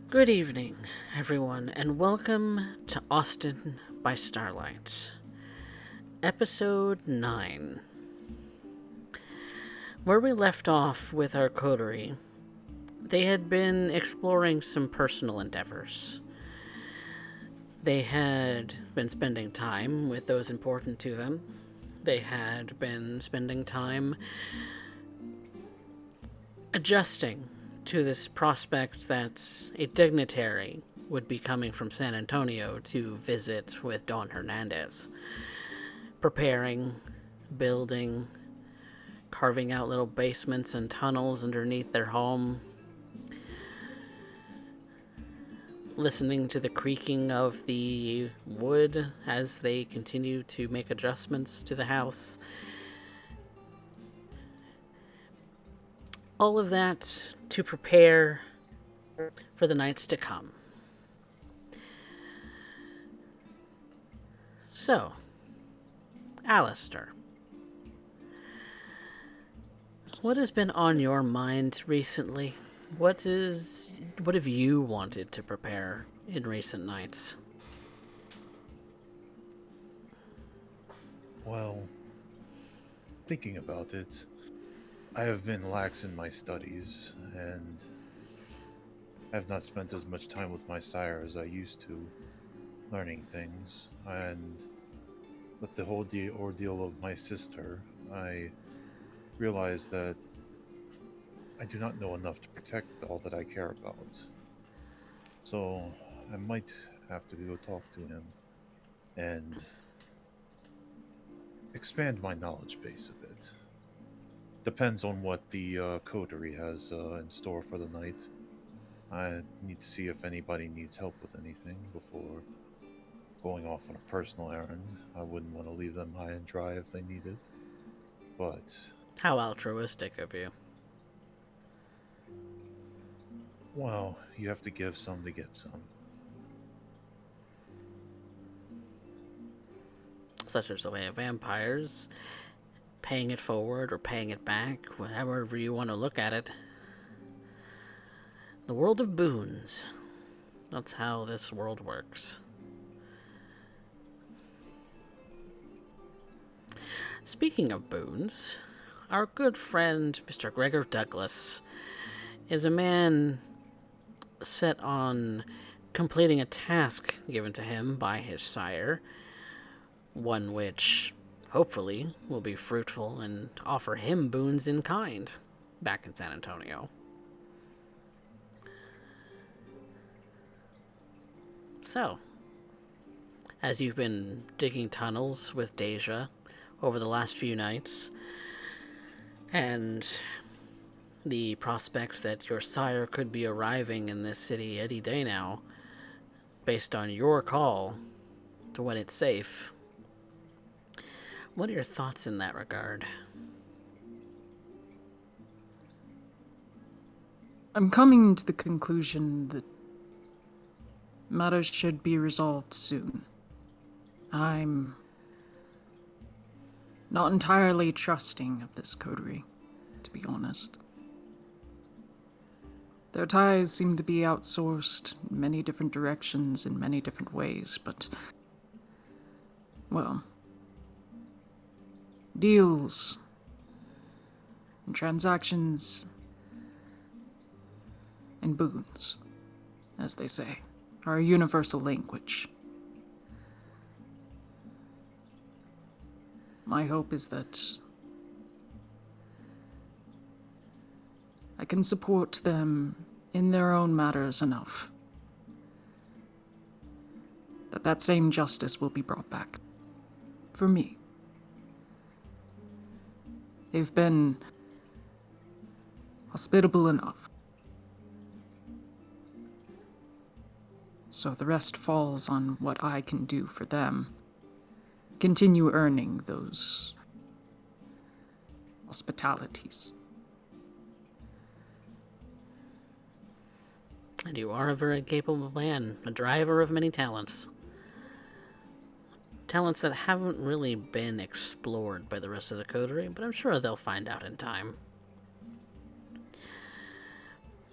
Good evening, everyone, and welcome to Austin by Starlight, Episode 9. Where we left off with our coterie, they had been exploring some personal endeavors. They had been spending time with those important to them. They had been spending time adjusting to this prospect that a dignitary would be coming from San Antonio to visit with Don Hernandez. Preparing, building, carving out little basements and tunnels underneath their home, listening to the creaking of the wood as they continue to make adjustments to the house. All of that to prepare for the nights to come. So, Alistair, what has been on your mind recently? What have you wanted to prepare in recent nights? Well, thinking about it, I have been lax in my studies, and have not spent as much time with my sire as I used to, learning things. And with the whole ordeal of my sister, I realized that I do not know enough to protect all that I care about. So I might have to go talk to him and expand my knowledge base a bit. Depends on what the coterie has in store for the night. I need to see if anybody needs help with anything before going off on a personal errand. I wouldn't want to leave them high and dry if they needed. But, How altruistic of you. well, you have to give some to get some. Such as the way of vampires, paying it forward or paying it back, however you want to look at it. The world of boons. That's how this world works. Speaking of boons, our good friend Mr. Gregor Douglas is a man set on completing a task given to him by his sire, one which hopefully will be fruitful and offer him boons in kind back in San Antonio. So, as you've been digging tunnels with Deja over the last few nights, and the prospect that your sire could be arriving in this city any day now, based on your call to when it's safe, what are your thoughts in that regard? I'm coming to the conclusion that matters should be resolved soon. I'm not entirely trusting of this coterie, to be honest. Their ties seem to be outsourced in many different directions in many different ways, but, well, deals and transactions and boons, as they say, are a universal language. My hope is that I can support them in their own matters enough that same justice will be brought back for me. They've been hospitable enough. So the rest falls on what I can do for them. Continue earning those hospitalities. And you are a very capable man, a driver of many talents. Talents that haven't really been explored by the rest of the coterie, but I'm sure they'll find out in time.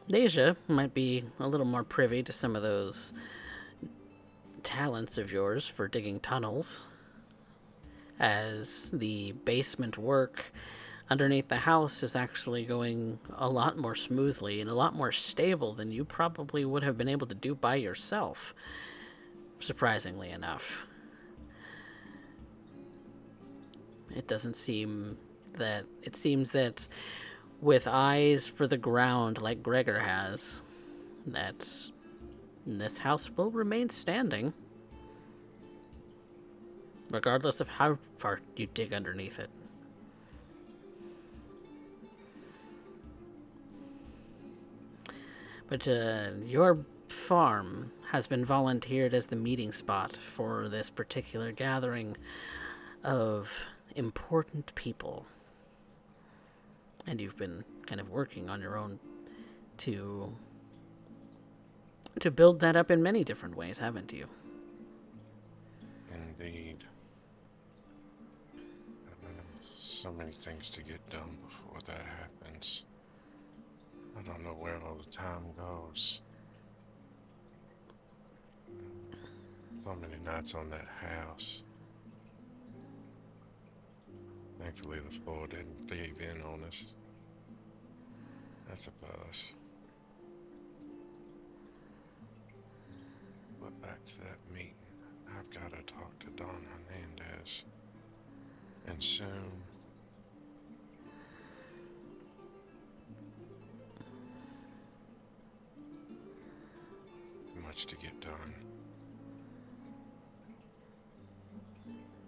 Deja might be a little more privy to some of those talents of yours for digging tunnels, as the basement work underneath the house is actually going a lot more smoothly and a lot more stable than you probably would have been able to do by yourself, surprisingly enough. It doesn't seem that. It seems that with eyes for the ground like Gregor has, that this house will remain standing, regardless of how far you dig underneath it. But your farm has been volunteered as the meeting spot for this particular gathering of important people. And you've been kind of working on your own to build that up in many different ways, haven't you? Indeed. So many things to get done before that happens. I don't know where all the time goes. So many nights on that house. Thankfully the floor didn't cave in on us. That's a plus. But back to that meeting. I've got to talk to Don Hernandez. And soon. Much to get done.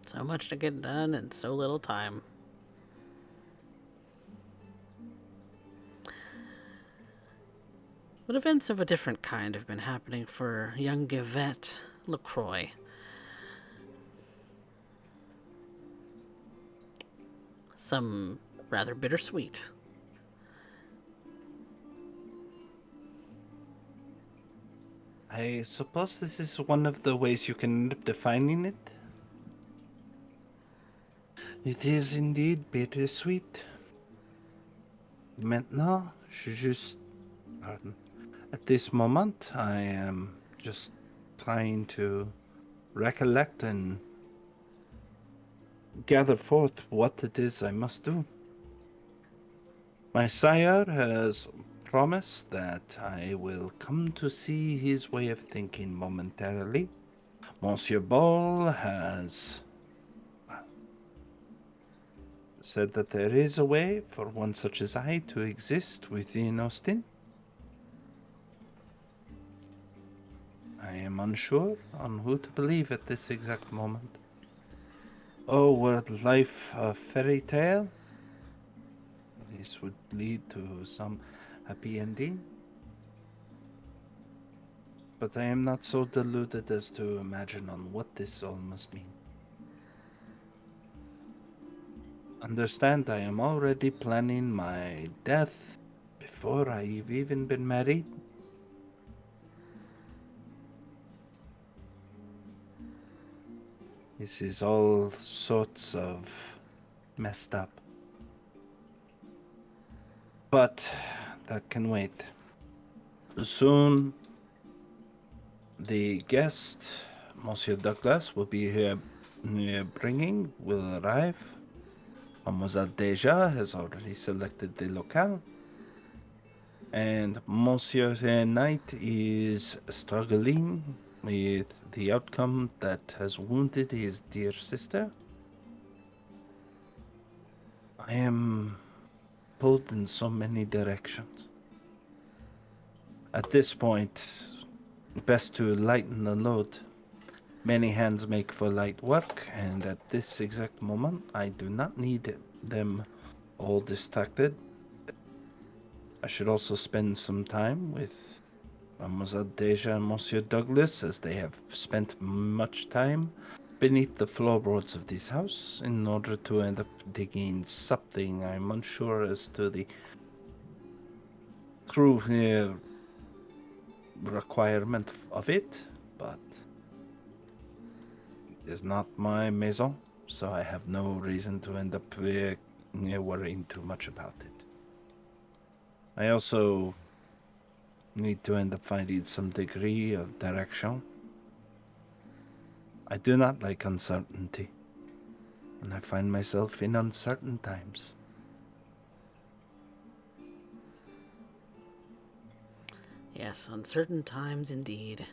So much to get done in so little time. But events of a different kind have been happening for young Yvette LaCroix. Some rather bittersweet. I suppose this is one of the ways you can end up defining it. It is indeed bittersweet. Maintenant, pardon. At this moment, I am just trying to recollect and gather forth what it is I must do. My sire has promised that I will come to see his way of thinking momentarily. Monsieur Ball has said that there is a way for one such as I to exist within Austin. I am unsure on who to believe at this exact moment. Oh, were life a fairy tale? This would lead to some happy ending. But I am not so deluded as to imagine on what this all must mean. Understand, I am already planning my death before I've even been married. This is all sorts of messed up. But that can wait. Soon, the guest, Monsieur Douglas, will be here will arrive. Mademoiselle Deja has already selected the locale. And Monsieur Knight is struggling with the outcome that has wounded his dear sister. I am pulled in so many directions. At this point, best to lighten the load. Many hands make for light work, and at this exact moment, I do not need them all distracted. I should also spend some time with Mademoiselle Deja and Monsieur Douglas, as they have spent much time beneath the floorboards of this house in order to end up digging something. I'm unsure as to the true requirement of it, but it is not my maison, so I have no reason to end up worrying too much about it. I also need to end up finding some degree of direction. I do not like uncertainty, and I find myself in uncertain times. Yes, uncertain times indeed.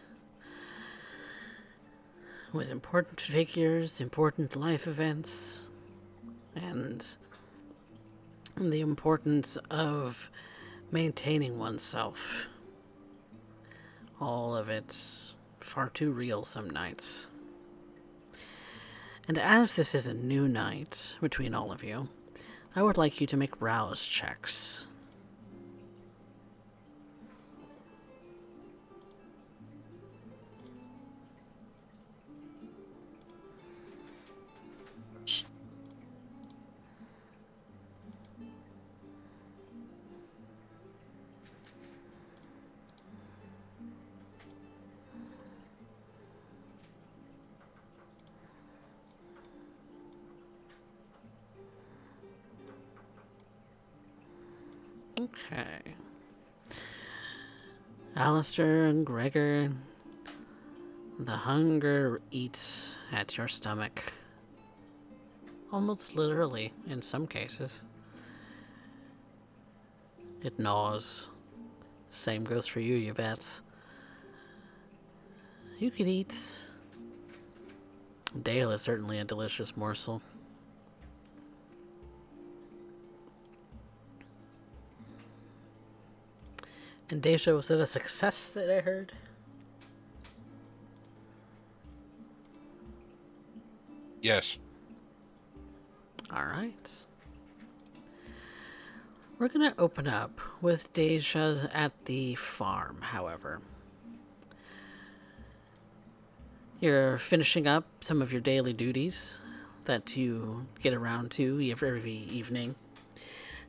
With important figures, important life events, and the importance of maintaining oneself. All of it's far too real some nights. And as this is a new night between all of you, I would like you to make rouse checks. Okay. Alistair and Gregor, the hunger eats at your stomach. Almost literally, in some cases. It gnaws. Same goes for you, you bet. You could eat. Dale is certainly a delicious morsel. And Deja, was it a success that I heard? Yes. Alright. We're gonna open up with Deja at the farm, however. You're finishing up some of your daily duties that you get around to every evening.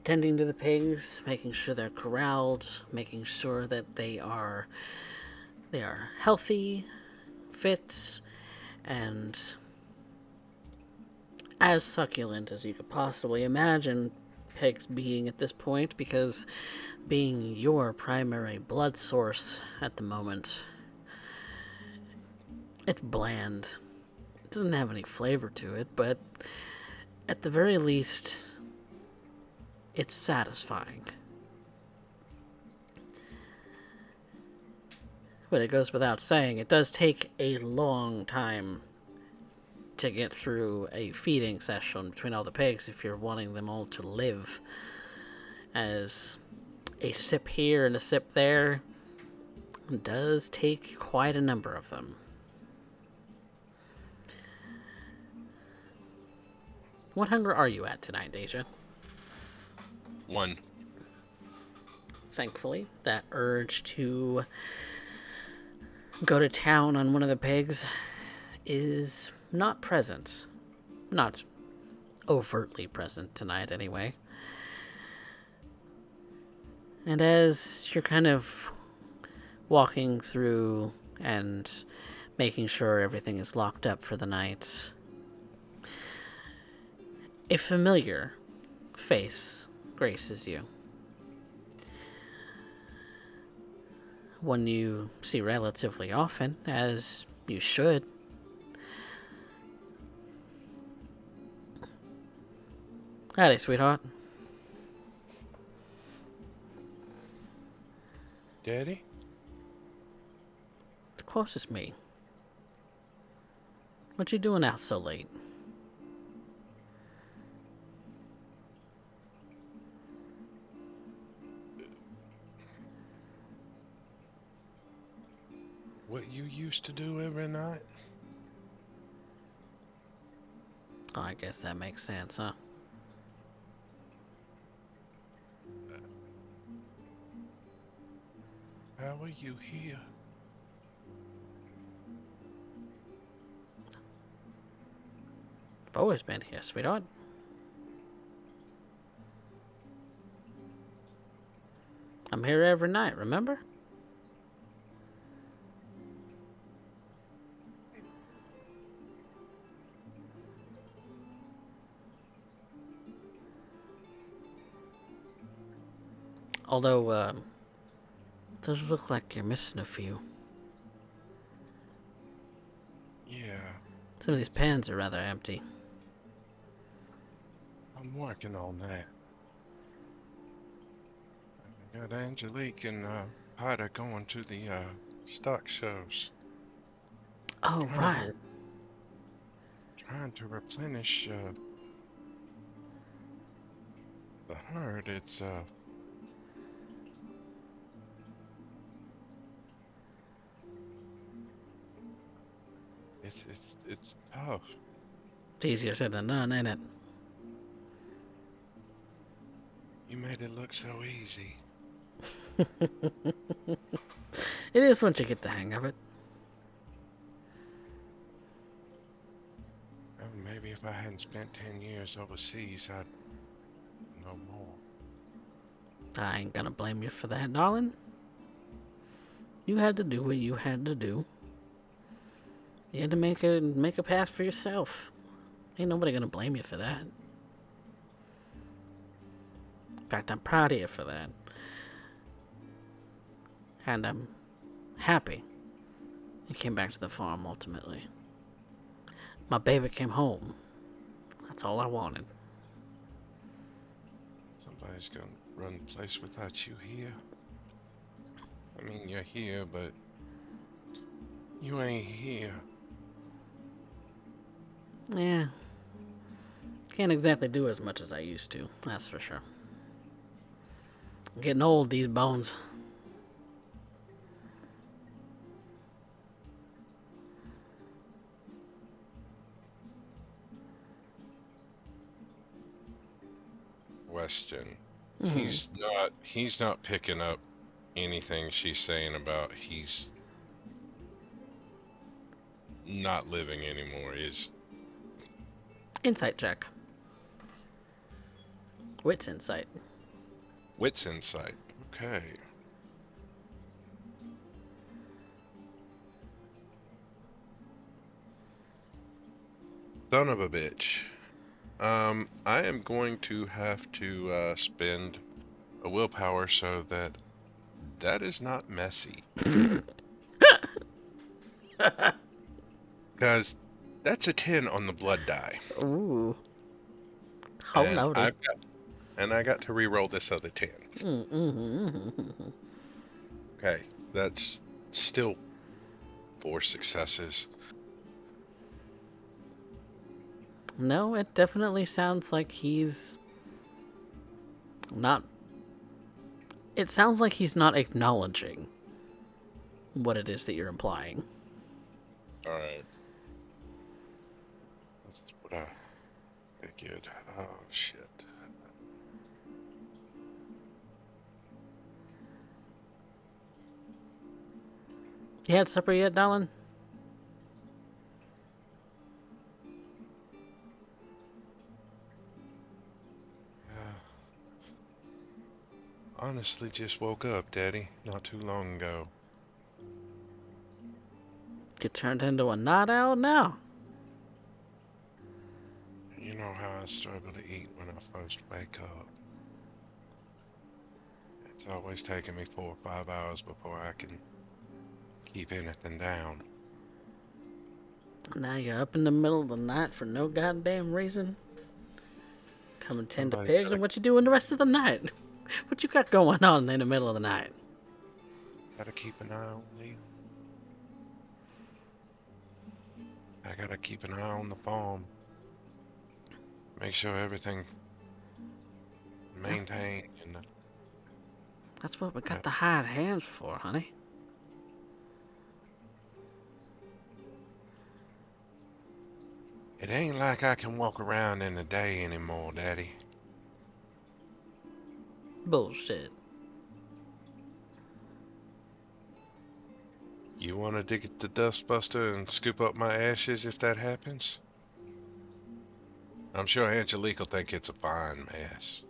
Tending to the pigs, making sure they're corralled, making sure that they are healthy, fit, and as succulent as you could possibly imagine pigs being at this point, because being your primary blood source at the moment, it's bland. It doesn't have any flavor to it, but at the very least, it's satisfying. But it goes without saying, it does take a long time to get through a feeding session between all the pigs if you're wanting them all to live. As a sip here and a sip there does take quite a number of them. What hunger are you at tonight, Deja? 1. Thankfully, that urge to go to town on one of the pigs is not present. Not overtly present tonight, anyway. And as you're kind of walking through and making sure everything is locked up for the night, a familiar face graces you. One you see relatively often, as you should. Howdy, sweetheart. Daddy? Of course it's me. What you doing out so late? What you used to do every night? Oh, I guess that makes sense, huh? How are you here? I've always been here, sweetheart. I'm here every night, remember? Although, Does look like you're missing a few. Yeah, Some of these pans are rather empty. I'm working on that. I got Angelique and Potter going to the stock shows. Oh, Trying right. to trying to replenish the herd. It's tough. It's easier said than done, ain't it? You made it look so easy. It is once you get the hang of it. Well, maybe if I hadn't spent 10 years overseas, I'd know more. I ain't gonna blame you for that, darling. You had to do what you had to do. You had to make a path for yourself. Ain't nobody gonna blame you for that. In fact, I'm proud of you for that. And I'm happy you came back to the farm ultimately. My baby came home. That's all I wanted. Somebody's gonna run the place without you here. I mean, you're here, but you ain't here. Yeah. Can't exactly do as much as I used to, that's for sure. I'm getting old, these bones. Question. Mm-hmm. He's not picking up anything she's saying about he's not living anymore. Is Insight check. Wits insight. wits insight. Okay. Son of a bitch. I am going to have to spend a willpower so that is not messy. Because that's a 10 on the blood die. Ooh. How And naughty. I got to re-roll this other 10. Mm-hmm. Okay, that's still 4 successes. No, it definitely sounds like he's not. It sounds like he's not acknowledging what it is that you're implying. Alright. That's what I figured. Oh, shit. You had supper yet, darling? Honestly, just woke up, Daddy, not too long ago. You turned into a night owl now. You know how I struggle to eat when I first wake up. It's always taking me 4 or 5 hours before I can keep anything down. Now you're up in the middle of the night for no goddamn reason. Come and tend to Somebody pigs, gotta, and what you doing the rest of the night? What you got going on in the middle of the night? gotta keep an eye on me. I gotta keep an eye on the farm. Make sure everything maintained and That's what we got the hired hands for, honey. it ain't like I can walk around in the day anymore, Daddy. Bullshit. You wanna dig at the dustbuster and scoop up my ashes if that happens? I'm sure Angelique will think it's a fine mess.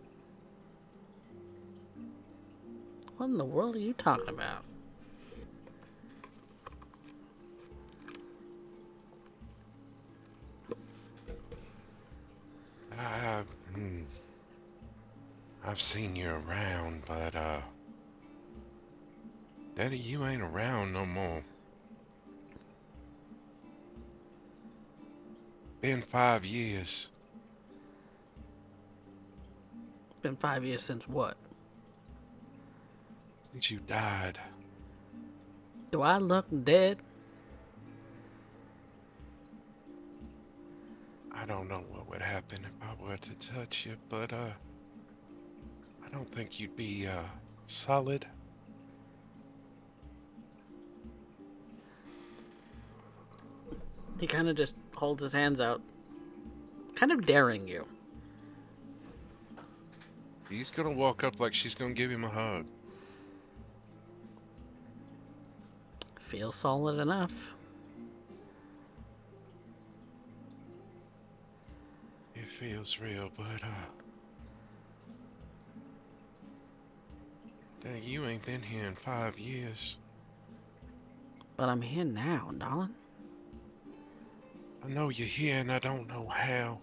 What in the world are you talking about? I, hmm, I've seen you around, but Daddy, you ain't around no more. Been 5 years. Been 5 years since what? Since you died. Do I look dead? I don't know what would happen if I were to touch you, but, I don't think you'd be, solid. He kind of just holds his hands out, kind of daring you. He's gonna walk up like she's gonna give him a hug. Feels solid enough. It feels real, but, dang, you ain't been here in 5 years. But I'm here now, darling. I know you're here and I don't know how.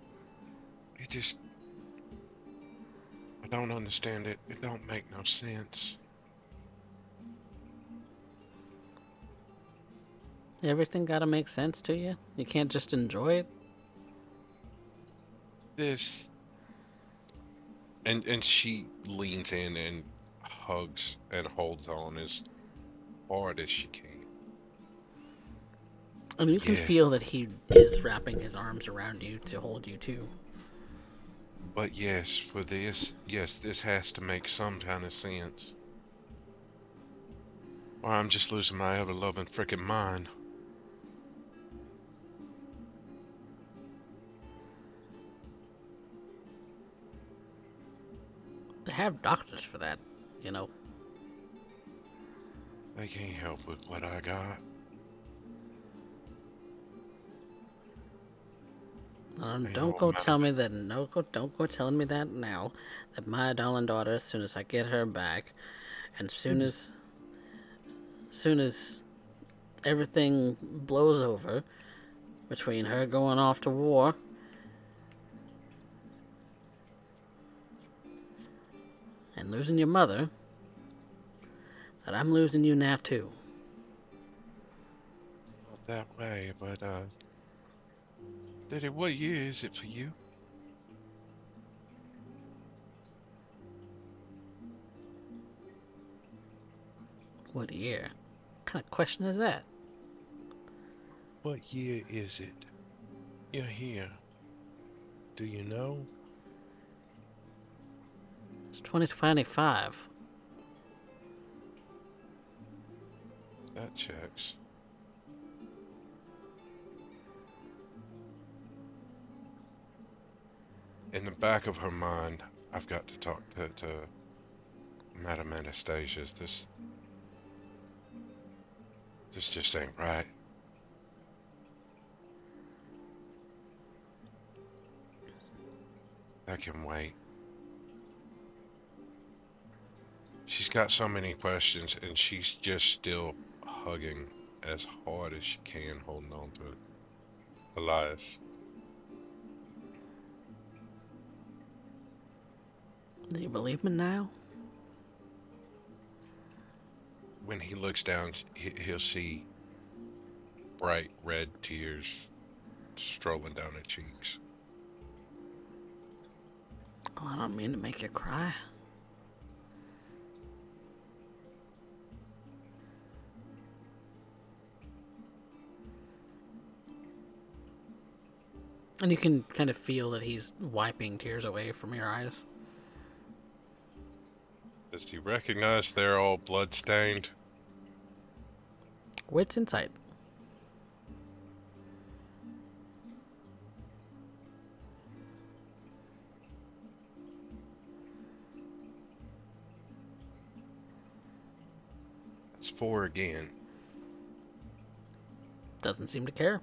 It just... I don't understand it. It don't make no sense. Everything gotta make sense to you. You can't just enjoy it. This... And she leans in and hugs and holds on as hard as she can. And you can Yes. feel that he is wrapping his arms around you to hold you too. But yes, for this, yes, this has to make some kind of sense. Or I'm just losing my ever-loving frickin' mind. They have doctors for that, you know. They can't help with what I got. Ain't Don't no go matter. tell me that. No, don't go telling me that now. That my darling daughter, as soon as I get her back, and soon as everything blows over, between her going off to war and losing your mother, that I'm losing you now too. Not that way, but, Daddy, what year is it for you? What year? What kind of question is that? What year is it? You're here. Do you know? It's 2025. That checks. In the back of her mind, I've got to talk to Madame Anastasia. This just ain't right. I can wait. She's got so many questions, and she's just still hugging as hard as she can, holding on to Elias. Do you believe me now? When he looks down, he'll see bright red tears strolling down her cheeks. Oh, I don't mean to make you cry. And you can kind of feel that he's wiping tears away from your eyes. Does he recognize they're all blood-stained? Wits insight. It's 4 again. Doesn't seem to care.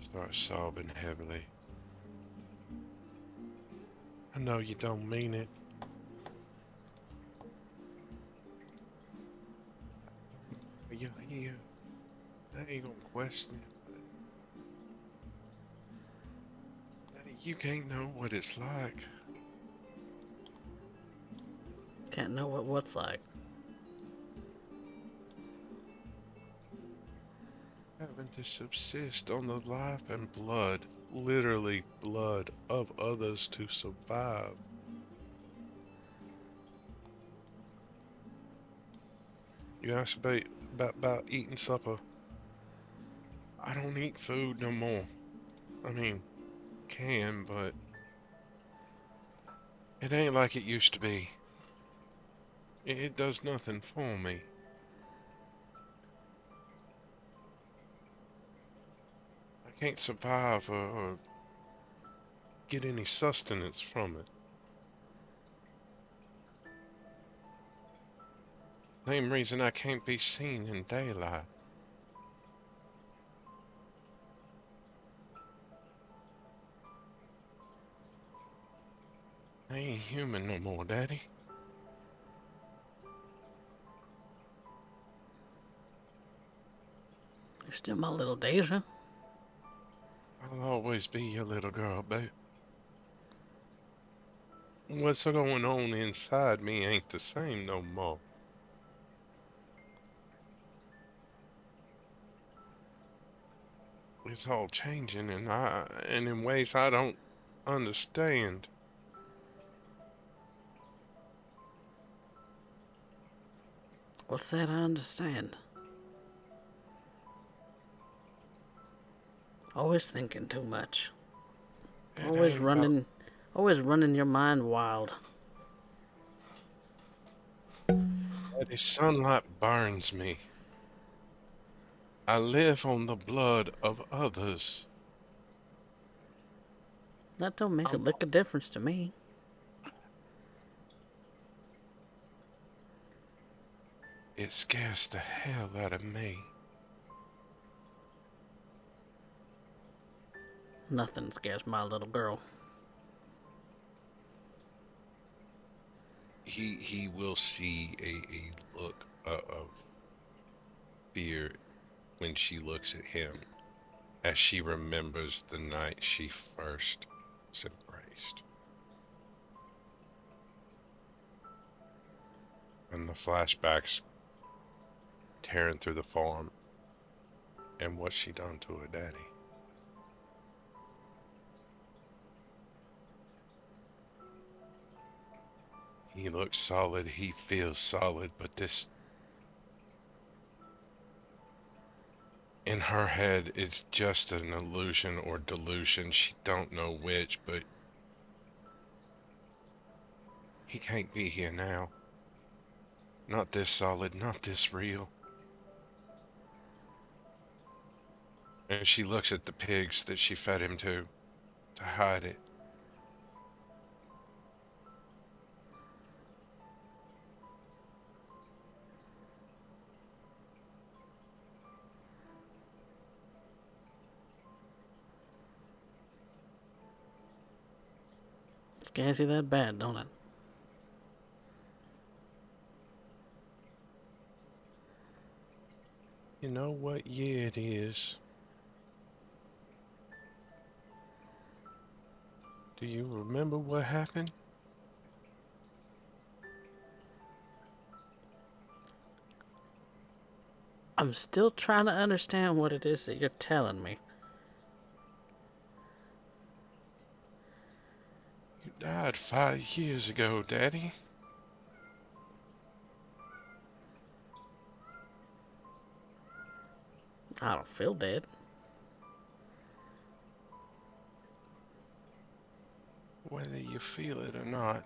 Starts sobbing heavily. I know you don't mean it. you're here. I ain't gonna question it, but Daddy, you can't know what it's like. Can't know what's like. Having to subsist on the life and blood, literally blood, of others to survive. You asked about eating supper. I don't eat food no more. I mean, can, but it ain't like it used to be. It does nothing for me. I can't survive or get any sustenance from it. Same reason I can't be seen in daylight. I ain't human no more, Daddy. You're still my little Deja. I'll always be your little girl, babe. What's going on inside me ain't the same no more. It's all changing, and in ways I don't understand. What's that I understand? Always thinking too much. It Always ain't about running. Always running your mind wild. Daddy. Sunlight burns me. I live on the blood of others. That don't make a I'm, lick of difference to me. it scares the hell out of me. Nothing scares my little girl. He will see a look of fear when she looks at him as she remembers the night she first was embraced. And the flashbacks tearing through the farm and what she done to her daddy. He looks solid, he feels solid, but this in her head it's just an illusion or delusion. She don't know which, but he can't be here now. Not this solid, not this real. And she looks at the pigs that she fed him to hide it. Scares you that bad, don't it? You know what year it is? Do you remember what happened? I'm still trying to understand what it is that you're telling me. You died 5 years ago, Daddy. I don't feel dead. Whether you feel it or not,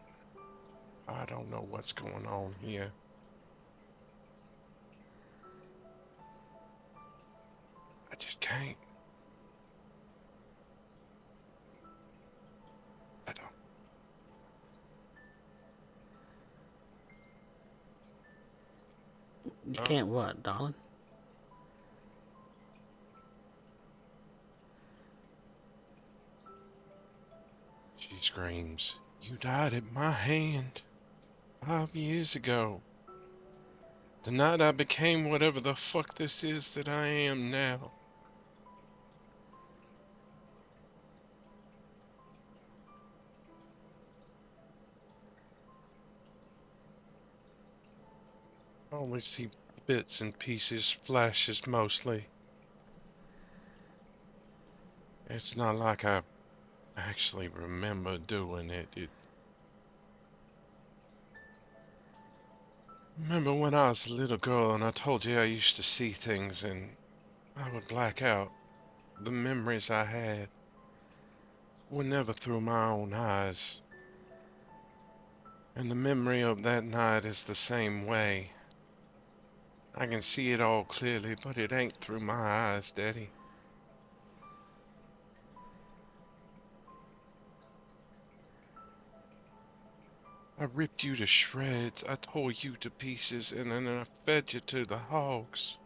I don't know what's going on here. I just can't. I don't. You can't what, darling? She screams, "You died at my hand 5 years ago." The night I became whatever the fuck this is that I am now. I only see bits and pieces, flashes mostly. It's not like I actually remember doing it. Remember when I was a little girl and I told you I used to see things and I would black out. The memories I had were never through my own eyes. And the memory of that night is the same way. I can see it all clearly, but it ain't through my eyes, Daddy. I ripped you to shreds, I tore you to pieces, and then I fed you to the hogs.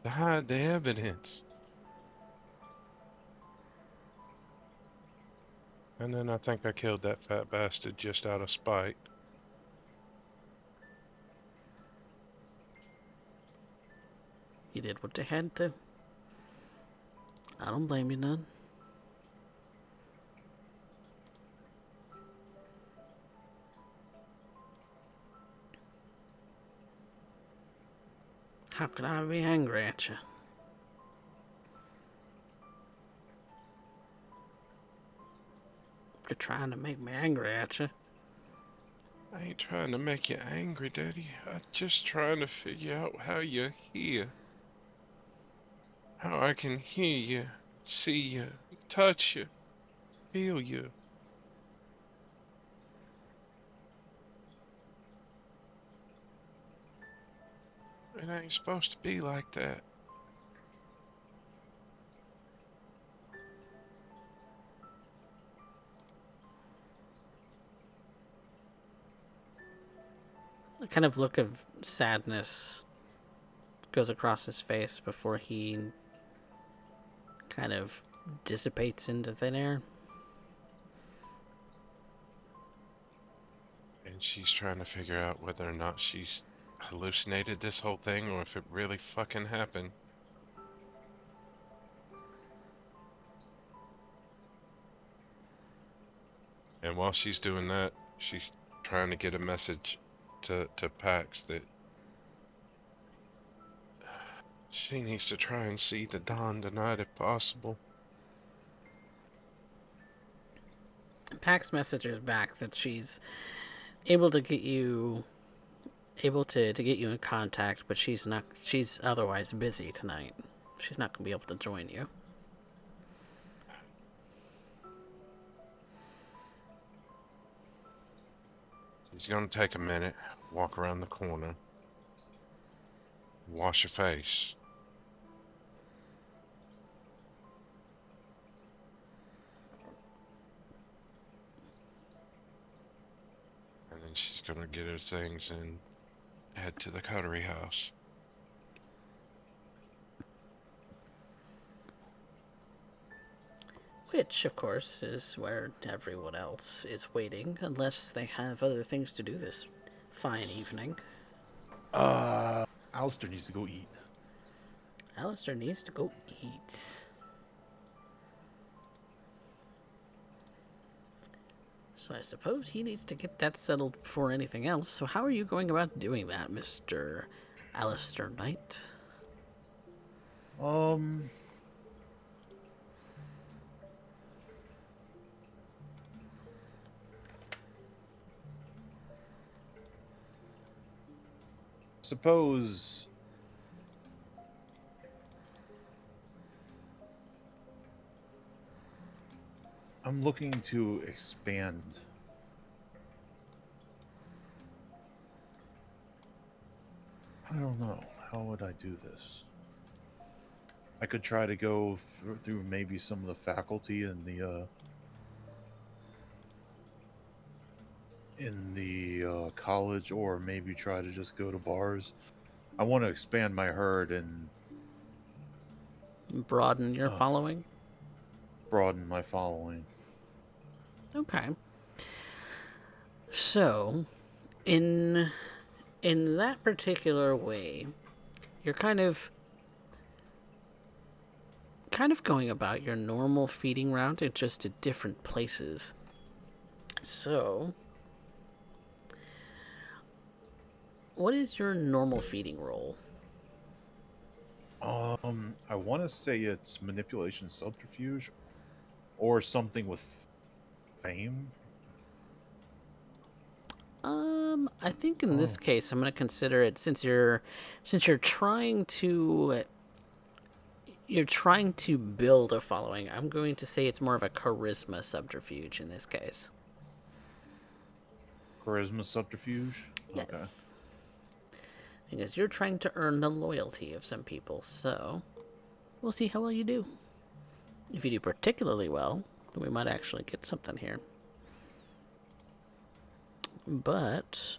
To hide the evidence. And then I think I killed that fat bastard just out of spite. You did what you had to. I don't blame you none. How could I be angry at you? You're trying to make me angry at you. I ain't trying to make you angry, Daddy. I'm just trying to figure out how you're here. How I can hear you, see you, touch you, feel you. It ain't supposed to be like that. A kind of look of sadness goes across his face before he kind of dissipates into thin air. And she's trying to figure out whether or not she's hallucinated this whole thing or if it really fucking happened. And while she's doing that, she's trying to get a message to Pax that she needs to try and see the dawn tonight if possible. Pax messages back that she's able to get you get you in contact, but she's otherwise busy tonight. She's not gonna be able to join you. She's gonna take a minute, walk around the corner, wash her face. And then she's gonna get her things and head to the coterie house. Which, of course, is where everyone else is waiting, unless they have other things to do this fine evening. Alistair needs to go eat. Alistair needs to go eat. So I suppose he needs to get that settled before anything else. So how are you going about doing that, Mr. Alistair Knight? Suppose I'm looking to expand. I don't know. How would I do this? I could try to go through maybe some of the faculty in the college, or maybe try to just go to bars. I want to expand my herd and Broaden your following? broaden my following. Okay. So, in that particular way, you're kind of going about your normal feeding route, it's just at different places. So, what is your normal feeding role? I want to say it's manipulation subterfuge or something with fame. I think in this case, I'm going to consider it since you're trying to build a following. I'm going to say it's more of a charisma subterfuge in this case. Charisma subterfuge? Yes. Okay. Because you're trying to earn the loyalty of some people, so we'll see how well you do. If you do particularly well, then we might actually get something here. But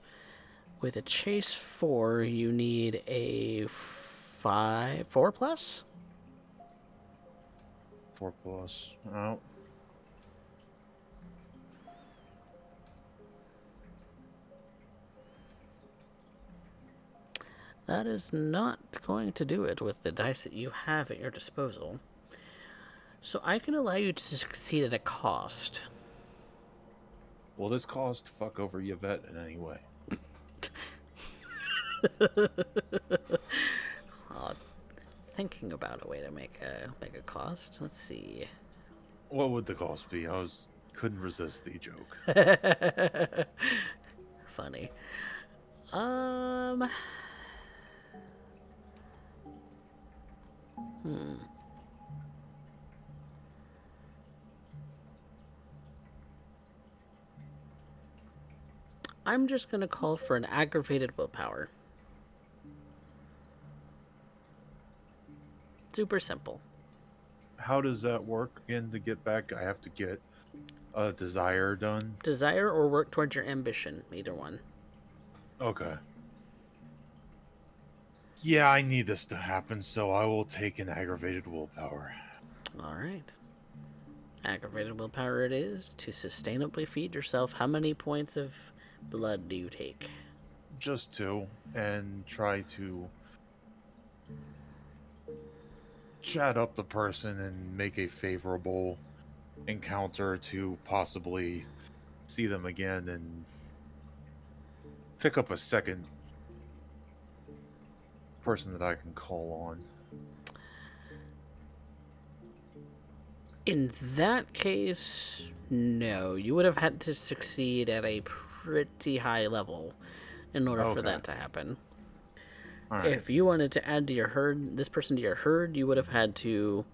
with a chase 4, you need a 4 plus? 4 plus. Oh. That is not going to do it with the dice that you have at your disposal. So I can allow you to succeed at a cost. Will this cost fuck over Yvette in any way? I was thinking about a way to make a cost. Let's see. What would the cost be? Couldn't resist the joke. Funny. I'm just gonna call for an aggravated willpower. Super simple. How does that work again to get back? I have to get a desire done. Desire or work towards your ambition, either one. Okay. Yeah, I need this to happen, so I will take an aggravated willpower. Alright. Aggravated willpower it is to sustainably feed yourself. How many points of blood do you take? Just 2, and try to chat up the person and make a favorable encounter to possibly see them again and pick up a second person that I can call on. In that case, no. You would have had to succeed at a pretty high level in order for that to happen. All right. If you wanted to add to your herd, this person to your herd, you would have had to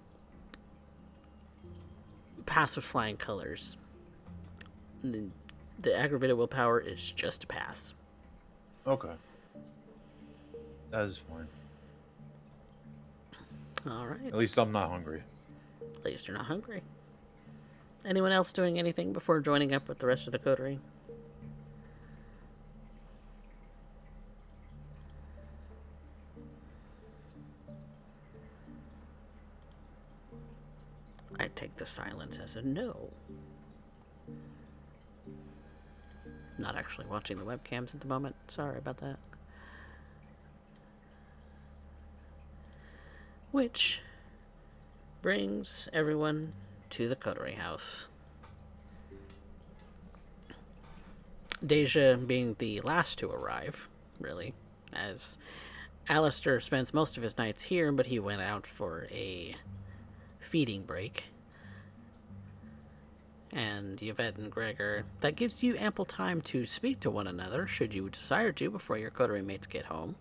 pass with flying colors. The aggravated willpower is just a pass. Okay. That is fine. Alright. At least I'm not hungry. At least you're not hungry. Anyone else doing anything before joining up with the rest of the coterie? I take the silence as a no. Not actually watching the webcams at the moment. Sorry about that. Which brings everyone to the coterie house. Deja being the last to arrive, really, as Alistair spends most of his nights here, but he went out for a feeding break. And Yvette and Gregor, that gives you ample time to speak to one another, should you desire to, before your coterie mates get home.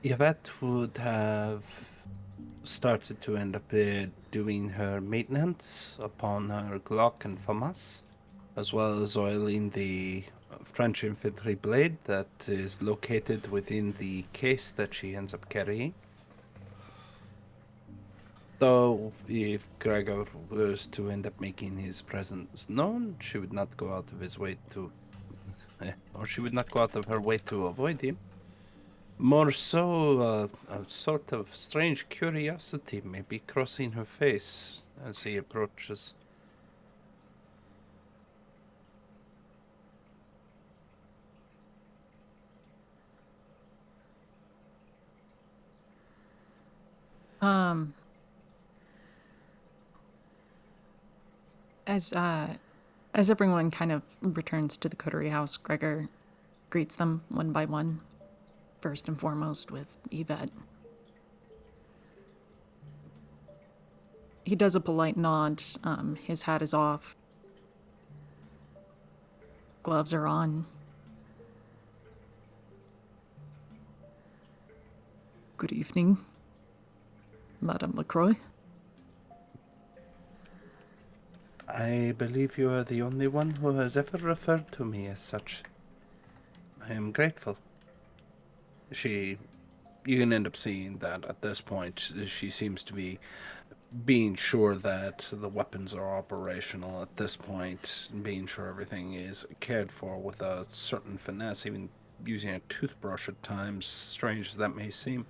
Yvette would have started to end up doing her maintenance upon her Glock and FAMAS, as well as oiling the French infantry blade that is located within the case that she ends up carrying. Though, if Gregor was to end up making his presence known, she would not go out of his way to, or she would not go out of her way to avoid him. More so, a sort of strange curiosity may be crossing her face as he approaches. Um, as everyone kind of returns to the coterie house, Gregor greets them one by one, first and foremost with Yvette. He does a polite nod. His hat is off. Gloves are on. Good evening, Madame LaCroix. I believe you are the only one who has ever referred to me as such. I am grateful. You can end up seeing that at this point, she seems to be being sure that the weapons are operational at this point, being sure everything is cared for with a certain finesse, even using a toothbrush at times, strange as that may seem.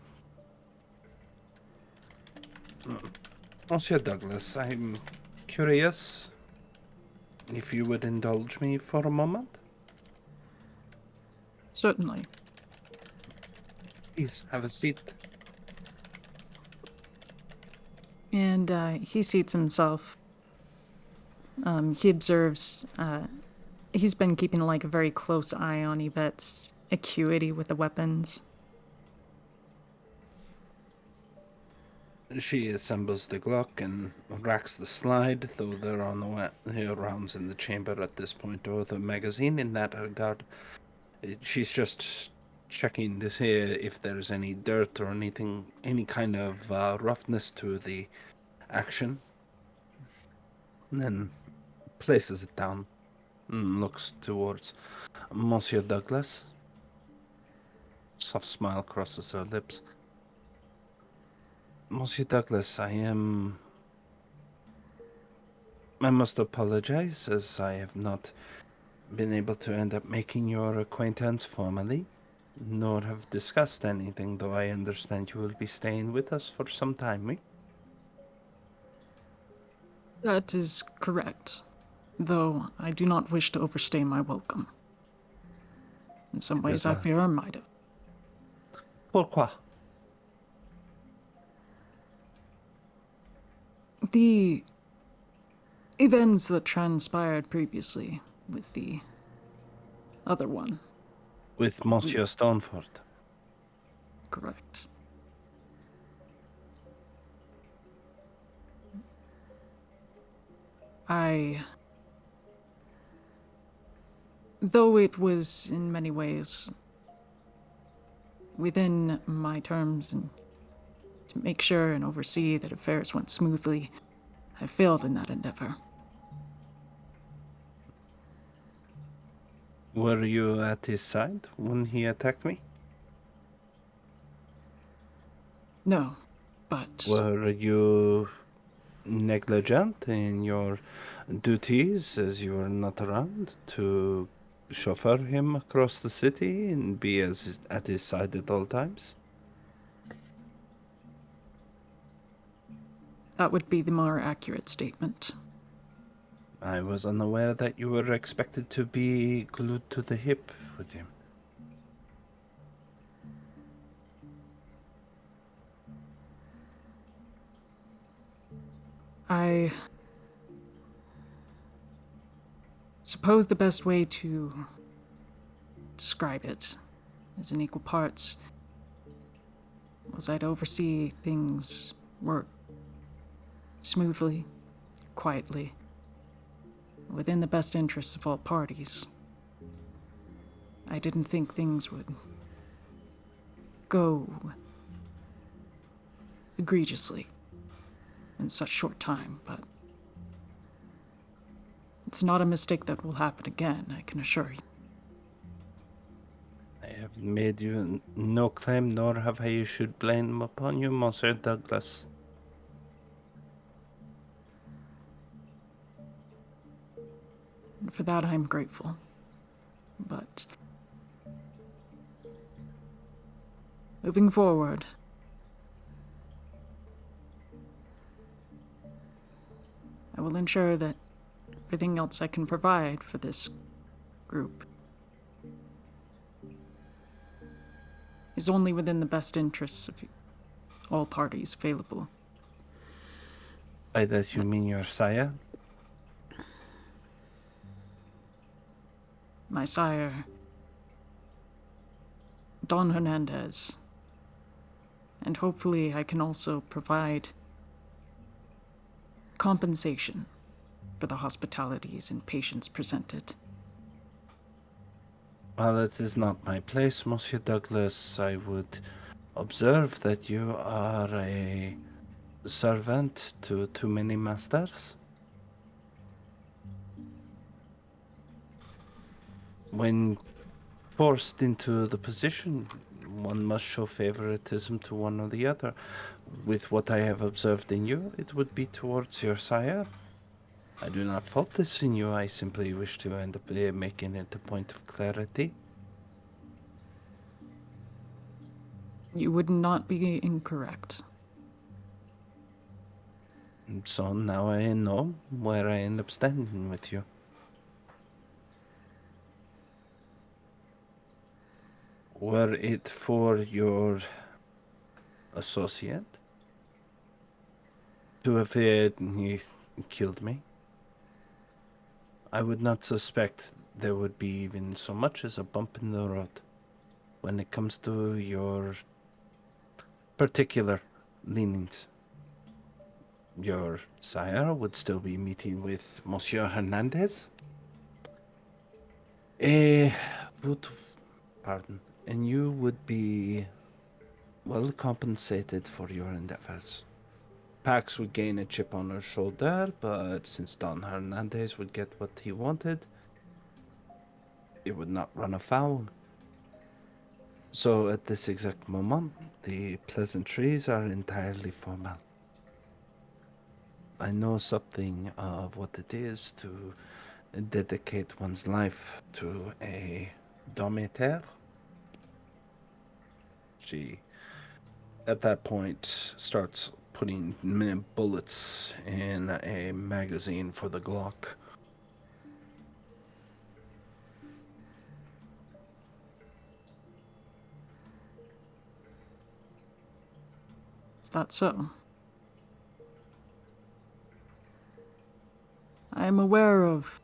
Monsieur Douglas, I'm curious if you would indulge me for a moment. Certainly. Please have a seat. And he seats himself. He observes. He's been keeping like a very close eye on Yvette's acuity with the weapons. She assembles the Glock and racks the slide, though there are no rounds in the chamber at this point, or the magazine in that regard. She's just checking to see if there's any dirt or anything, any kind of roughness to the action. And then places it down and looks towards Monsieur Douglas. Soft smile crosses her lips. Monsieur Douglas, I must apologize, as I have not been able to end up making your acquaintance formally, nor have discussed anything, though I understand you will be staying with us for some time, eh? That is correct, though I do not wish to overstay my welcome. In some ways, I fear I might have. Pourquoi? The events that transpired previously with the other one. With Monsieur Stoneford. Correct. Though it was in many ways within my terms and to make sure and oversee that affairs went smoothly, I failed in that endeavor. Were you at his side when he attacked me? No, but... Were you negligent in your duties as you were not around to chauffeur him across the city and be at his side at all times? That would be the more accurate statement. I was unaware that you were expected to be glued to the hip with him. I suppose the best way to describe it is in equal parts was I'd oversee things work smoothly, quietly, within the best interests of all parties. I didn't think things would go egregiously in such short time, but it's not a mistake that will happen again, I can assure you. I have made you no claim, nor have I issued blame upon you, Monsieur Douglas. And for that, I'm grateful. But moving forward, I will ensure that everything else I can provide for this group is only within the best interests of all parties available. By that you mean your sire? My sire, Don Hernandez, and hopefully I can also provide compensation for the hospitalities and patients presented. Well, it is not my place, Monsieur Douglas. I would observe that you are a servant to too many masters. When forced into the position, one must show favoritism to one or the other. With what I have observed in you, it would be towards your sire. I do not fault this in you. I simply wish to end up making it a point of clarity. You would not be incorrect. And so now I know where I end up standing with you. Were it for your associate to have he killed me, I would not suspect there would be even so much as a bump in the road. When it comes to your particular leanings, your sire would still be meeting with Monsieur Hernandez. Pardon, and you would be well compensated for your endeavors. Pax would gain a chip on her shoulder, but since Don Hernandez would get what he wanted, it would not run afoul. So at this exact moment, the pleasantries are entirely formal. I know something of what it is to dedicate one's life to a domiteur. She, at that point, starts putting bullets in a magazine for the Glock. Is that so? I am aware of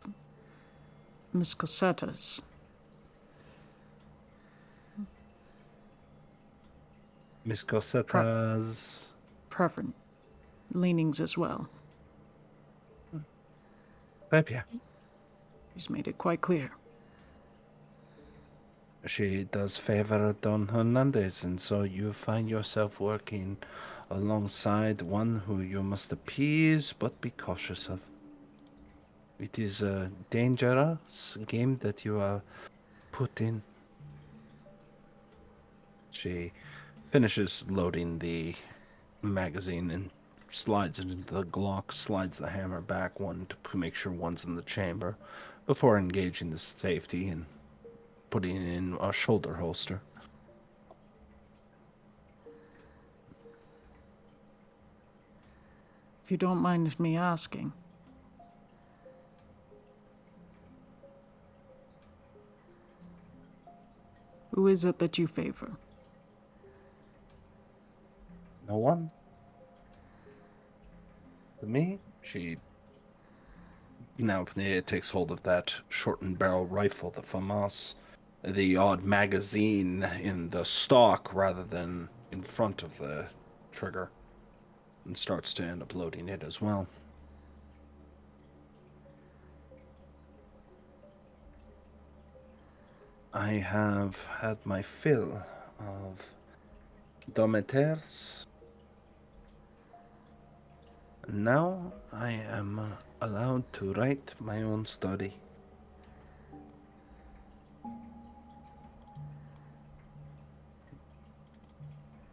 Miss Cossetta's Miss Cosetta's preferent leanings as well. Baby, She's made it quite clear. she does favor Don Hernandez, and so you find yourself working alongside one who you must appease but be cautious of. It is a dangerous game that you are put in. She finishes loading the magazine and slides it into the Glock, slides the hammer back one to make sure one's in the chamber before engaging the safety and putting it in a shoulder holster. If you don't mind me asking, who is it that you favor? No one? To me, she now takes hold of that shortened barrel rifle, the FAMAS, the odd magazine in the stock rather than in front of the trigger, and starts to end up loading it as well. I have had my fill of dometers. Now I am allowed to write my own story.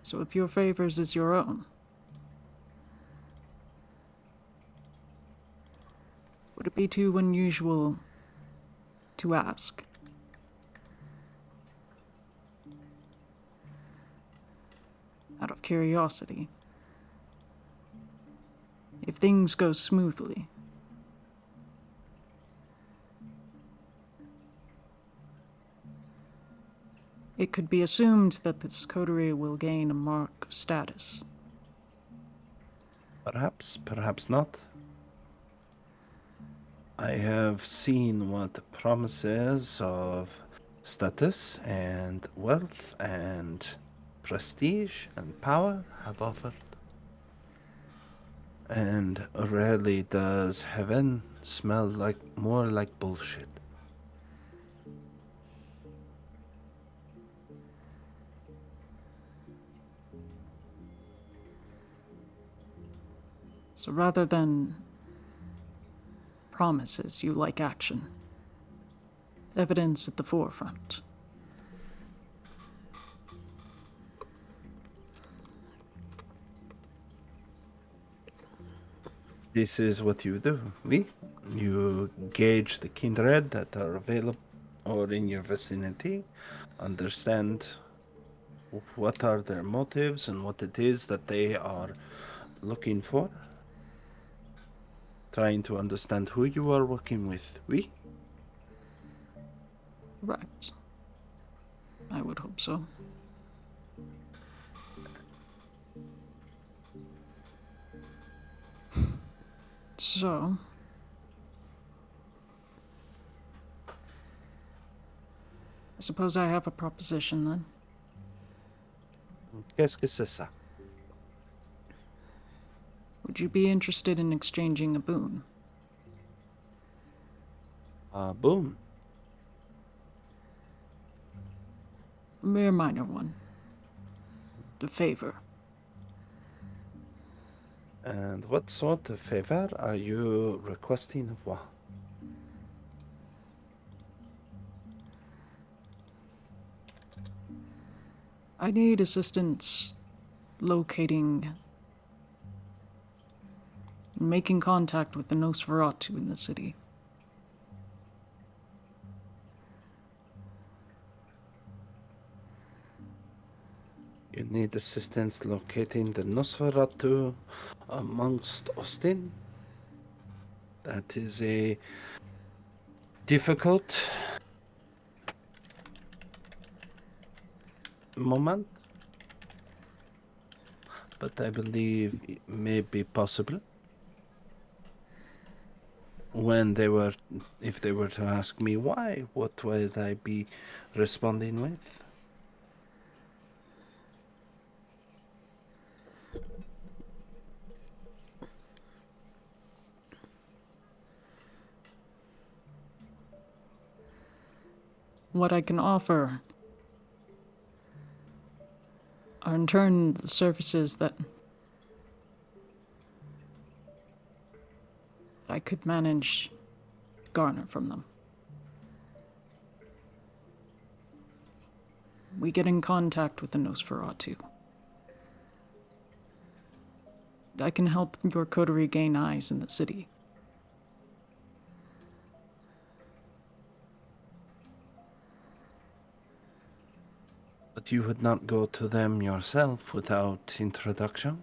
So if your favors is your own, would it be too unusual to ask? Out of curiosity, if things go smoothly, it could be assumed that this coterie will gain a mark of status Perhaps, perhaps not. I have seen what promises of status and wealth and prestige and power have offered. And rarely does heaven smell like more like bullshit. So rather than promises, you like action. Evidence at the forefront. This is what you do. You gauge the kindred that are available or in your vicinity, understand what are their motives and what it is that they are looking for, trying to understand who you are working with. Right. I would hope so. So, I suppose I have a proposition then. Qu'est-ce que c'est ça? Would you be interested in exchanging a boon? Boom. A mere minor one. A favor. And what sort of favor are you requesting of what? I need assistance locating and making contact with the Nosferatu in the city. You need assistance locating the Nosferatu amongst Austin? That is a difficult moment, but I believe it may be possible. If they were to ask me why, what would I be responding with? What I can offer are in turn the services that I could manage to garner from them. We get in contact with the Nosferatu. I can help your coterie gain eyes in the city. But you would not go to them yourself without introduction?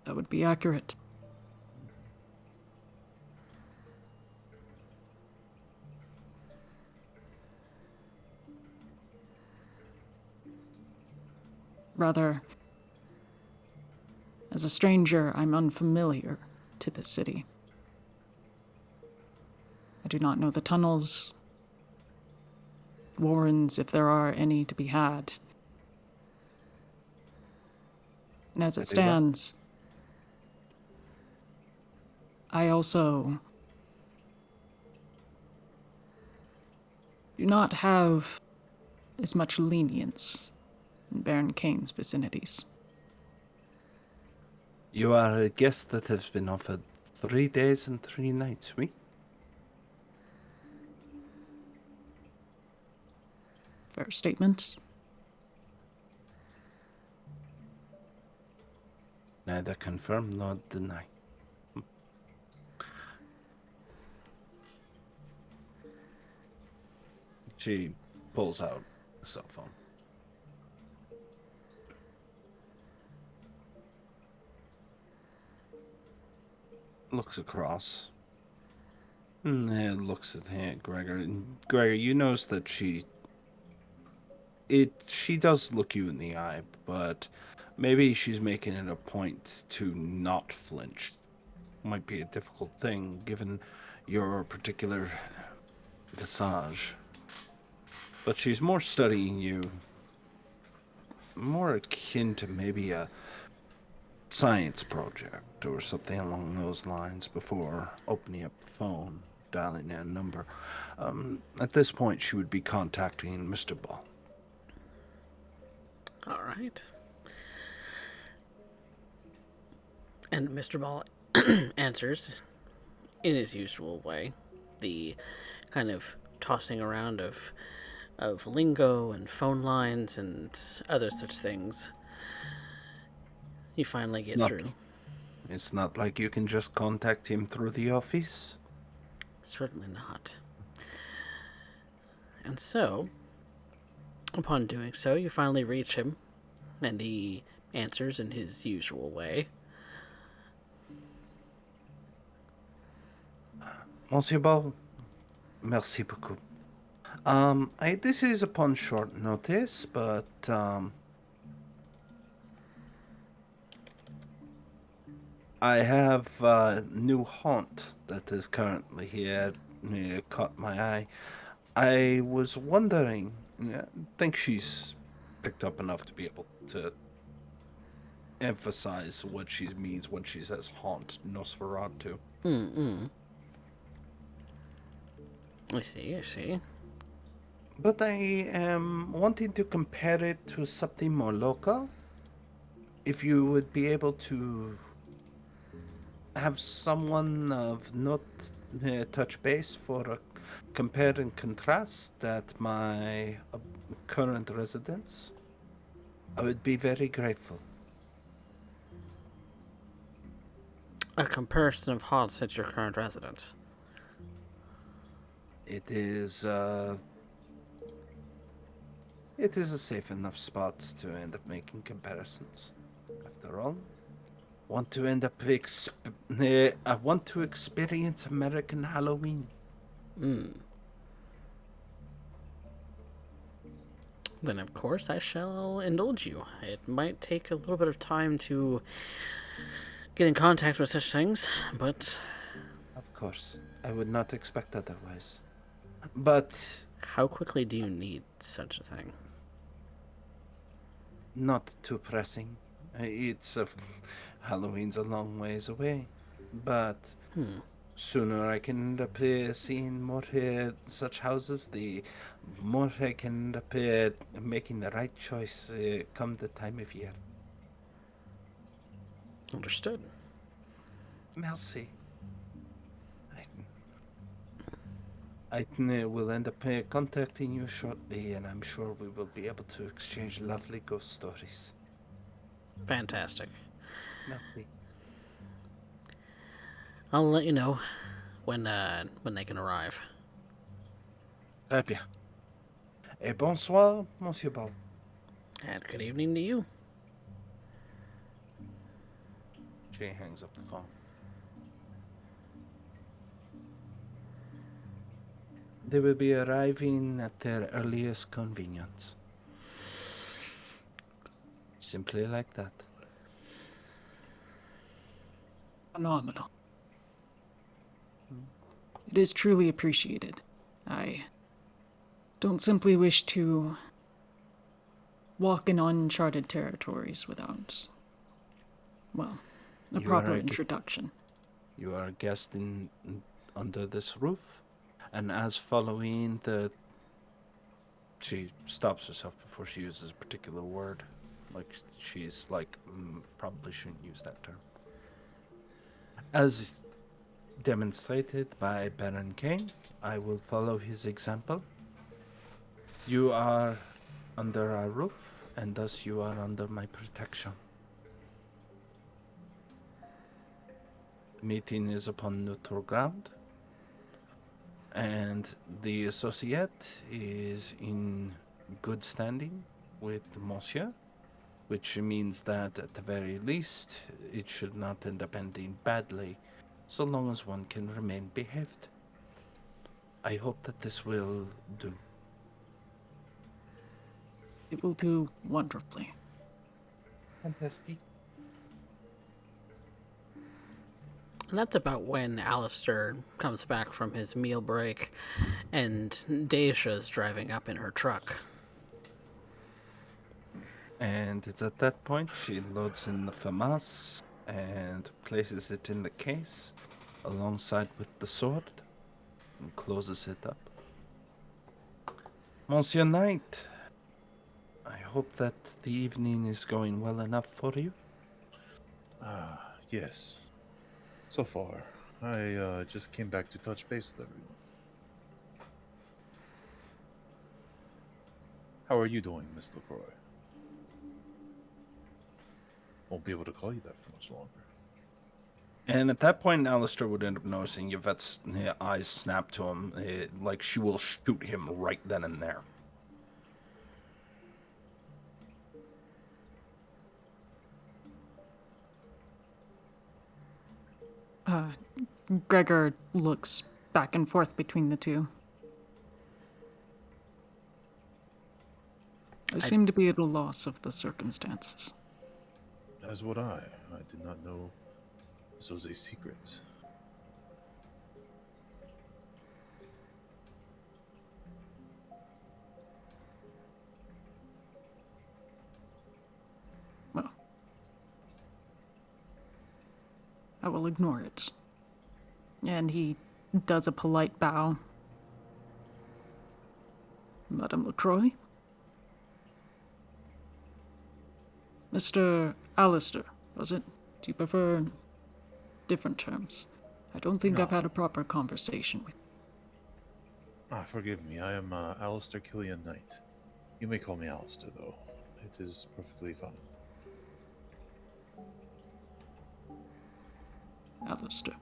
That would be accurate. Rather, as a stranger, I'm unfamiliar to this city. I do not know the tunnels, warrens, if there are any to be had. And as it Very well. stands, I also do not have as much lenience in Baron Kane's vicinities. You are a guest that has been offered 3 days and 3 nights, Fair statement. Neither confirm nor deny. She pulls out a cell phone. Looks across. And looks at Gregor. And Gregor, you notice that she does look you in the eye, but Maybe she's making it a point to not flinch. Might be a difficult thing given your particular visage. But she's more studying you, more akin to maybe a science project or something along those lines before opening up the phone, dialing in a number. At this point, she would be contacting Mr. Ball. All right. And Mr. Ball answers in his usual way, the kind of tossing around of lingo and phone lines and other such things. You finally get Not, through. it's not like you can just contact him through the office. Certainly not. And so, upon doing so, you finally reach him, and he answers in his usual way. Monsieur Ball, merci beaucoup. This is upon short notice, but I have a new haunt that is currently here. Caught my eye. I was wondering. I think she's picked up enough to be able to emphasize what she means when she says haunt Nosferatu. I see, I see. But I am wanting to compare it to something more local. If you would be able to have someone of note touch base for a compare and contrast at my current residence, I would be very grateful. A comparison of haunts at your current residence. It is a safe enough spot to end up making comparisons. After all, I want to experience American Halloween. Then, of course, I shall indulge you. It might take a little bit of time to get in contact with such things, but Of course, I would not expect otherwise. But how quickly do you need such a thing? not too pressing. It's Halloween's a long ways away, but sooner I can end up seeing more such houses, the more I can end up making the right choice come the time of year. Understood. Merci. I will end up contacting you shortly, and I'm sure we will be able to exchange lovely ghost stories. Fantastic. Merci. I'll let you know when they can arrive. Très bien. Et bonsoir, Monsieur Ball. And good evening to you. She hangs up the phone. They will be arriving at their earliest convenience. Simply like that. Phenomenal. It is truly appreciated. I don't simply wish to walk in uncharted territories without, well, a You proper are a introduction. You are a guest under this roof, and as following the... She stops herself before she uses a particular word. Like, she's like, probably shouldn't use that term. As demonstrated by Baron Kane, I will follow his example. You are under our roof, and thus you are under my protection. Meeting is upon neutral ground, and the associate is in good standing with Monsieur, which means that at the very least it should not end up ending badly, so long as one can remain behaved. I hope that this will do. It will do wonderfully. Fantastic. And that's about when Alistair comes back from his meal break and Deja's driving up in her truck. And it's at that point she loads in the FAMAS and places it in the case alongside with the sword and closes it up. Monsieur Knight, I hope that the evening is going well enough for you. Yes. So far, I just came back to touch base with everyone. How are you doing, Miss LaCroix? Won't be able to call you that for much longer. And at that point, Alistair would end up noticing Yvette's eyes snap to him, like she will shoot him right then and there. Gregor looks back and forth between the two. I seem to be at a loss of the circumstances. As would I. I did not know this was a secret. Well, I will ignore it. And he does a polite bow. Madame LaCroix? Mr. Alistair, was it? Do you prefer different terms? I don't think No. I've had a proper conversation with you. Forgive me. I am Alistair Killian Knight. You may call me Alistair, though. It is perfectly fine. Alistair.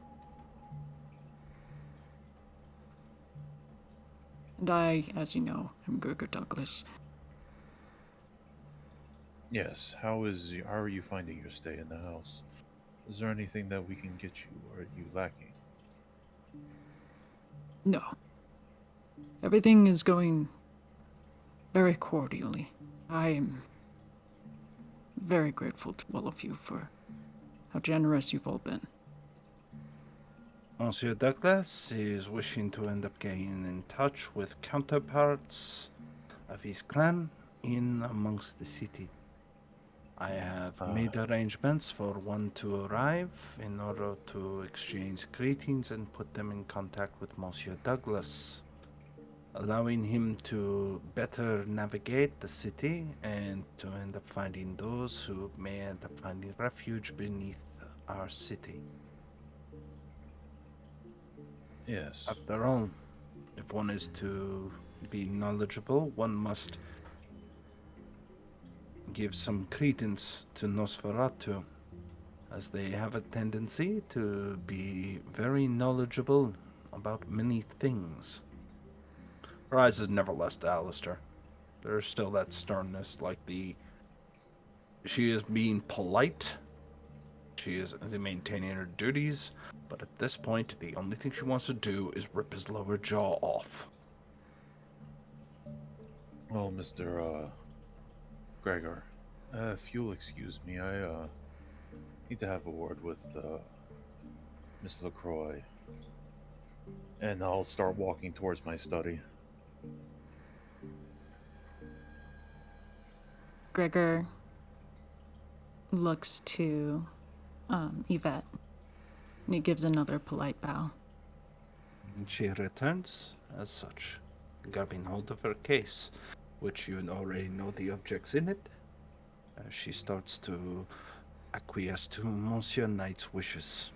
And I, as you know, am Gregor Douglas. Yes. How are you finding your stay in the house? Is there anything that we can get you, or are you lacking? No. Everything is going very cordially. I am very grateful to all of you for how generous you've all been. Monsieur Douglas is wishing to end up getting in touch with counterparts of his clan in amongst the city. I have made arrangements for one to arrive in order to exchange greetings and put them in contact with Monsieur Douglas, allowing him to better navigate the city and to end up finding those who may end up finding refuge beneath our city. Yes. After all, if one is to be knowledgeable, one must give some credence to Nosferatu, as they have a tendency to be very knowledgeable about many things. Her eyes have never left Alistair. There's still that sternness, she is being polite, she is maintaining her duties, but at this point, the only thing she wants to do is rip his lower jaw off. Well, Mr. Gregor, if you'll excuse me, I need to have a word with Miss LaCroix, and I'll start walking towards my study. Gregor looks to Yvette, and he gives another polite bow. And she returns as such, grabbing hold of her case, which you already know the objects in it. She starts to acquiesce to Monsieur Knight's wishes.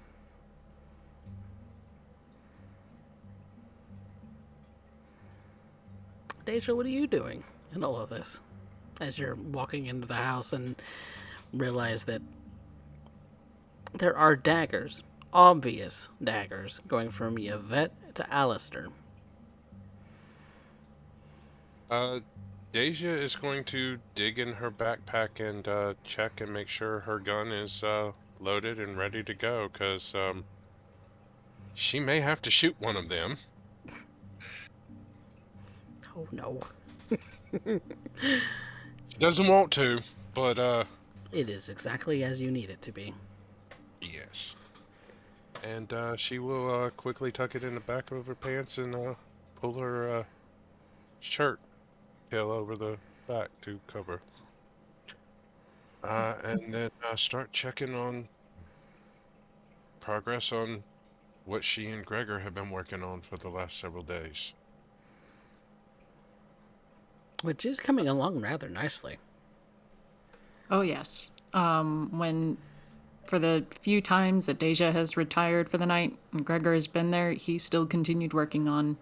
Deja, what are you doing in all of this? As you're walking into the house and realize that there are daggers, obvious daggers, going from Yvette to Alistair. Deja is going to dig in her backpack and check and make sure her gun is loaded and ready to go, because she may have to shoot one of them. Oh no. She doesn't want to, but It is exactly as you need it to be. Yes. And she will quickly tuck it in the back of her pants and pull her shirt tail over the back to cover. And then start checking on progress on what she and Gregor have been working on for the last several days. Which is coming along rather nicely. Oh, yes. When, for the few times that Deja has retired for the night and Gregor has been there, he still continued working on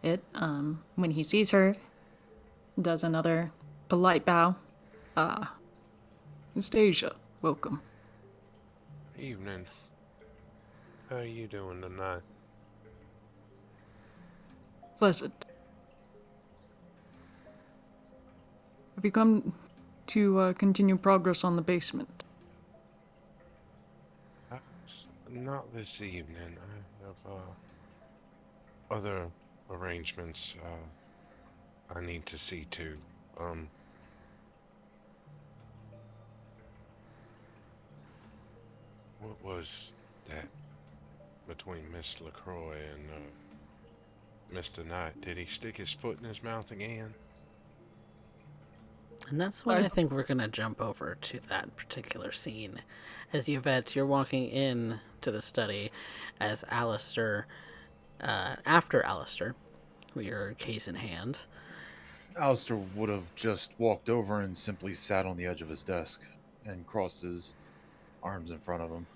it. When he sees her, does another polite bow. Miss Deja, welcome. Evening. How you doing tonight? Pleasant. Have you come to continue progress on the basement? Not this evening. I have other arrangements I need to see to. Um, what was that between Miss LaCroix and Mr. Knight? Did he stick his foot in his mouth again? And that's why I think we're going to jump over to that particular scene. As Yvette, you're walking in to the study as Alistair, after Alistair, with your case in hand. Alistair would have just walked over and simply sat on the edge of his desk and crossed his arms in front of him.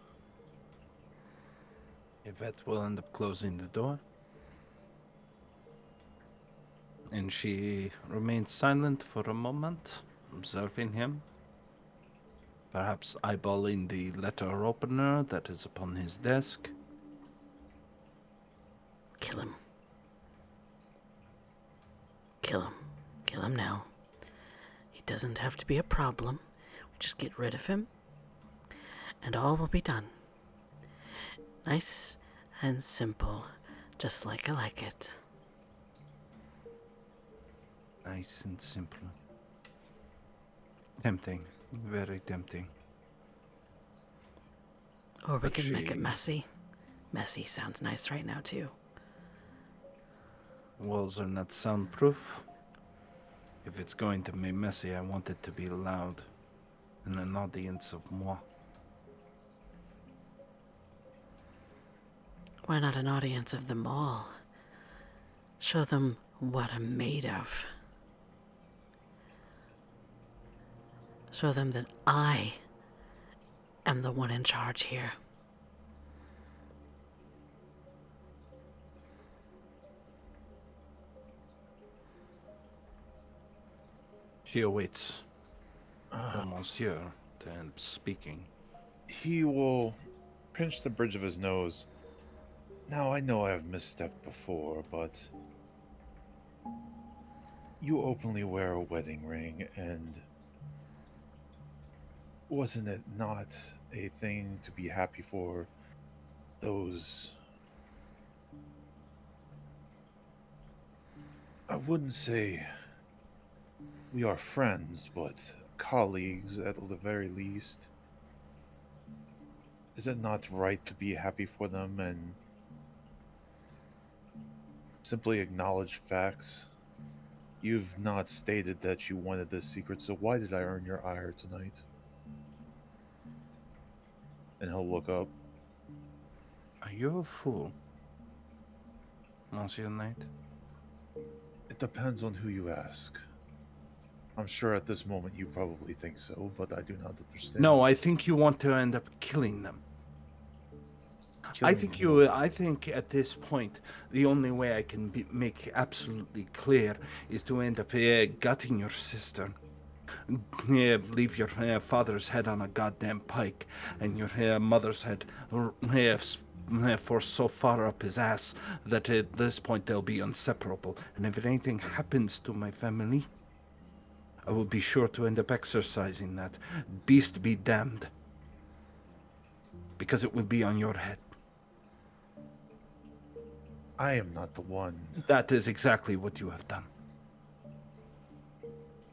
Yvette will end up closing the door. And she remains silent for a moment, observing him. Perhaps eyeballing the letter opener that is upon his desk. Kill him. Kill him. Kill him now. He doesn't have to be a problem. We just get rid of him, and all will be done. Nice and simple, just like I like it. Nice and simple. Tempting. Very tempting. Or we But can make it she- messy. Messy sounds nice right now, too. Walls are not soundproof. If it's going to be messy, I want it to be loud. And an audience of moi. Why not an audience of them all? Show them what I'm made of. Show them that I am the one in charge here. She awaits for Monsieur to end up speaking. He will pinch the bridge of his nose. Now, I know I have misstepped before, but you openly wear a wedding ring, and wasn't it not a thing to be happy for those... I wouldn't say we are friends, but colleagues at the very least. Is it not right to be happy for them and simply acknowledge facts? You've not stated that you wanted this secret, so why did I earn your ire tonight? And he'll look up. Are you a fool, Monsieur Knight? It depends on who you ask. I'm sure at this moment you probably think so, but I do not understand. No, I think you want to end up killing them. I think at this point, the only way I can make absolutely clear is to end up gutting your sister. Leave your father's head on a goddamn pike, and your mother's head forced so far up his ass that at this point they'll be inseparable. And if anything happens to my family, I will be sure to end up exercising that. Beast be damned. Because it will be on your head. I am not the one. That is exactly what you have done.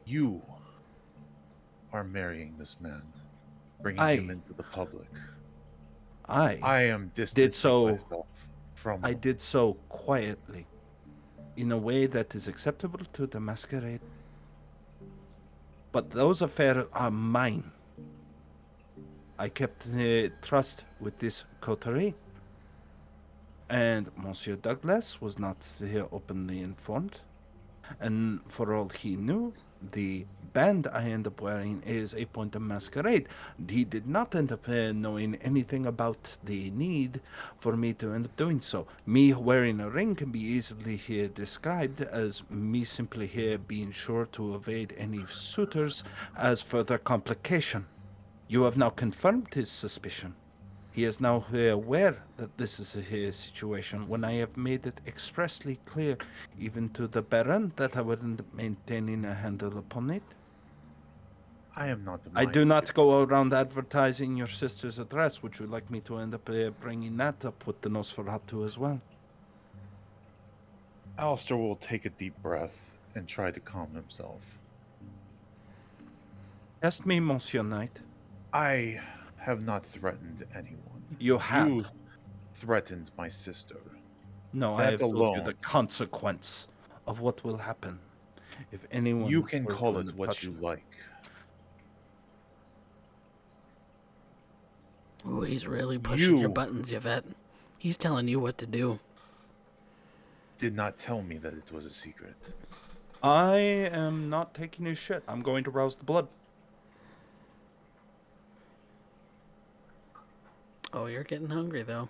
You are marrying this man. bringing him into the public. I I am did distancing so. myself from I him. did so quietly, in a way that is acceptable to the masquerade. But those affairs are mine. I kept trust with this coterie, and Monsieur Douglas was not here openly informed. And for all he knew, the band I end up wearing is a point of masquerade. He did not end up knowing anything about the need for me to end up doing so. Me wearing a ring can be easily here described as me simply here being sure to evade any suitors as further complication. You have now confirmed his suspicion. He is now aware that this is his situation when I have made it expressly clear, even to the Baron, that I wasn't maintaining a handle upon it. I am not the I do minded. not go around advertising your sister's address. Would you like me to end up bringing that up with the Nosferatu as well? Alistair will take a deep breath and try to calm himself. Ask me, Monsieur Knight. I have not threatened anyone. You have. You threatened my sister. No, I That have told you alone. the consequence of what will happen if anyone You can were call to it what touch you me. like. Ooh, he's really pushing your You buttons, Yvette. He's telling you what to do. did not tell me that it was a secret. I am not taking his shit. I'm going to rouse the blood. Oh, you're getting hungry, though.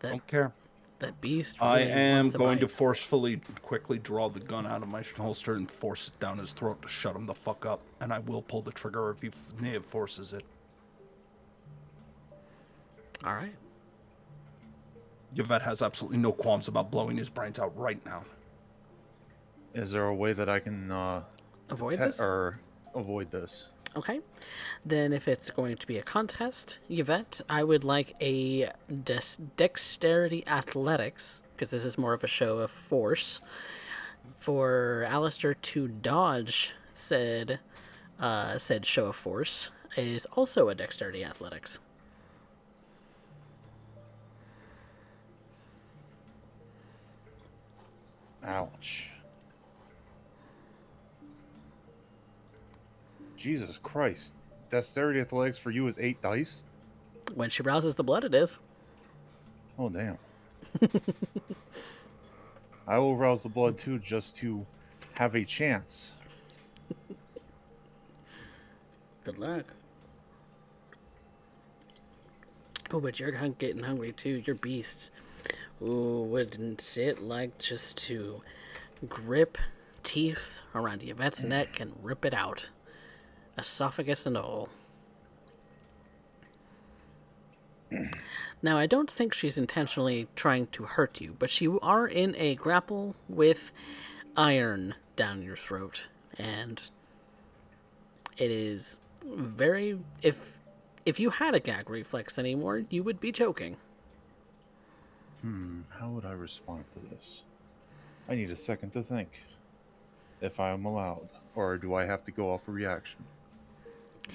Don't care. That beast I really am wants a going to bite. forcefully, quickly draw the gun out of my holster and force it down his throat to shut him the fuck up. And I will pull the trigger if he forces it. All right. Yvette has absolutely no qualms about blowing his brains out right now. Is there a way that I can Avoid this? or avoid this? Okay. Then if it's going to be a contest, Yvette, I would like a dexterity athletics, because this is more of a show of force, for Alistair to dodge said show of force is also a dexterity athletics. Ouch. Jesus Christ. Dexterity athletics for you is 8 dice? When she rouses the blood, it is. Oh, damn. I will rouse the blood too, just to have a chance. Good luck. Oh, but you're getting hungry too. You're beasts. Ooh, wouldn't it like just to grip teeth around Yvette's neck and rip it out? Esophagus and all. Now, I don't think she's intentionally trying to hurt you, but you are in a grapple with iron down your throat, and it is very... If you had a gag reflex anymore, you would be choking. How would I respond to this? I need a second to think. If I am allowed. Or do I have to go off a reaction?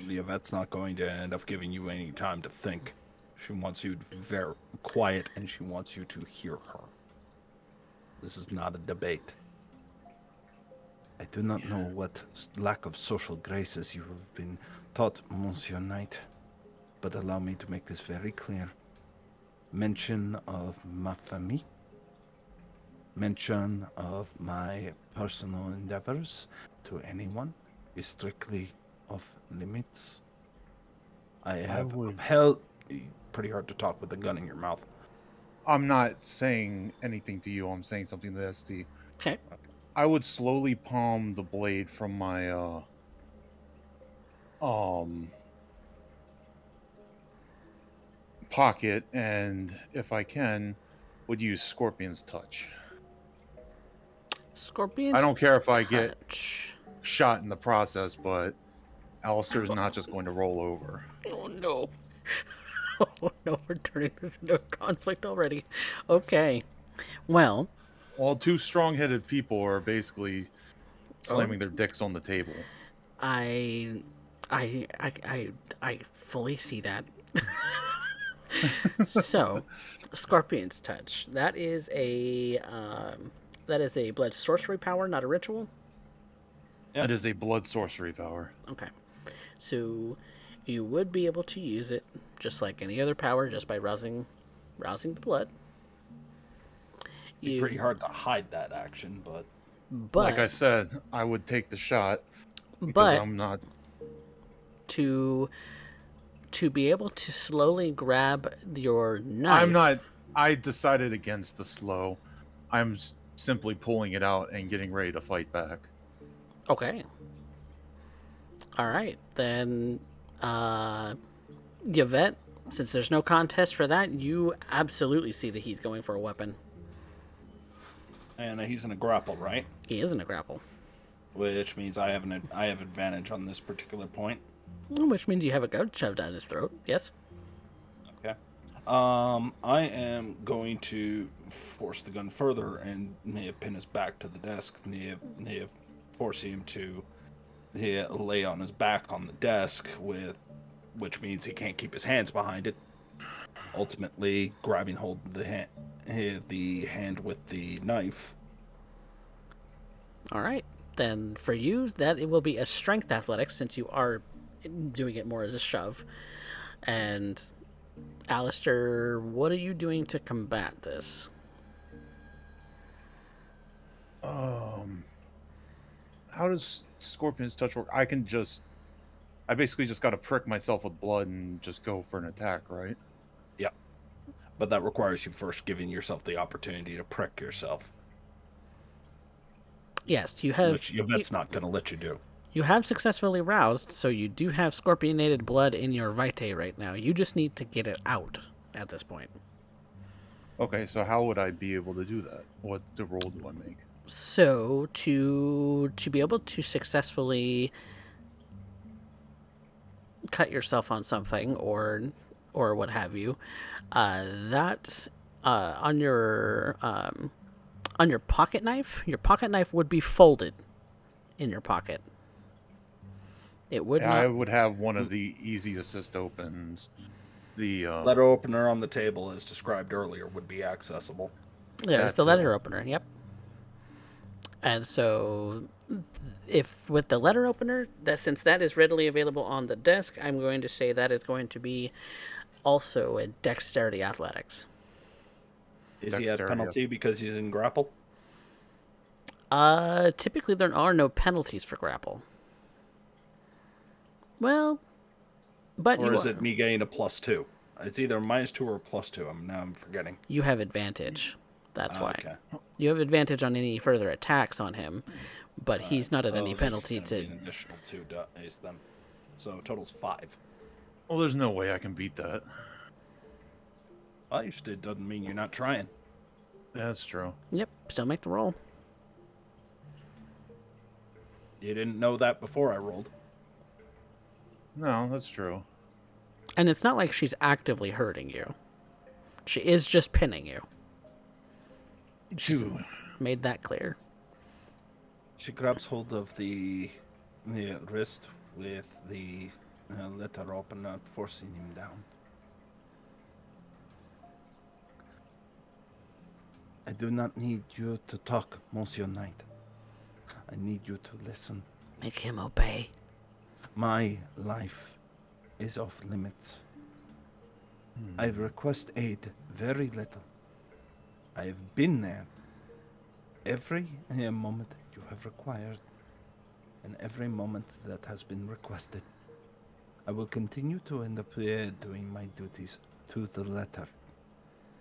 Yvette's not going to end up giving you any time to think. She wants you very quiet, and she wants you to hear her. This is not a debate. I do not know what lack of social graces you have been taught, Monsieur Knight, but allow me to make this very clear. Mention of ma famille, mention of my personal endeavors to anyone is strictly off limits. I have upheld... Pretty hard to talk with a gun in your mouth. I'm not saying anything to you, I'm saying something to ST. Okay. I would slowly palm the blade from my pocket, and if I can, would use Scorpion's touch. Scorpion's I don't care if I get touch. shot in the process, but Alistair's not just going to roll over. Oh no. Oh no, we're turning this into a conflict already. Okay. Well, All two strong-headed people are basically slamming their dicks on the table. I I fully see that. So, Scorpion's Touch. That is a blood sorcery power, not a ritual. It is a blood sorcery power. Okay. So you would be able to use it just like any other power, just by rousing the blood. Be pretty hard to hide that action, but Like I But said, I would take the shot because but I'm not. to be able to slowly grab your knife. I'm not. I decided against the slow. I'm simply pulling it out and getting ready to fight back. Okay. All right, then, Yvette, since there's no contest for that, you absolutely see that he's going for a weapon. and he's in a grapple, right? He is in a grapple, Which means I have advantage on this particular point. which means you have a gun shoved down his throat. Yes. Okay. I am going to force the gun further and pin his back to the desk, forcing him to lay on his back on the desk, which means he can't keep his hands behind it. Ultimately, grabbing hold of the hand with the knife. All right. Then for you, that it will be a strength athletics since you are doing it more as a shove. And Alistair, what are you doing to combat this? How does Scorpion's Touch work? I basically just got to prick myself with blood and just go for an attack, right? Yep. But that requires you first giving yourself the opportunity to prick yourself. Yes, you have. Which Yvette's not going to let you do. You have successfully roused, so you do have scorpionated blood in your vitae right now. You just need to get it out at this point. Okay, so how would I be able to do that? What the roll do I make? So to be able to successfully cut yourself on something or what have you, that on your pocket knife, your pocket knife would be folded in your pocket. It would I not. would have one of the easy assist opens. The Letter opener on the table, as described earlier, would be accessible. There's that the too. letter opener. Yep. And so, if with the letter opener, that since that is readily available on the desk, I'm going to say that is going to be also a dexterity athletics. Is he at penalty because he's in grapple? Typically there are no penalties for grapple. Well, but or is it me getting a +2? It's either -2 or +2. I'm forgetting. You have advantage. That's why. Okay. You have advantage on any further attacks on him, but he's not at any penalty to. Be an additional 2 dice then. So total's 5. Well, there's no way I can beat that. Well, it doesn't mean you're not trying. That's true. Yep, still make the roll. You didn't know that before I rolled. No, that's true. And it's not like she's actively hurting you. She is just pinning you. She's made that clear. She grabs hold of the wrist with the letter opener, forcing him down. I do not need you to talk, Monsieur Knight. I need you to listen. Make him obey. My life is off limits. I request aid very little. I have been there every moment you have required, and every moment that has been requested. I will continue to end up doing my duties to the letter.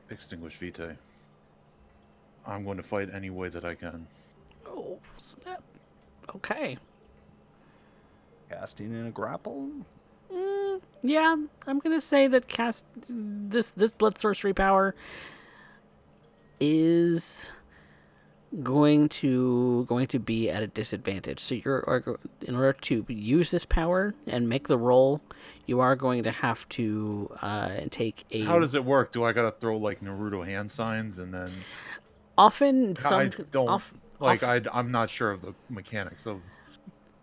Extinguish Vitae. I'm going to fight any way that I can. Oh, snap. Okay. Casting in a grapple? Yeah, I'm gonna say that this blood sorcery power is going to be at a disadvantage. So in order to use this power and make the roll, you are going to have to take a. How does it work? Do I gotta throw like Naruto hand signs and then? Often, I'm not sure of the mechanics of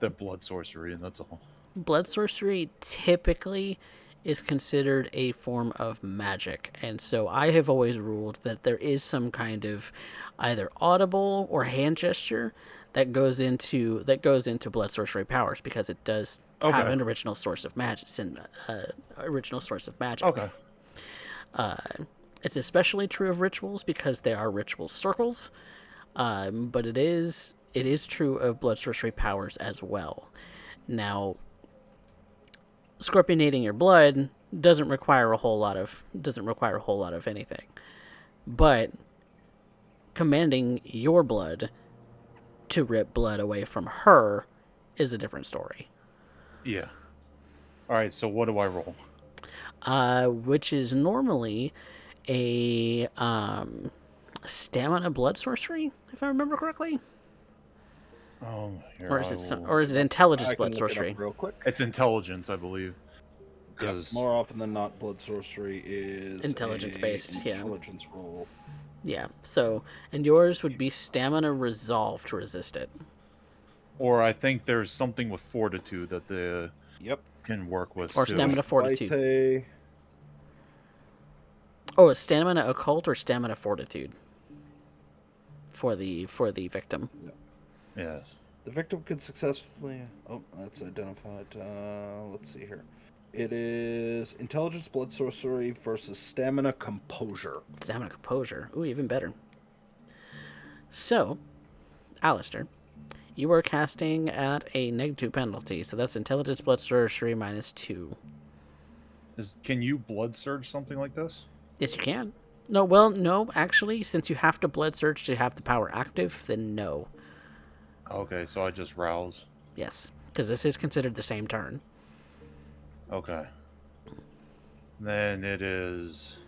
the blood sorcery, and that's all. blood sorcery typically is considered a form of magic, and so I have always ruled that there is some kind of either audible or hand gesture that goes into blood sorcery powers, because it does have Okay. an original source of magic. Original source of magic. Okay. It's especially true of rituals because they are ritual circles, but it is true of blood sorcery powers as well. Now, scorpionating your blood doesn't require a whole lot of anything, but commanding your blood to rip blood away from her is a different story. Yeah. All right. So what do I roll? Which is normally a stamina blood sorcery, if I remember correctly. Here, Or is it intelligence I blood can look it sorcery? up real quick. It's intelligence, I believe. Yeah, Because more often than not, blood sorcery is Intelligence-based, yeah. intelligence roll. Yeah. So, and yours would be stamina resolve to resist it. or I think there's something with fortitude that the Yep. can work with Or too. stamina fortitude. Vitae. Oh, it's stamina occult or stamina fortitude for the victim. Yes. The victim could successfully. Oh, that's identified. Let's see here. It is intelligence blood sorcery versus stamina composure. Stamina composure. Ooh, even better. So, Alistair, you are casting at a -2 penalty, so that's intelligence blood sorcery -2. Can you blood surge something like this? Yes, you can. No, well, no, actually, since you have to blood surge to have the power active, then no. Okay, so I just rouse. Yes, because this is considered the same turn. Okay. Then it is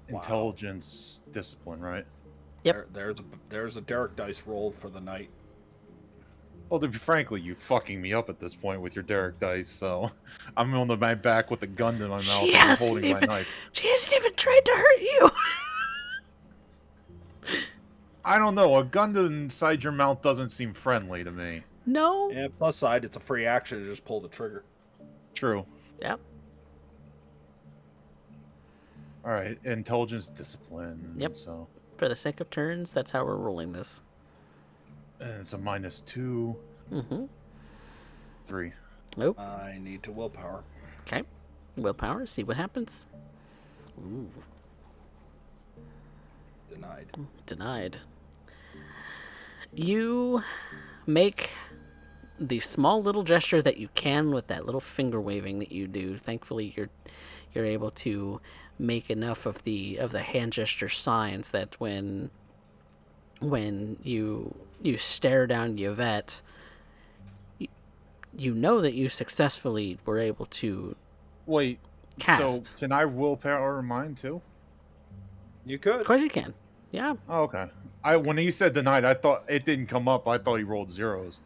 intelligence discipline, right? Yep. There's a Derek dice roll for the night. Well, to be frankly, you fucking me up at this point with your Derek dice, so I'm on my back with a gun in my mouth She and I'm hasn't holding my even- knife. She hasn't even tried to hurt you. I don't know, a gun inside your mouth doesn't seem friendly to me. No. And plus side, it's a free action to just pull the trigger. True. Yep. Alright, intelligence discipline. Yep. So, For the sake of turns, that's how we're rolling this. and it's a -2, Mm-hmm. 3. Nope. I need to willpower. Okay. Willpower. See what happens. Ooh. Denied. Denied. You make the small little gesture that you can with that little finger waving that you do. Thankfully, you're able to make enough of the hand gesture signs that when you stare down Yvette, you know that you successfully were able to Wait, cast. so can I willpower mine too? You could. Of course you can. Yeah. Oh, okay. When he said denied, I thought it didn't come up. I thought he rolled zeros.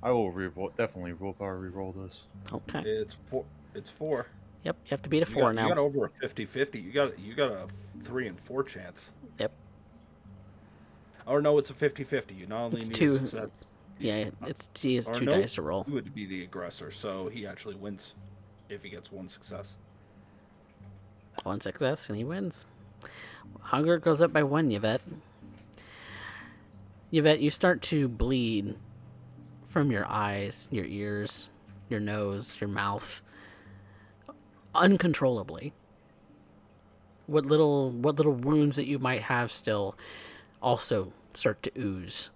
I will definitely willpower re-roll this. Okay. It's 4. It's 4. Yep. You have to beat a 4 now. You got over a 50-50. You got a 3 and 4 chance. Yep. Or no, it's a 50-50. You not only It's need two- a success. Yeah, he has Or 2 no, dice to roll. He would be the aggressor, so he actually wins if he gets 1 success. 1 success and he wins. Hunger goes up by 1, Yvette. Yvette, you start to bleed from your eyes, your ears, your nose, your mouth, uncontrollably. What little wounds that you might have still also start to ooze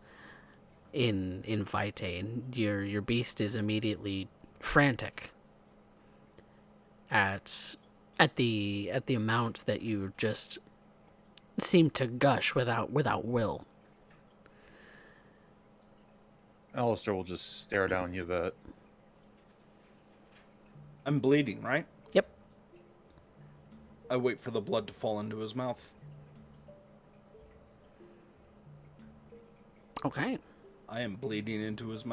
in Vitae, and your beast is immediately frantic at the amount that you just seem to gush without will. Alistair will just stare down Yvette. I'm bleeding, right? Yep. I wait for the blood to fall into his mouth. Okay. I am bleeding into his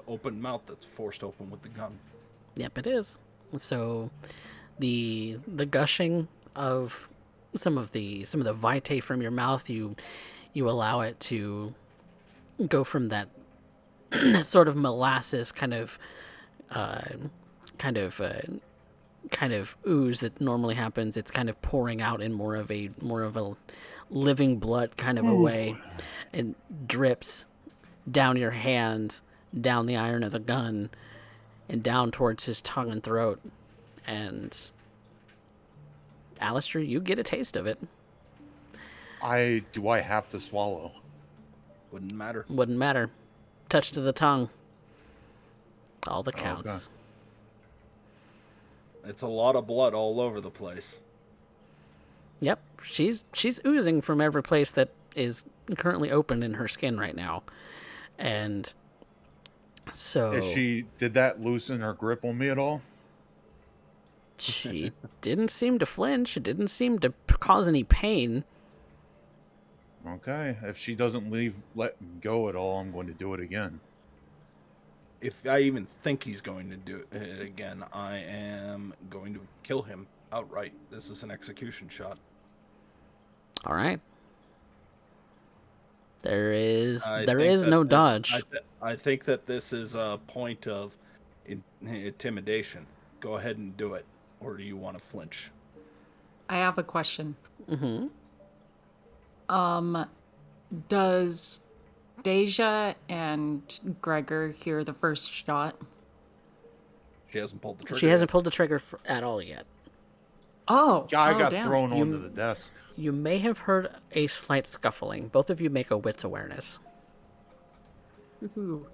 open mouth that's forced open with the gun. Yep, it is. So the gushing of some of the vitae from your mouth, you allow it to go from that sort of molasses uh, kind of uh, kind of ooze that normally happens. It's kind of pouring out in more of a living blood kind of a way, and drips down your hand, down the iron of the gun, and down towards his tongue and throat. And Alistair, you get a taste of it. Do I have to swallow? Wouldn't matter. Wouldn't matter. Touch to the tongue. All that Okay. counts. It's a lot of blood all over the place. Yep, she's oozing from every place that is currently open in her skin right now, and so Did that loosen her grip on me at all? she didn't seem to flinch. It didn't seem to cause any pain. Okay, if she doesn't let go at all, I'm going to do it again. If I even think he's going to do it again, I am going to kill him outright. This is an execution shot. All right. There is I there think is that no this- dodge. I think that this is a point of intimidation. Go ahead and do it, or do you want to flinch? I have a question. Mm-hmm. Does Deja and Gregor hear the first shot? She hasn't pulled the trigger. She hasn't yet. pulled the trigger at all yet. Oh, I oh, got damn. thrown onto the desk. You may have heard a slight scuffling. Both of you make a wits awareness. Ooh.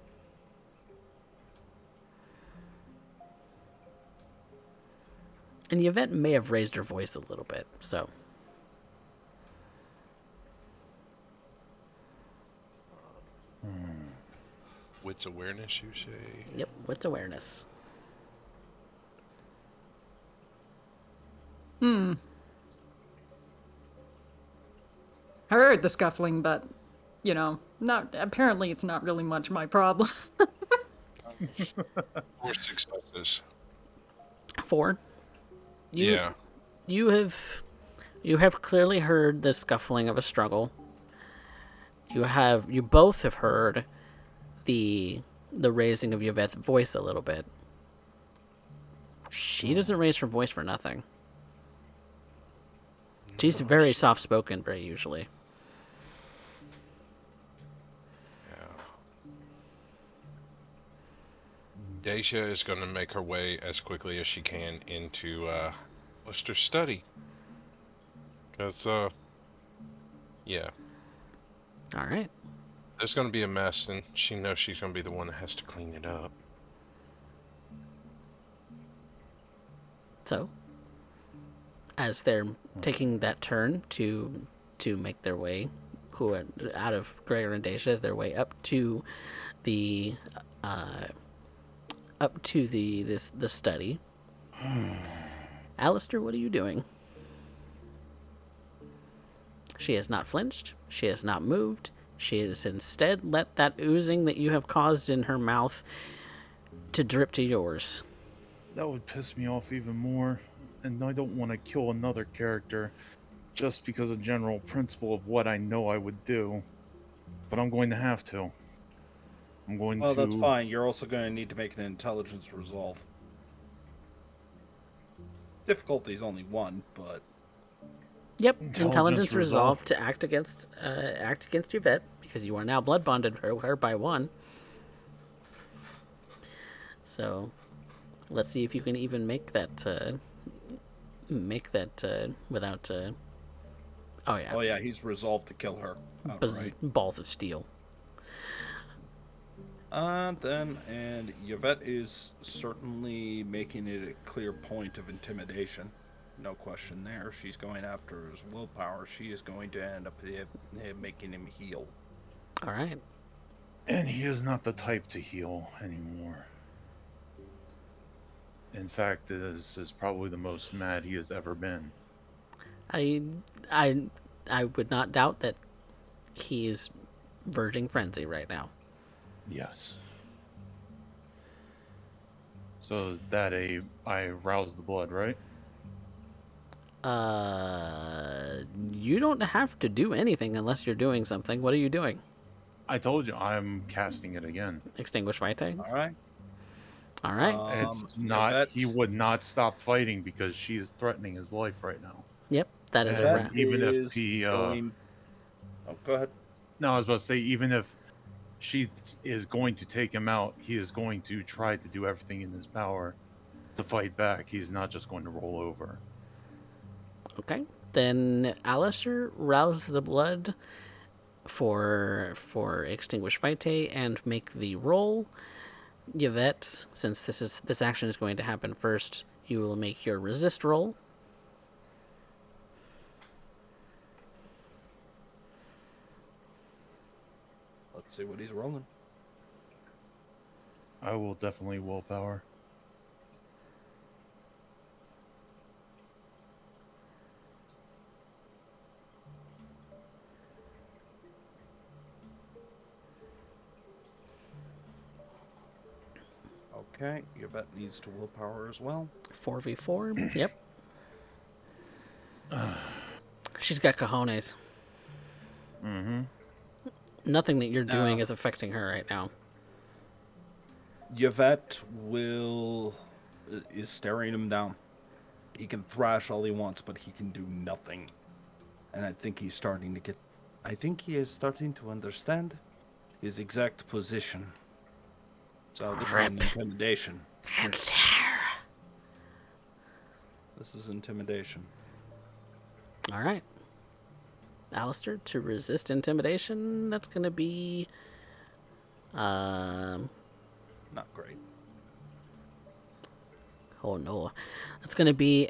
And Yvette may have raised her voice a little bit, so. Wits awareness, you say? Yep, wits awareness. I heard the scuffling, but, not apparently it's not really much my problem. 4 successes. 4. Yeah. You have clearly heard the scuffling of a struggle. You both have heard the raising of Yvette's voice a little bit. She doesn't raise her voice for nothing. She's very soft-spoken, very usually. Dacia is going to make her way as quickly as she can into Lister's study. Because, yeah, All right. there's going to be a mess, and she knows she's going to be the one that has to clean it up. So, as they're taking that turn to make their way, out of Gregor and Deja, their way up to the the study. Alistair, what are you doing? She has not flinched. She has not moved. She has instead let that oozing that you have caused in her mouth to drip to yours. That would piss me off even more, and I don't want to kill another character just because of general principle of what I know I would do. But I'm going to have to. I'm going to... Well, that's fine. You're also going to need to make an intelligence resolve. Difficulty is only 1, but Yep, Intelligence intelligence resolve resolve. to act against Yvette, because you are now blood bonded her by 1. So, let's see if you can even make that without. Oh yeah. oh yeah, he's resolved to kill her. Outright. Balls of steel. And Yvette is certainly making it a clear point of intimidation. No question there. She's going after his willpower. She is going to end up making him heal. All right. And he is not the type to heal anymore. In fact, this is probably the most mad he has ever been. I would not doubt that he is verging frenzy right now. Yes. So is that I rouse the blood, right? You don't have to do anything unless you're doing something. What are you doing? I told you I'm casting it again. Extinguish Vitae. All right. All right. It's not. Yvette, He would not stop fighting because she is threatening his life right now. Yep, that is a Yvette And wrap. even if is he, going. Oh, go ahead. no, I was about to say, even if she is going to take him out, he is going to try to do everything in his power to fight back. He's not just going to roll over. Okay. Then Alistair, rouse the blood for Extinguish Vitae and make the roll. Yvette, since this action is going to happen first, you will make your resist roll. Let's see what he's rolling. I will definitely willpower. Okay, Yvette needs to willpower as well. 4v4. Yep. She's got cojones. Mm-hmm. Nothing that you're doing No. is affecting her right now. Yvette is staring him down. He can thrash all he wants, but he can do nothing. And I think he is starting to understand his exact position. So this is an intimidation. This is intimidation. All right. Alistair, to resist intimidation, that's going to be... Not great. Oh, no. That's going to be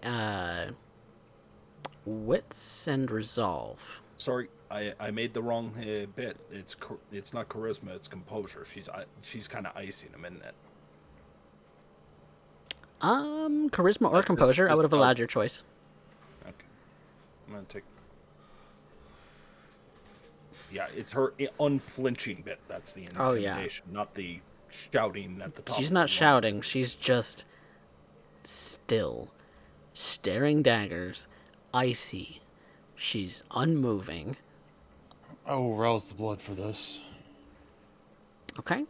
Wits and Resolve. Sorry, I made the wrong bit. It's not charisma, it's composure. She's kind of icing him, isn't it? Charisma or Composure, I would have allowed your choice. Okay. I'm going to take... Yeah, it's her unflinching bit. That's the intimidation, not the shouting at the top. She's of not the shouting. She's just still, staring daggers, icy. She's unmoving. I will rouse the blood for this. Okay.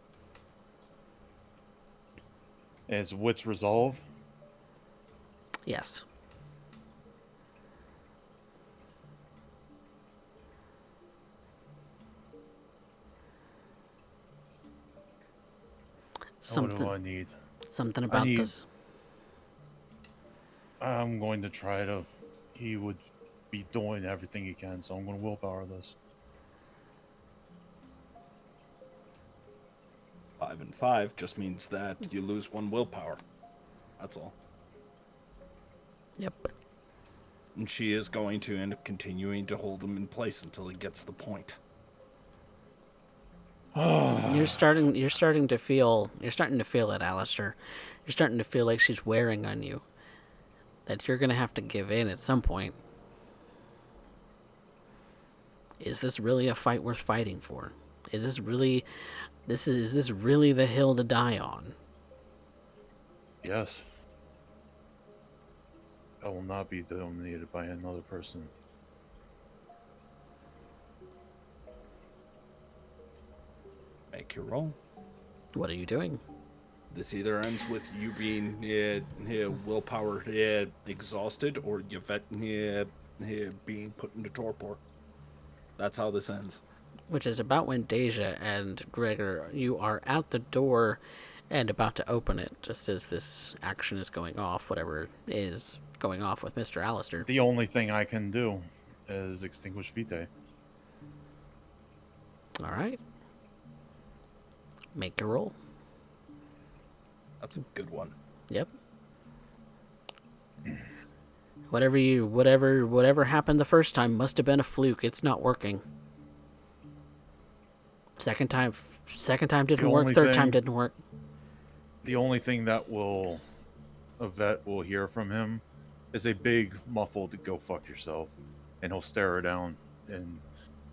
Is Wits Resolve? Yes. What do I need? Something about this. I'm going to try to... He would be doing everything he can, so I'm going to willpower this. 5 and 5 just means that you lose 1 willpower. That's all. Yep. And she is going to end up continuing to hold him in place until he gets the point. You're starting to feel it, Alistair. You're starting to feel like she's wearing on you. That you're gonna have to give in at some point. Is this really a fight worth fighting for? Is this really the hill to die on? Yes. I will not be dominated by another person. Make your roll. What are you doing? This either ends with you being willpower exhausted, or Yvette being put into torpor. That's how this ends. Which is about when Deja and Gregor, you are out the door and about to open it, just as this action is going off, whatever is going off with Mr. Alistair. The only thing I can do is extinguish Vitae. All right. Make a roll. That's a good one. Yep. Whatever happened the first time must have been a fluke. It's not working. Second time didn't work. Third time didn't work. The only thing that Yvette will hear from him is a big muffled "go fuck yourself," and he'll stare her down and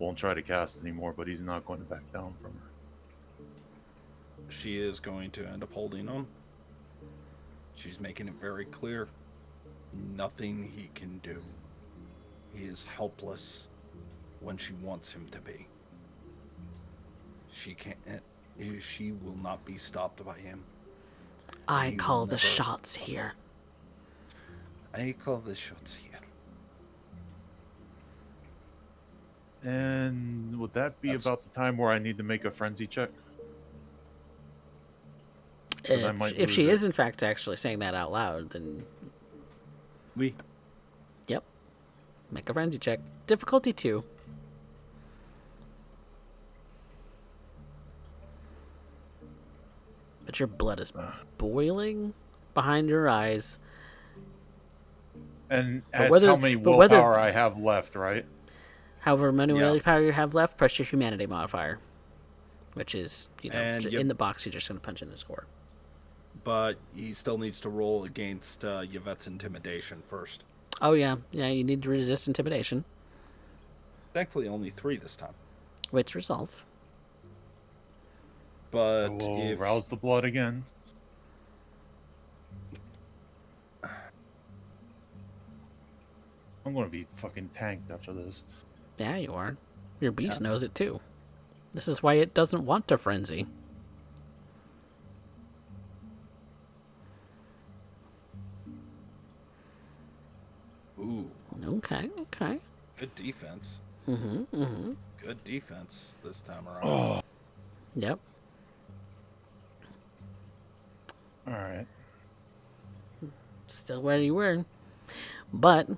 won't try to cast anymore. But he's not going to back down from her. She is going to end up holding on. She's making it very clear. Nothing he can do. He is helpless when she wants him to be. She can't. She will not be stopped by him. I He will call the never- shots here. I call the shots here. And would that be That's- about the time where I need to make a frenzy check? 'Cause I might If she lose is it. in fact actually saying that out loud, then We. yep. Make a frenzy check. Difficulty 2. But your blood is boiling behind your eyes. And But as whether- how many but whether- willpower I have left, right? However many Yeah. willpower you have left, press your humanity modifier. Which is, And in the box, you're just going to punch in the score. But he still needs to roll against Yvette's intimidation first. Oh, yeah. Yeah, you need to resist intimidation. Thankfully, only 3 this time. Which resolve. I But will if rouse the blood again. I'm gonna be fucking tanked after this. Yeah, you are. Your beast knows it, too. This is why it doesn't want to frenzy. ooh, Okay, okay. good defense, Mm-hmm. good defense this time around. Oh, Yep. all right. Still where you were. But,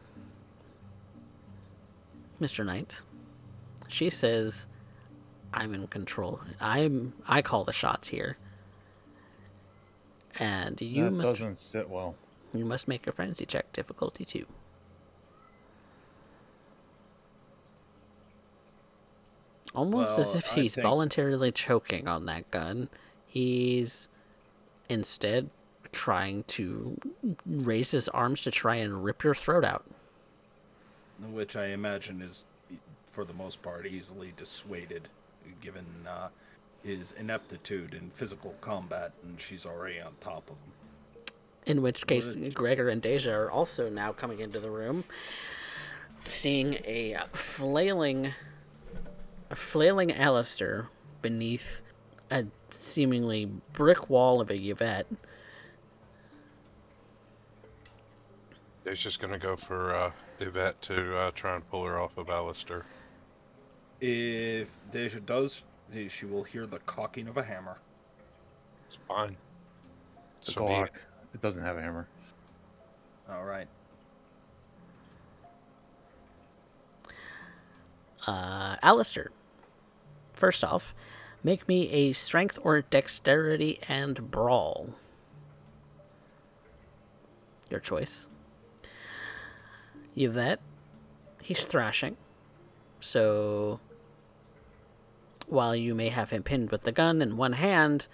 Mr. Knight, she says, I'm in control. I call the shots here. And you That must doesn't sit well. make a frenzy check, difficulty 2. Almost as Well, if I he's think- voluntarily choking on that gun. He's instead trying to raise his arms to try and rip your throat out. Which I imagine is, for the most part, easily dissuaded, given his ineptitude in physical combat, and she's already on top of him. In which case, Gregor and Deja are also now coming into the room, seeing a flailing Alistair beneath a seemingly brick wall of a Yvette. They're just gonna go for Yvette to try and pull her off of Alistair. If Deja does, she will hear the cocking of a hammer. It's fine. It's a So be Glock. it. It doesn't have a hammer. All right. Alistair, first off, make me a strength or dexterity and brawl. Your choice. Yvette, he's thrashing. So, while you may have him pinned with the gun in one hand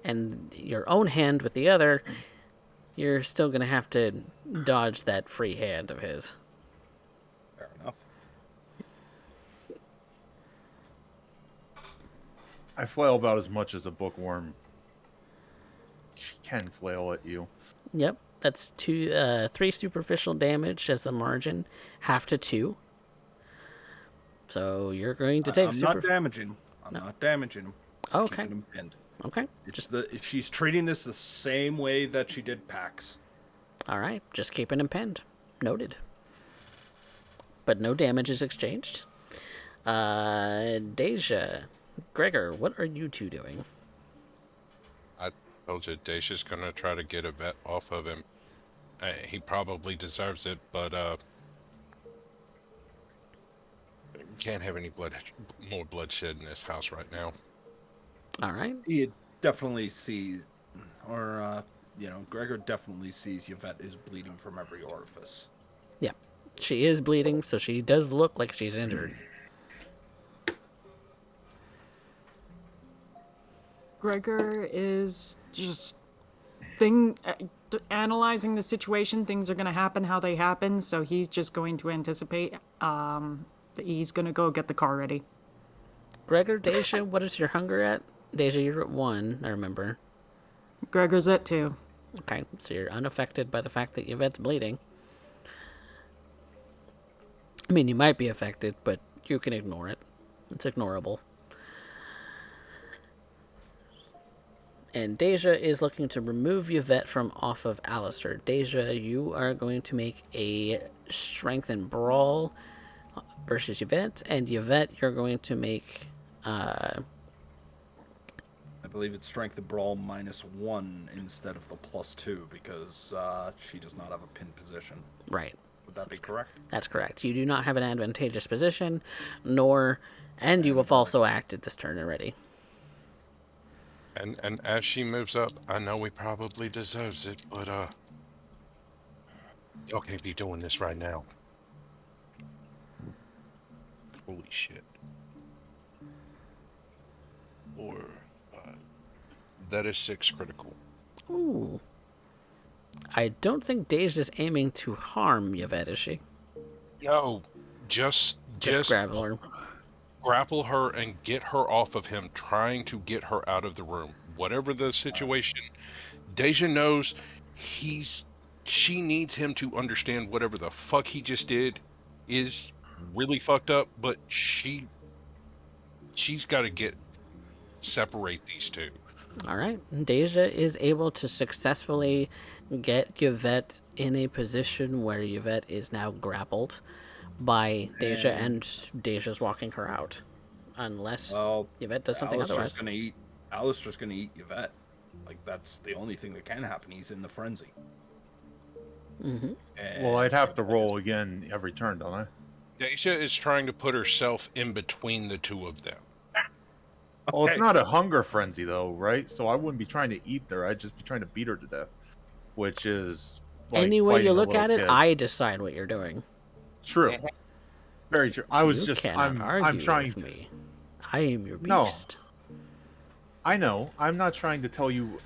and your own hand with the other, you're still going to have to dodge that free hand of his. Fair enough. I flail about as much as a bookworm can flail at you. Yep, that's 3 superficial damage as the margin, half to 2. So you're going to take I'm not damaging him. I'm No. not damaging him. Oh, okay, Keeping him pinned. okay. She's treating this the same way that she did Pax. All right, just keeping him pinned. Noted. But no damage is exchanged. Deja, Gregor, what are you two doing? I told you, Dacia's gonna try to get Yvette off of him. He probably deserves it, but can't have any more bloodshed in this house right now. All right. He definitely sees, or Gregor definitely sees Yvette is bleeding from every orifice. Yeah, she is bleeding, so she does look like she's injured. Gregor is just analyzing the situation. Things are going to happen how they happen, so he's just going to anticipate. He's going to go get the car ready. Gregor, Deja, what is your hunger at? Deja, you're at 1, I remember. Gregor's at 2. Okay, so you're unaffected by the fact that Yvette's bleeding. I mean, you might be affected, but you can ignore it. It's ignorable. And Deja is looking to remove Yvette from off of Alistair. Deja, you are going to make a strength and brawl versus Yvette. And Yvette, you're going to make... I believe it's strength of brawl -1 instead of the +2 because she does not have a pin position. Right. Would that be correct? That's correct. You do not have an advantageous position, nor... And you have also acted this turn already. And as she moves up, I know he probably deserves it, but y'all can't be doing this right now. Holy shit. 4, 5. That is 6 critical. Ooh. I don't think Deja's aiming to harm Yvette, is she? No, just grapple her. Grapple her and get her off of him, trying to get her out of the room. Whatever the situation, Deja knows she needs him to understand whatever the fuck he just did is really fucked up, but she's got to separate these two. All right. Deja is able to successfully get Yvette in a position where Yvette is now grappled by Deja, and Deja's walking her out. Unless Yvette does something otherwise. Alistair's gonna eat Yvette. Like, that's the only thing that can happen. He's in the frenzy. Mm-hmm. Well, I'd have to roll again every turn, don't I? Deja is trying to put herself in between the two of them. Well, it's not a hunger frenzy, though, right? So I wouldn't be trying to eat her. I'd just be trying to beat her to death. Which is like any way you fighting a look little at it, kid. I decide what you're doing. True. Very true. I was You just cannot argue I'm trying with to me. I am your beast. No. I know. I'm not trying to tell you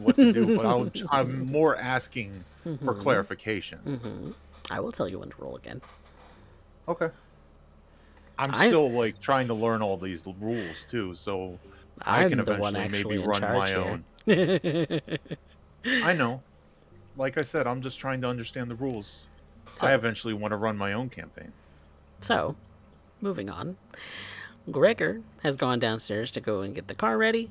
what to do, but I'm more asking for clarification. Mm-hmm. I will tell you when to roll again. Okay. I'm still like trying to learn all these rules too, so I can eventually maybe run my own. I know. Like I said, I'm just trying to understand the rules. So, I eventually want to run my own campaign. So, moving on. Gregor has gone downstairs to go and get the car ready.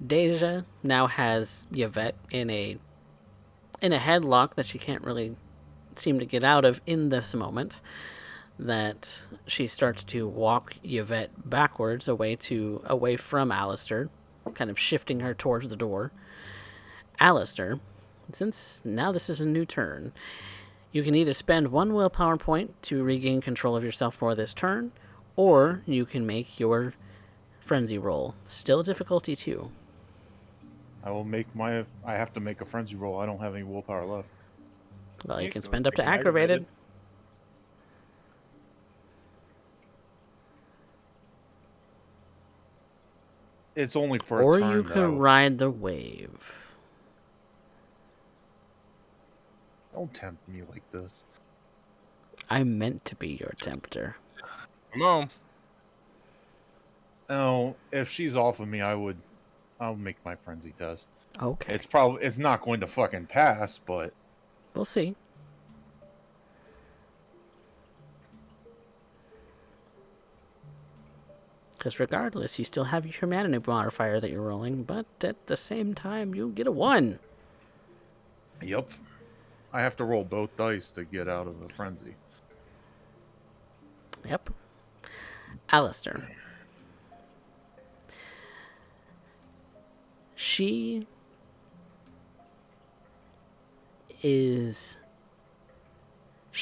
Deja now has Yvette in a headlock that she can't really seem to get out of in this moment. That she starts to walk Yvette backwards away from Alistair, kind of shifting her towards the door. Alistair, since now this is a new turn, you can either spend 1 willpower point to regain control of yourself for this turn, or you can make your frenzy roll. Still difficulty 2. I have to make a frenzy roll. I don't have any willpower left. Well, you can spend up to aggravated. It's only for a or turn, you can ride the wave. Don't tempt me like this. I meant to be your tempter. Come on. No, if she's off of me, I'll make my frenzy test. Okay. It's not going to fucking pass, but we'll see. Because regardless, you still have your humanity modifier that you're rolling, but at the same time, you get a 1. Yep. I have to roll both dice to get out of the frenzy. Yep. Alistair. She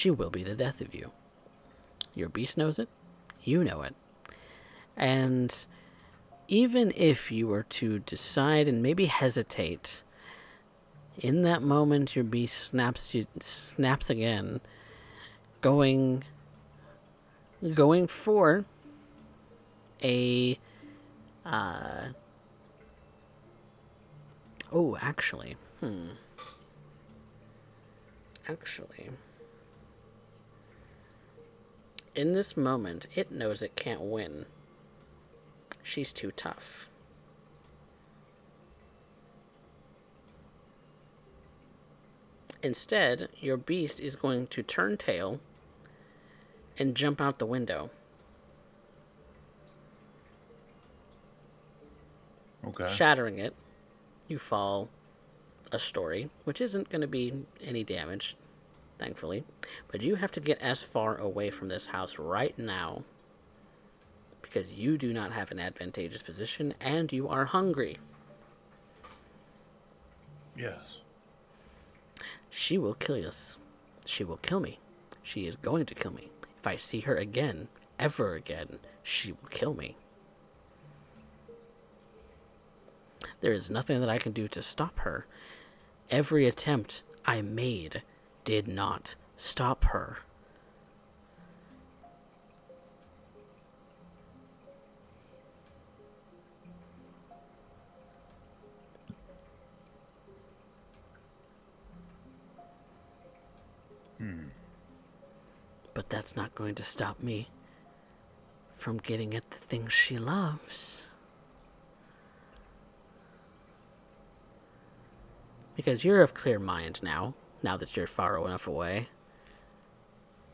will be the death of you. Your beast knows it. You know it. And even if you were to decide and maybe hesitate, in that moment your beast snaps again, going for a actually in this moment it knows it can't win. She's too tough. Instead, your beast is going to turn tail and jump out the window. Okay. Shattering it. You fall a story, which isn't going to be any damage, thankfully. But you have to get as far away from this house right now because you do not have an advantageous position and you are hungry. Yes. She will kill us. She will kill me. She is going to kill me. If I see her again, ever again, she will kill me. There is nothing that I can do to stop her. Every attempt I made did not stop her. But that's not going to stop me from getting at the things she loves. Because you're of clear mind now that you're far enough away.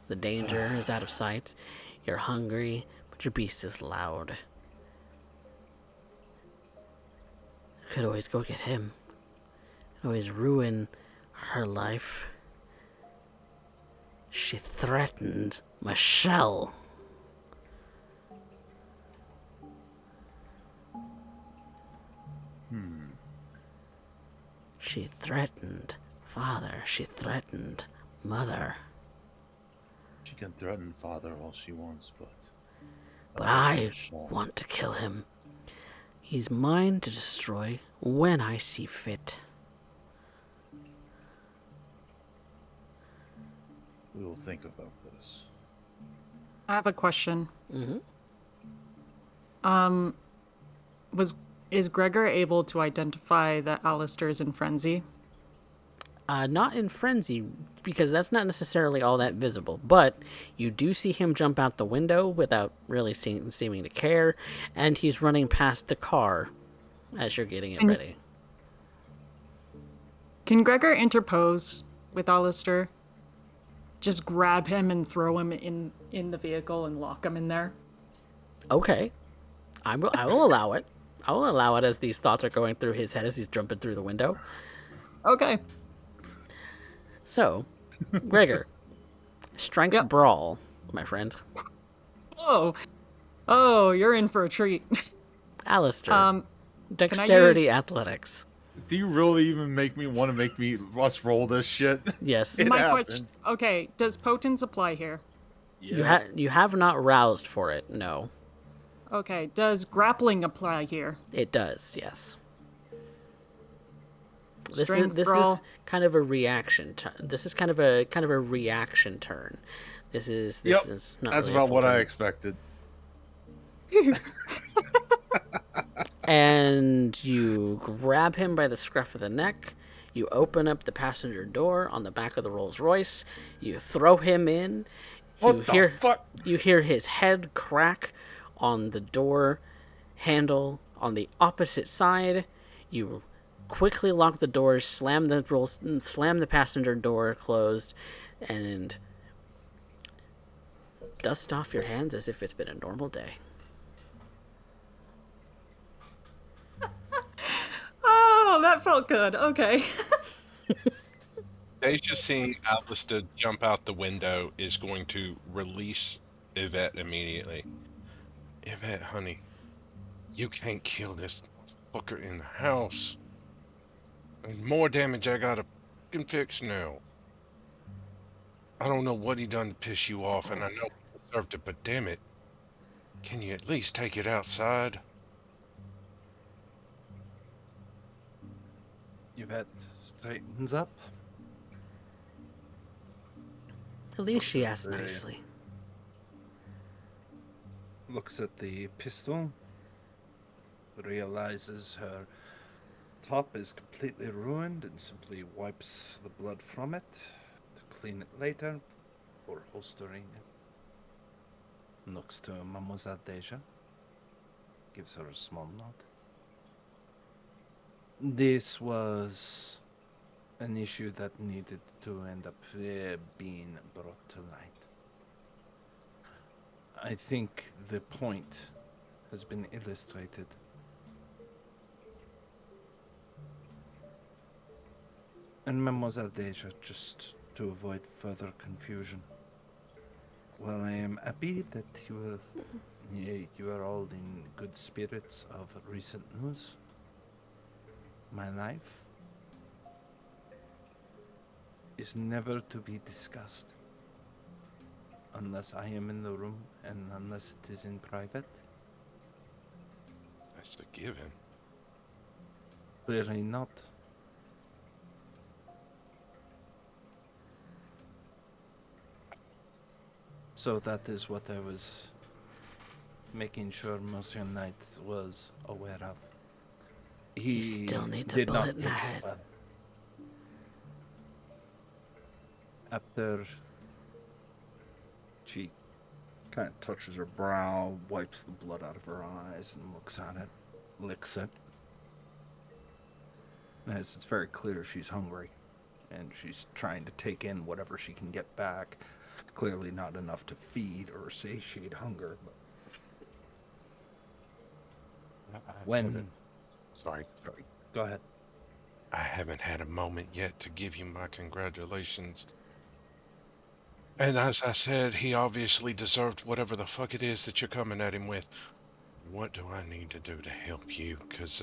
The danger is out of sight. You're hungry, but your beast is loud. Could always go get him. Could always ruin her life. She threatened Michelle. She threatened father. She threatened mother. She can threaten father all she wants, but I Michelle. want to kill him. He's mine to destroy when I see fit. We will think about this. I have a question. Mm-hmm. Is Gregor able to identify that Alistair is in frenzy? Not in frenzy, because that's not necessarily all that visible. But you do see him jump out the window without really seeming to care, and he's running past the car as you're getting it ready. Can Gregor interpose with Alistair? Just grab him and throw him in the vehicle and lock him in there? Okay. I will allow it. I will allow it as these thoughts are going through his head as he's jumping through the window. Okay. So, Gregor, strength Yep. brawl, my friend. Oh, you're in for a treat. Alistair, dexterity athletics. Do you really even want to make me roll this shit? Yes. It My happened. question. Okay, does potence apply here? You have not roused for it, no. Okay, does grappling apply here? It does, yes. Strength this brawl. is kind of a reaction. This is kind of a reaction turn. This is not. That's really about what I turn. expected. And you grab him by the scruff of the neck. You open up the passenger door on the back of the Rolls Royce. You throw him in. What the fuck? You hear his head crack on the door handle on the opposite side. You quickly lock the doors, slam the passenger door closed, and dust off your hands as if it's been a normal day. Oh, that felt good. Okay. Deja seeing Alistair jump out the window is going to release Yvette immediately. Yvette, honey, you can't kill this fucker in the house. And more damage I gotta fucking fix now. I don't know what he done to piss you off, and I know he deserved it, but damn it. Can you at least take it outside? Yvette straightens up. At least she Looks asked at the- nicely. Looks at the pistol. Realizes her top is completely ruined and simply wipes the blood from it to clean it later before holstering it. Looks to Mademoiselle Deja. Gives her a small nod. This was an issue that needed to end up being brought to light. I think the point has been illustrated. And Mademoiselle Deja, just to avoid further confusion. Well, I am happy that you are all in good spirits of recent news. My life is never to be discussed unless I am in the room and unless it is in private. That's a given. Clearly not. So that is what I was making sure Monsieur Knight was aware of. He still needs a did bullet not in the take head. it well. After She kind of touches her brow, wipes the blood out of her eyes, and looks at it, licks it. As it's very clear she's hungry, and she's trying to take in whatever she can get back. Clearly not enough to feed or satiate hunger. But when Sorry. sorry, go ahead. I haven't had a moment yet to give you my congratulations. And as I said, he obviously deserved whatever the fuck it is that you're coming at him with. What do I need to do to help you? Because,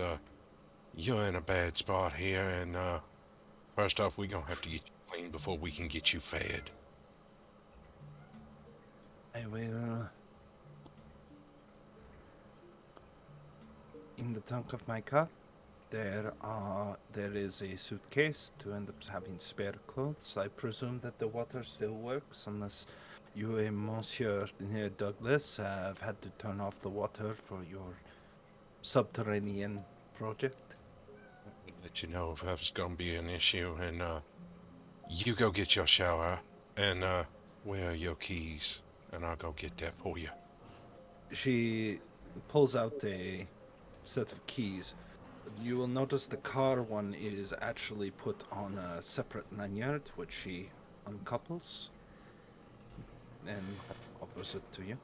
you're in a bad spot here, and, first off, we're gonna have to get you clean before we can get you fed. I will. In the trunk of my car, there is a suitcase to end up having spare clothes. I presume that the water still works unless you and Monsieur Douglas have had to turn off the water for your subterranean project. I'll let you know if that's gonna be an issue, and, you go get your shower, and, where are your keys? And I'll go get that for you. She pulls out a set of keys. You will notice the car one is actually put on a separate lanyard, which she uncouples and offers it to you.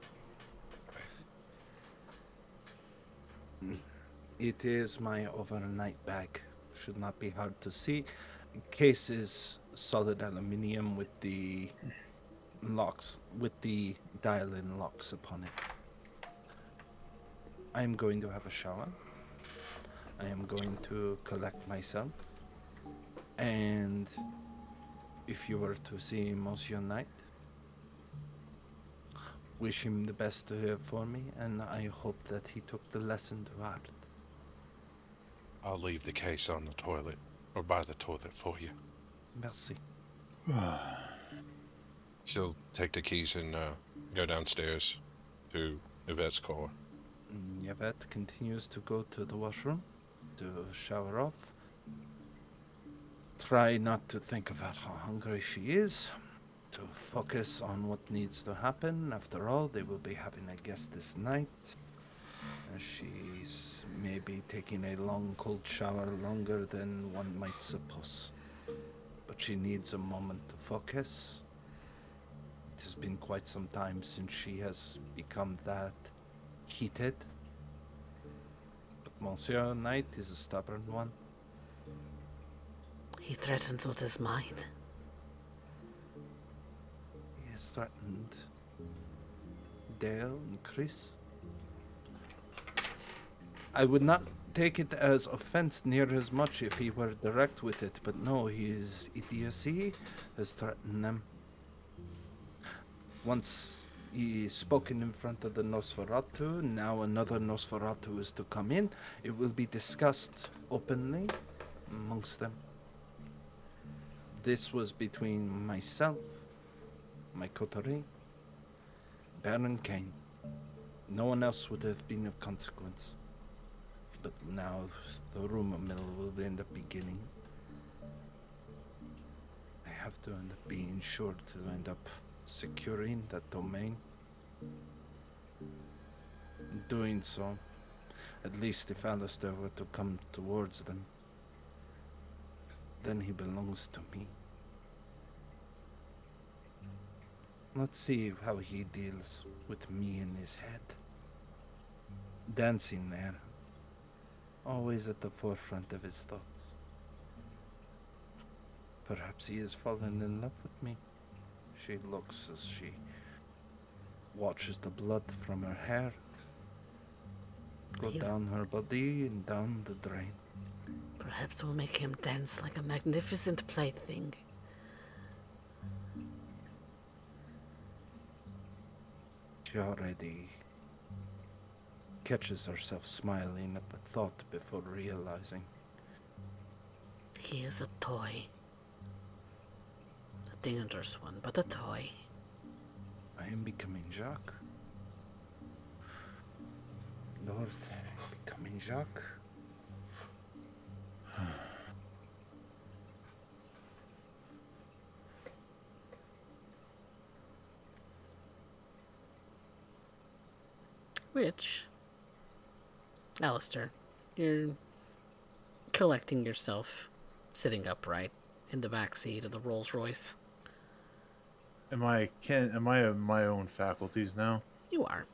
It is my overnight bag. Should not be hard to see. Case is solid aluminium with the locks, with the dial-in locks upon it. I am going to have a shower. I am going to collect myself. And if you were to see Monsieur Knight, wish him the best for me, and I hope that he took the lesson to heart. I'll leave the case on the toilet, or by the toilet for you. Merci. She'll take the keys and, go downstairs to Yvette's car. Yvette continues to go to the washroom to shower off. Try not to think about how hungry she is. To focus on what needs to happen. After all, they will be having a guest this night. She's maybe taking a long cold shower longer than one might suppose. But she needs a moment to focus. It has been quite some time since she has become that heated. But Monsieur Knight is a stubborn one. He threatens with his mind. He has threatened Dale and Chris. I would not take it as offense near as much if he were direct with it, but no, his idiocy has threatened them. Once he's spoken in front of the Nosferatu, now another Nosferatu is to come in. It will be discussed openly amongst them. This was between myself, my coterie, Baron Kane. No one else would have been of consequence. But now the rumor mill will end up beginning. I have to end up being sure to end up securing that domain. In doing so, at least if Alistair were to come towards them, then he belongs to me. Let's see how he deals with me in his head. Dancing there, always at the forefront of his thoughts. Perhaps he has fallen in love with me. She looks as she watches the blood from her hair go He- down her body and down the drain. Perhaps we'll make him dance like a magnificent plaything. She already catches herself smiling at the thought before realizing. He is a toy. A dangerous one, but a toy. I am becoming Jacques. Lord, becoming Jacques. Which, Alistair, you're collecting yourself, sitting upright in the back seat of the Rolls Royce. Am I of my own faculties now? You are.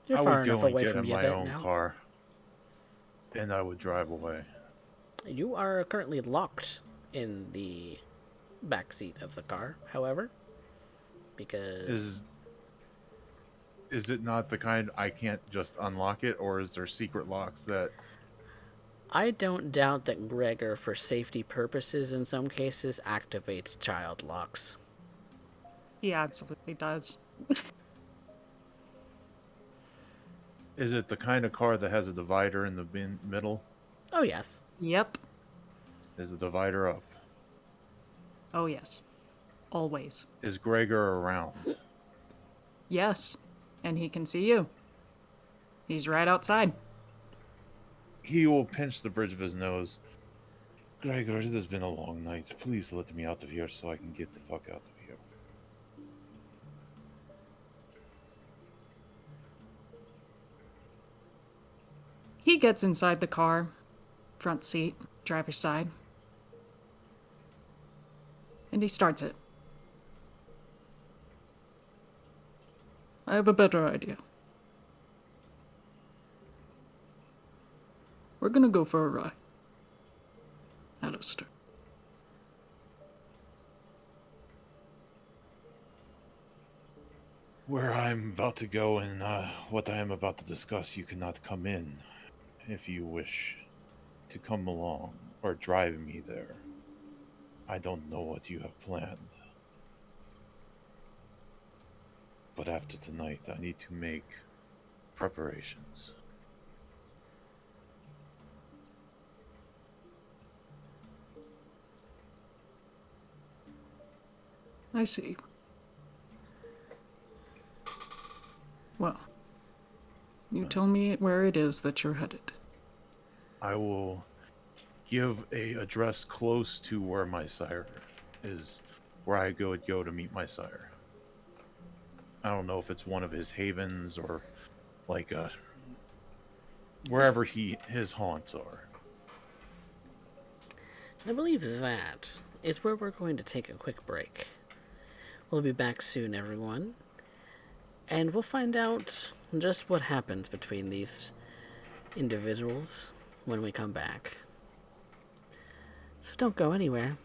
You're I far would enough go and away get from in my Yvette own now. car, and I would drive away. You are currently locked in the back seat of the car, however, because Is it not the kind I can't just unlock it, or is there secret locks that? I don't doubt that Gregor, for safety purposes in some cases, activates child locks. He absolutely does. Is it the kind of car that has a divider in the middle? Oh, yes. Yep. Is the divider up? Oh, yes. Always. Is Gregor around? Yes. And he can see you. He's right outside. He will pinch the bridge of his nose. Gregor, it has been a long night. Please let me out of here so I can get the fuck out of here. He gets inside the car, front seat, driver's side, and he starts it. I have a better idea. We're gonna go for a ride. Alistair. Where I'm about to go and what I am about to discuss, you cannot come in. If you wish to come along or drive me there, I don't know what you have planned. But after tonight, I need to make preparations. I see. Well, you tell me where it is that you're headed. I will give a address close to where my sire is, where I would go to meet my sire. I don't know if it's one of his havens or like wherever his haunts are. I believe that is where we're going to take a quick break. We'll be back soon, everyone, and we'll find out just what happens between these individuals when we come back. So don't go anywhere.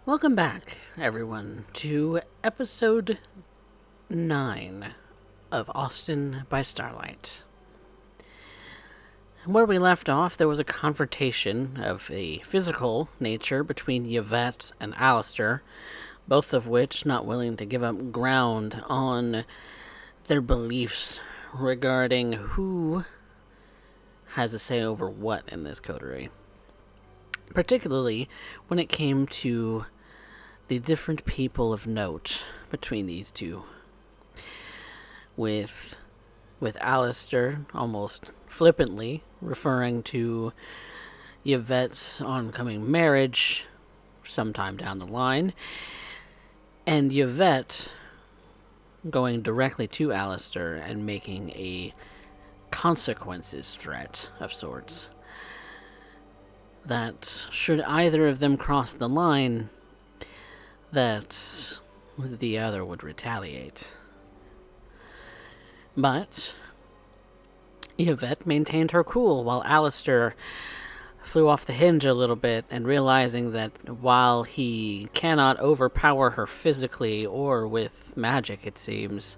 Welcome back, everyone, to episode 9 of Austin by Starlight. Where we left off, there was a confrontation of a physical nature between Yvette and Alistair, both of which not willing to give up ground on their beliefs regarding who has a say over what in this coterie. Particularly when it came to the different people of note between these two. With Alistair almost flippantly referring to Yvette's oncoming marriage sometime down the line, and Yvette going directly to Alistair and making a consequences threat of sorts. That should either of them cross the line, that the other would retaliate. But Yvette maintained her cool while Alistair flew off the hinge a little bit, and realizing that while he cannot overpower her physically or with magic, it seems,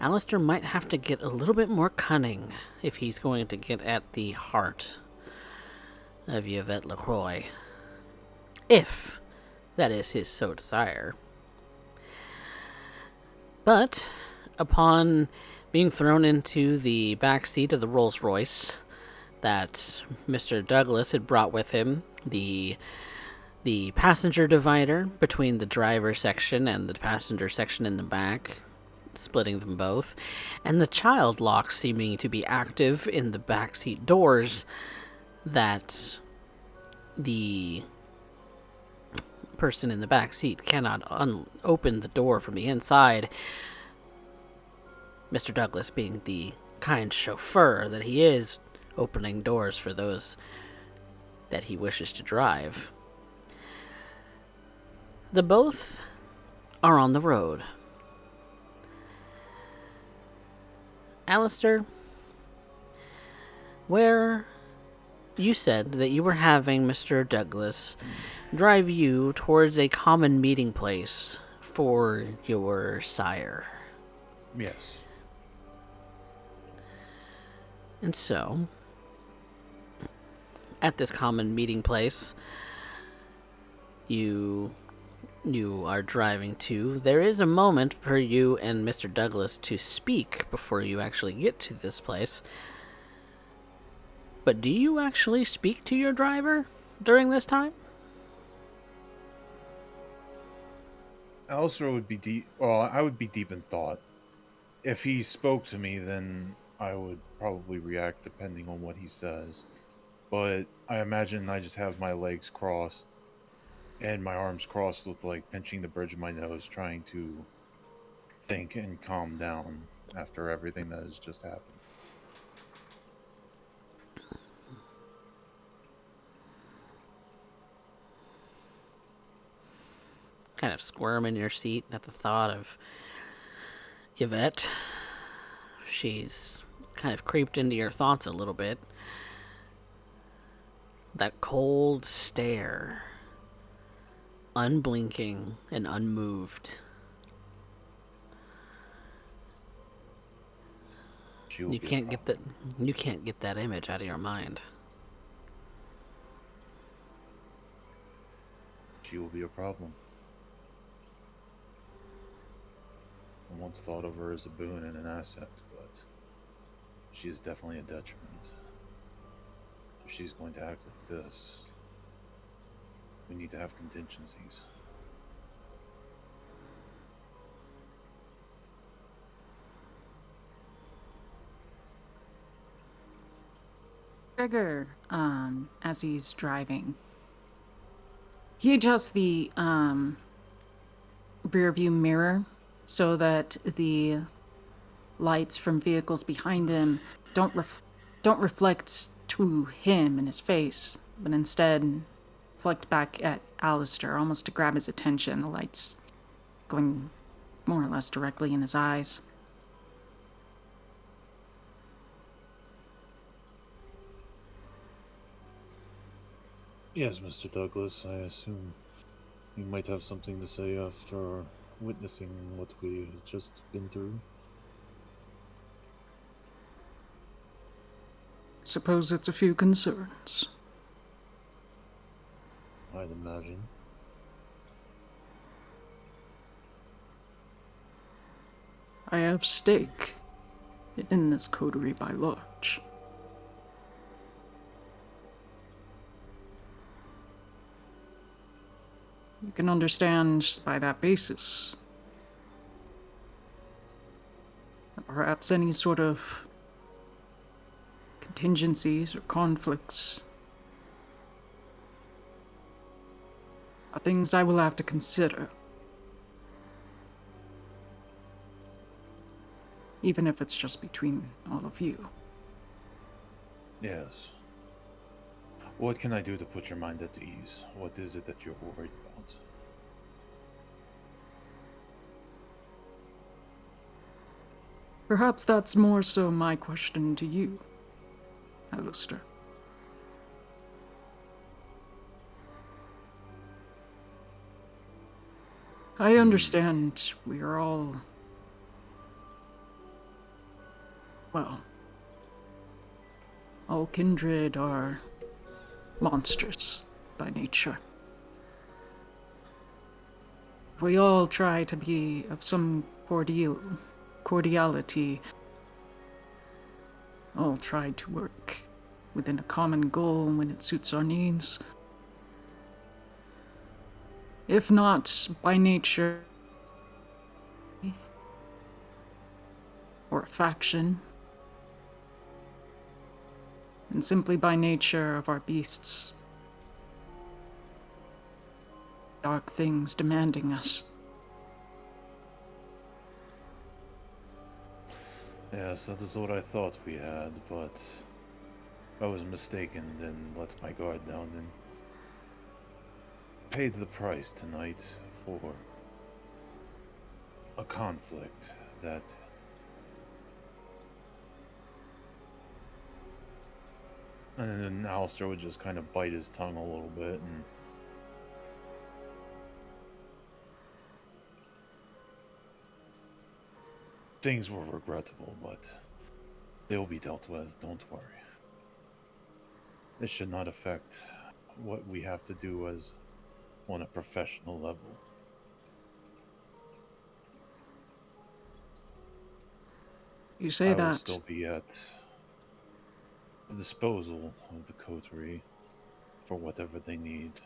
Alistair might have to get a little bit more cunning if he's going to get at the heart of Yvette LaCroix. If that is his so desire. But upon being thrown into the back seat of the Rolls-Royce that Mr. Douglas had brought with him, the passenger divider between the driver section and the passenger section in the back, splitting them both, and the child lock seeming to be active in the backseat doors that the person in the back seat cannot open the door from the inside. Mr. Douglas, being the kind chauffeur that he is, opening doors for those that he wishes to drive. The both are on the road. Alistair, where you said that you were having Mr. Douglas drive you towards a common meeting place for your sire. Yes. And so, at this common meeting place you are driving to, there is a moment for you and Mr. Douglas to speak before you actually get to this place. But do you actually speak to your driver during this time? Alistair would be deep. Well, I would be deep in thought. If he spoke to me, then I would probably react depending on what he says. But I imagine I just have my legs crossed and my arms crossed with like pinching the bridge of my nose, trying to think and calm down after everything that has just happened. Kind of squirm in your seat at the thought of Yvette. She's kind of creeped into your thoughts a little bit. That cold stare, unblinking and unmoved. You can't get that image out of your mind. She will be a problem. I once thought of her as a boon and an asset, but she is definitely a detriment. If she's going to act like this, we need to have contingencies. Trigger, as he's driving, he adjusts the rear view mirror so that the lights from vehicles behind him don't reflect to him in his face, but instead reflect back at Alistair, almost to grab his attention, the lights going more or less directly in his eyes. Yes, Mr. Douglas, I assume You might have something to say after witnessing what we've just been through. Suppose it's a few concerns. I'd imagine. I have stake in this coterie by large. You can understand by that basis that perhaps any sort of contingencies or conflicts are things I will have to consider. Even if it's just between all of you. Yes. What can I do to put your mind at ease? What is it that you're worried about? Perhaps that's more so my question to you, Alistair. I understand we are all, well, all kindred are monsters by nature. We all try to be of some cordiality, all try to work within a common goal when it suits our needs. If not by nature or a faction, and simply by nature of our beasts. Dark things demanding us. Yes, that is what I thought we had, but I was mistaken, then let my guard down and paid the price tonight for a conflict that and then Alistair would just kind of bite his tongue a little bit and things were regrettable, but they will be dealt with, don't worry. This should not affect what we have to do as on a professional level. You say I will that. still be at the disposal of the coterie for whatever they need.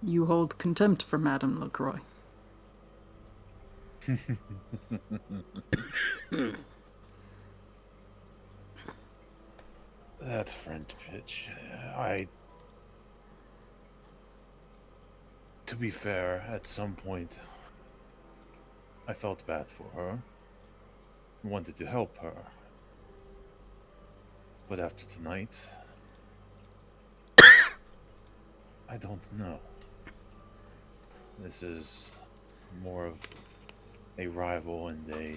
You hold contempt for Madame LaCroix. That French bitch. To be fair, at some point, I felt bad for her. Wanted to help her. But after tonight, I don't know. This is more of a rival and a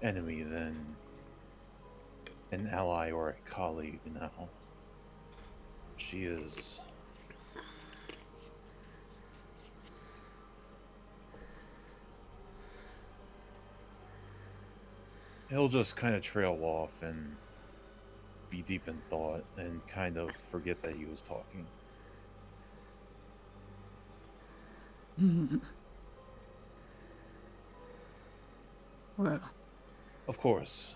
enemy than an ally or a colleague now. She is... He'll just kind of trail off and be deep in thought and kind of forget that he was talking. Well, Of course,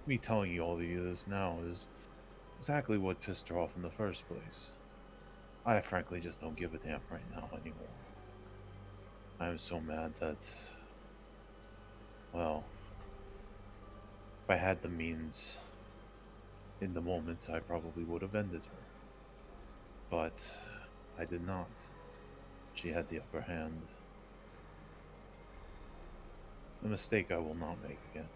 me telling you all of this now is exactly what pissed her off in the first place. I frankly just don't give a damn right now anymore. I'm so mad that, well, if I had the means in the moment, I probably would have ended her. But I did not. She had the upper hand. A mistake I will not make again.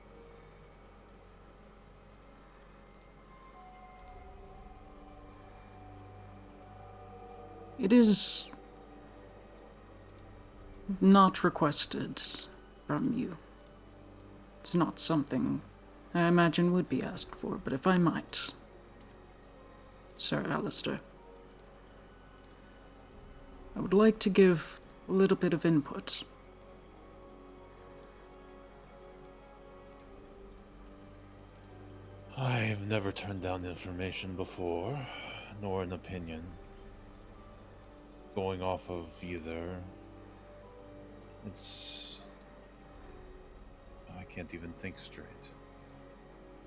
it is not requested from you. It's not something I imagine would be asked for, but if I might, Sir Alistair, I would like to give a little bit of input. I've never turned down information before, nor an opinion. Going off of either, I can't even think straight.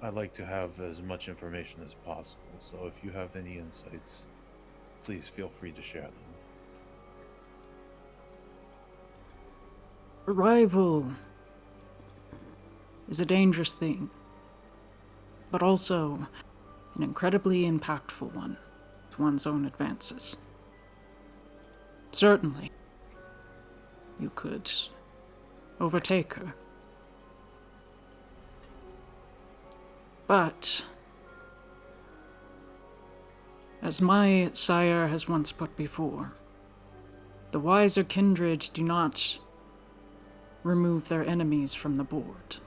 I like to have as much information as possible, so if you have any insights, please feel free to share them. Arrival is a dangerous thing, but also an incredibly impactful one to one's own advances. Certainly, you could overtake her. But, as my sire has once put before, the wiser kindred do not remove their enemies from the board.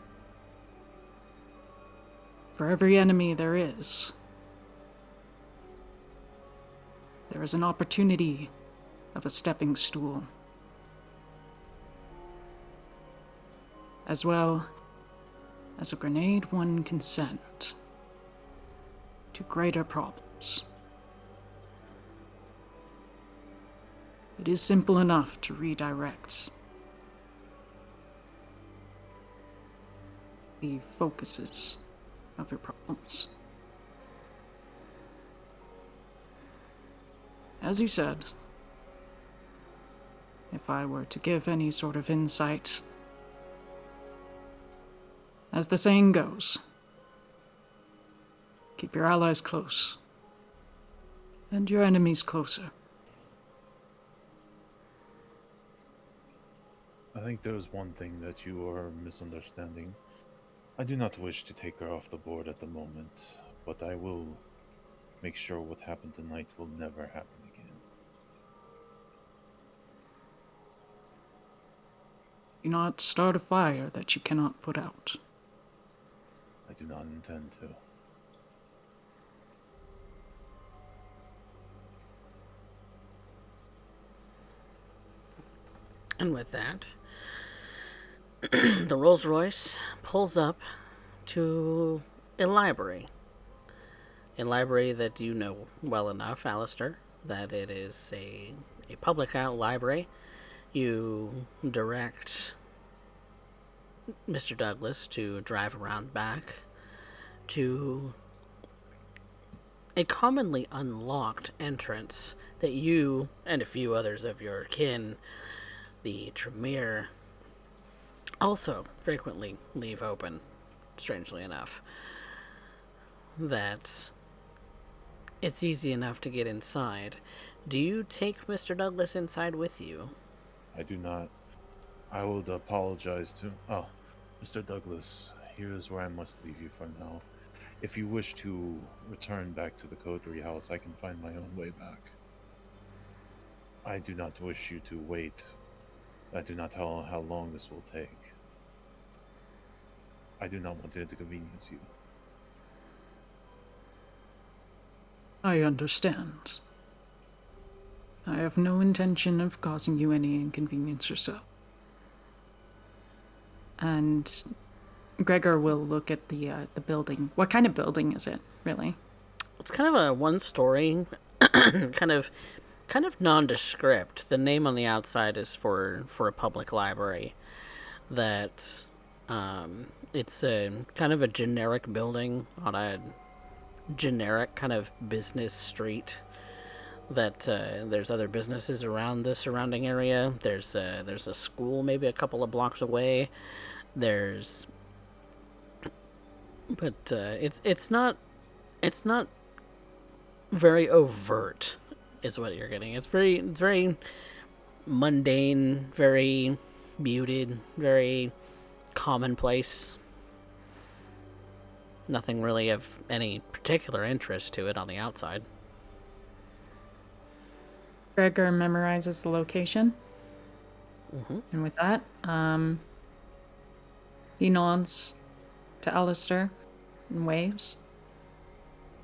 For every enemy there is an opportunity of a stepping stool, as well as a grenade one can send to greater problems. It is simple enough to redirect the focuses of your problems. As you said, if I were to give any sort of insight, as the saying goes, keep your allies close and your enemies closer. I think there's one thing that you are misunderstanding. I do not wish to take her off the board at the moment, but I will make sure what happened tonight will never happen again. Do not start a fire that you cannot put out. I do not intend to. And with that, the Rolls Royce pulls up to a library. A library that you know well enough, Alistair, that it is a public library. You direct Mr. Douglas to drive around back to a commonly unlocked entrance that you and a few others of your kin, the Tremere, also frequently leave open, strangely enough. That it's easy enough to get inside. Do you take Mr. Douglas inside with you? I do not. I would apologize to... Oh, Mr. Douglas, here is where I must leave you for now. If you wish to return back to the Coterie House, I can find my own way back. I do not wish you to wait. I do not know how long this will take. I do not want to inconvenience you. I understand. I have no intention of causing you any inconvenience yourself. And Gregor will look at the building. What kind of building is it, really? It's kind of a one-story, kind of nondescript. The name on the outside is for a public library. That it's a kind of a generic building on a generic kind of business street. That there's other businesses around the surrounding area. There's a school maybe a couple of blocks away. But it's not very overt, is what you're getting. It's very mundane, very muted, very commonplace. Nothing really of any particular interest to it on the outside. Gregor memorizes the location. Mm-hmm. And with that, He nods to Alistair and waves.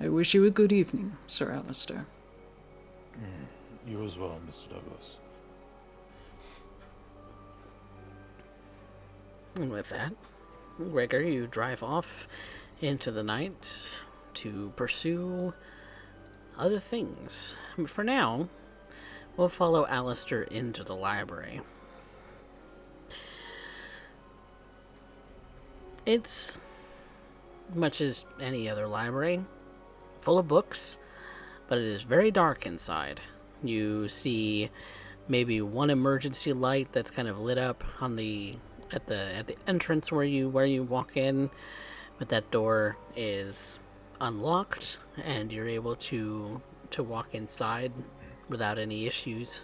I wish you a good evening, Sir Alistair. You as well, Mr. Douglas. And with that, Gregor, you drive off into the night to pursue other things. But for now, we'll follow Alistair into the library. It's much as any other library, full of books, but it is very dark inside. You see maybe one emergency light that's kind of lit up on the at the entrance where you walk in, but that door is unlocked and you're able to walk inside without any issues.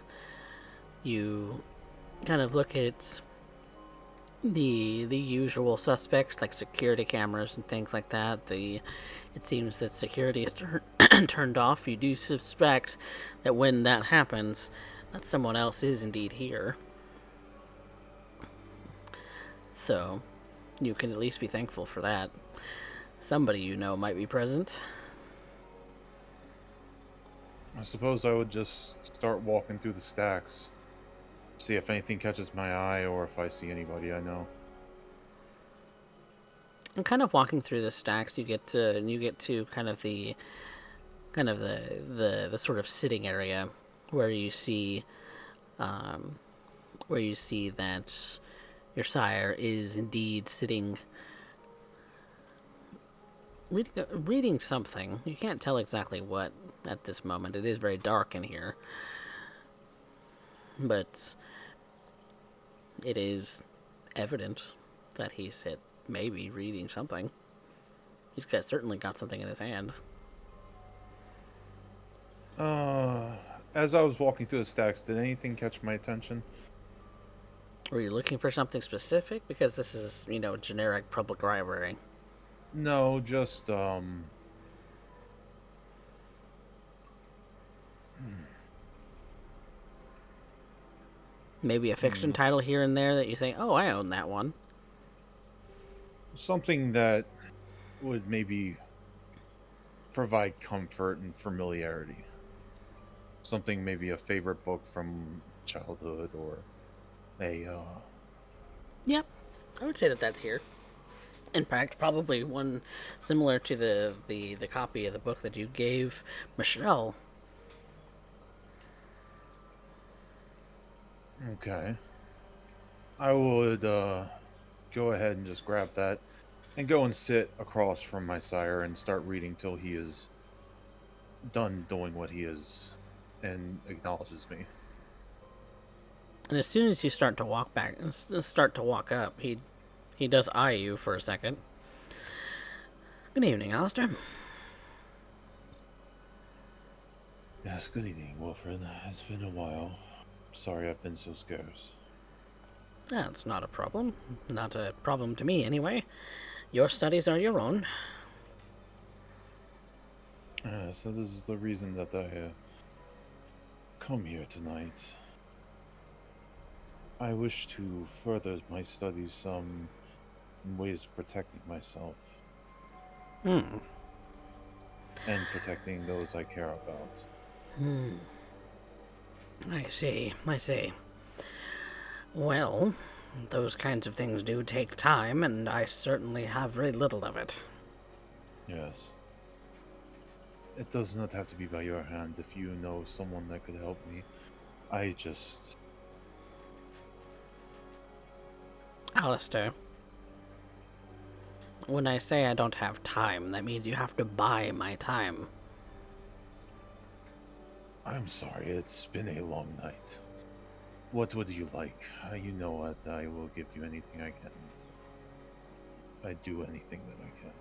You kind of look at the usual suspects like security cameras and things like that. It seems that security is turned off. You do suspect that when that happens, that someone else is indeed here. So, you can at least be thankful for that. Somebody you know might be present. I suppose I would just start walking through the stacks, see if anything catches my eye or if I see anybody I know. And kind of walking through the stacks, you get to kind of the sort of sitting area where you see that your sire is indeed sitting reading something. You can't tell exactly what at this moment. It is very dark in here, but it is evident that he's maybe reading something. He's certainly got something in his hands. As I was walking through the stacks, did anything catch my attention? Were you looking for something specific? Because this is, generic public library. No, just, Maybe a fiction title here and there that you think, oh, I own that one. something that would maybe provide comfort and familiarity. Something, maybe a favorite book from childhood or a, Yep, I would say that that's here. In fact, probably one similar to the copy of the book that you gave Michelle. Okay. I would, go ahead and just grab that and go and sit across from my sire and start reading till he is done doing what he is and acknowledges me. And as soon as you start to walk up, he does eye you for a second. Good evening, Alistair. Yes, good evening, Wilfred. It's been a while. Sorry I've been so scarce. That's not a problem. Not a problem to me, anyway. Your studies are your own. So this is the reason that I come here tonight. I wish to further my studies in ways of protecting myself and protecting those I care about. I see. Well, those kinds of things do take time, and I certainly have very little of it. Yes. It does not have to be by your hand. If you know someone that could help me, I just... Alistair, when I say I don't have time, that means you have to buy my time. I'm sorry, it's been a long night. What would you like? You know what, I will give you anything I can. I do anything that I can.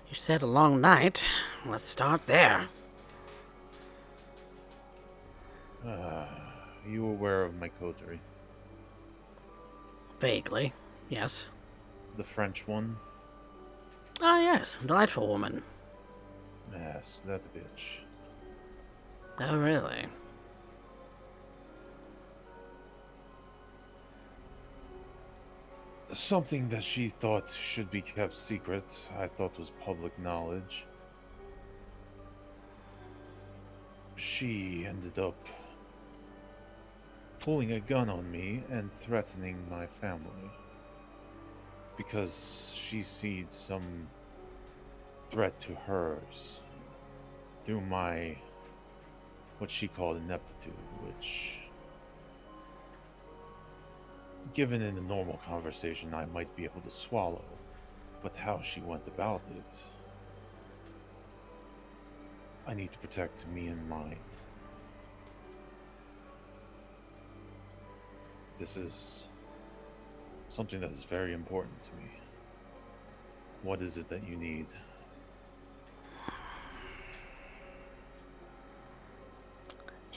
You said a long night. Let's start there. You aware of my coterie? Vaguely, yes. The French one? Ah, yes, delightful woman. Yes, that bitch. Oh, really? something that she thought should be kept secret, I thought was public knowledge. She ended up pulling a gun on me and threatening my family because she sees some threat to hers through my what she called ineptitude, which, given in a normal conversation, I might be able to swallow, but how she went about it, I need to protect me and mine. This is something that is very important to me. What is it that you need?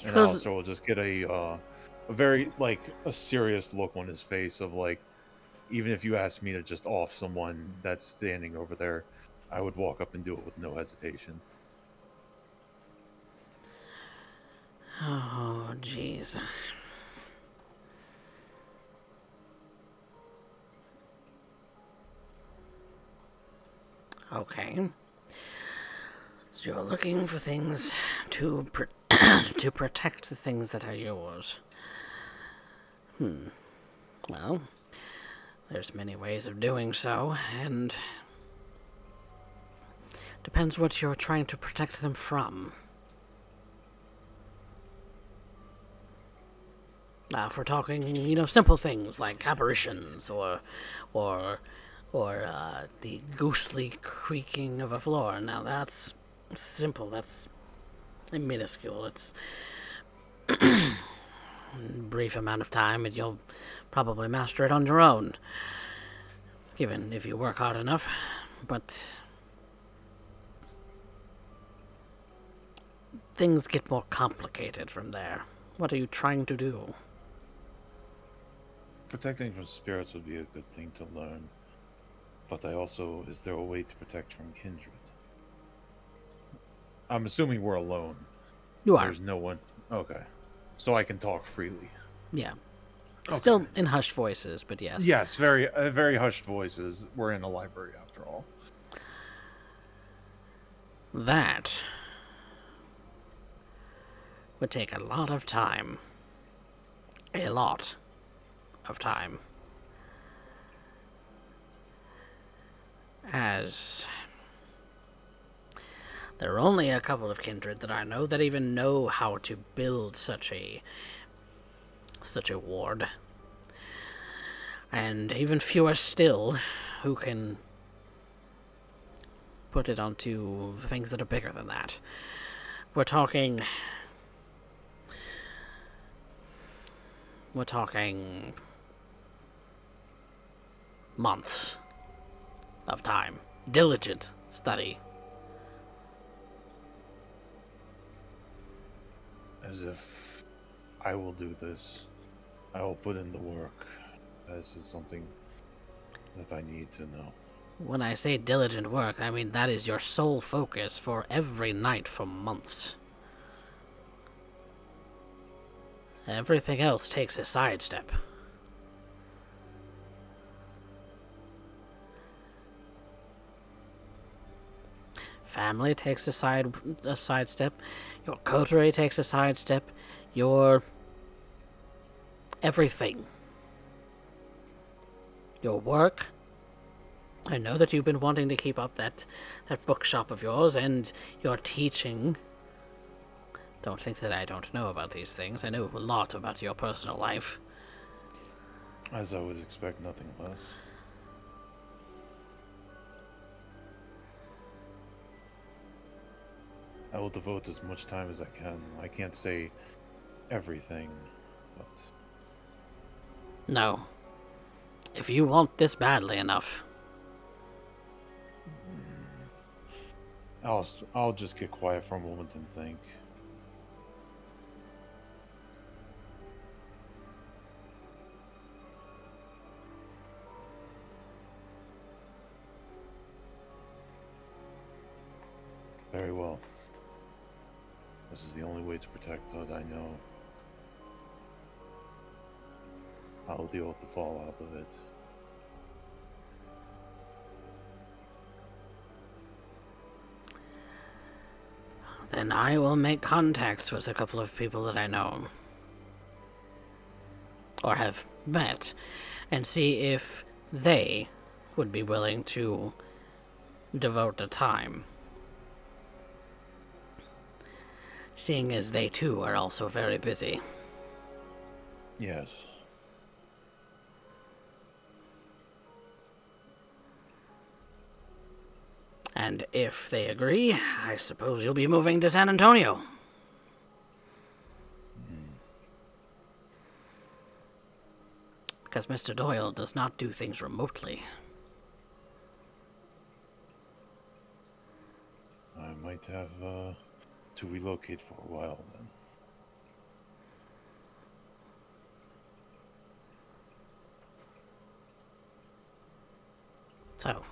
And Because Alistair will just get a very, like, a serious look on his face of, like, even if you asked me to just off someone that's standing over there, I would walk up and do it with no hesitation. oh, jeez. Okay. So you're looking for things to to protect the things that are yours. Well, there's many ways of doing so, and depends what you're trying to protect them from. Now, if we're talking, simple things like apparitions or the ghostly creaking of a floor. Now, that's simple. That's minuscule. It's brief amount of time, and you'll probably master it on your own, given if you work hard enough. But things get more complicated from there. What are you trying to do? Protecting from spirits would be a good thing to learn. But is there a way to protect from kindred? I'm assuming we're alone. You are. There's no one. Okay. So I can talk freely. Yeah. Okay. Still in hushed voices, but yes. Yes, very hushed voices. We're in a library after all. That would take a lot of time. A lot of time. As there are only a couple of kindred that I know that even know how to build such a ward. And even fewer still who can put it onto things that are bigger than that. We're talking months of time. Diligent study. As if I will do this. I will put in the work. This is something that I need to know. When I say diligent work, I mean that is your sole focus for every night for months. Everything else takes a sidestep. Family takes a sidestep. Your coterie takes a sidestep. Your everything. Your work. I know that you've been wanting to keep up that bookshop of yours, and your teaching. Don't think that I don't know about these things. I know a lot about your personal life. As I would expect, nothing less. I will devote as much time as I can. I can't say everything, but... No. If you want this badly enough... I'll just get quiet for a moment and think. Very well. This is the only way to protect what I know. I'll deal with the fallout of it. Then I will make contacts with a couple of people that I know. Or have met. And see if they would be willing to devote the time. Seeing as they too are also very busy. Yes. And if they agree, I suppose you'll be moving to San Antonio. Because Mr. Doyle does not do things remotely. I might have to relocate for a while then. So,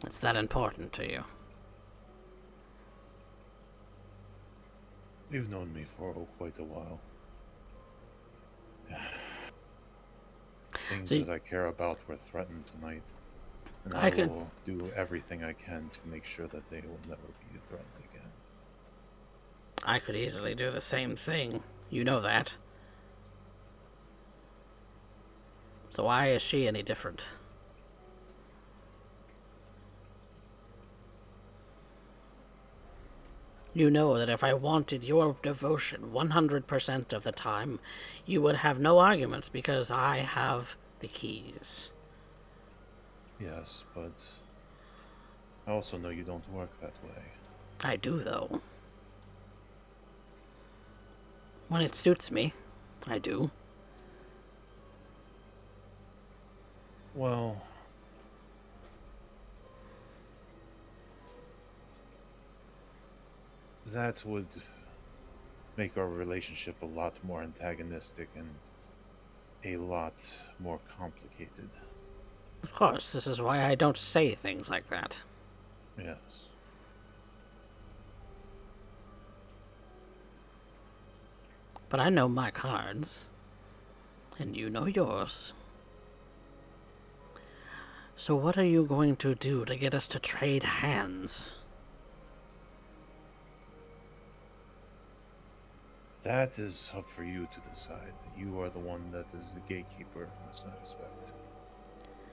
it's that important to you. You've known me for quite a while. Things that I care about were threatened tonight. And I will do everything I can to make sure that they will never be threatened again. I could easily do the same thing. You know that. So why is she any different? You know that if I wanted your devotion 100% of the time, you would have no arguments because I have the keys. Yes, but I also know you don't work that way. I do, though. When it suits me, I do. Well, that would make our relationship a lot more antagonistic and a lot more complicated. Of course, this is why I don't say things like that. Yes. But I know my cards, and you know yours. So what are you going to do to get us to trade hands? That is up for you to decide. You are the one that is the gatekeeper in this aspect.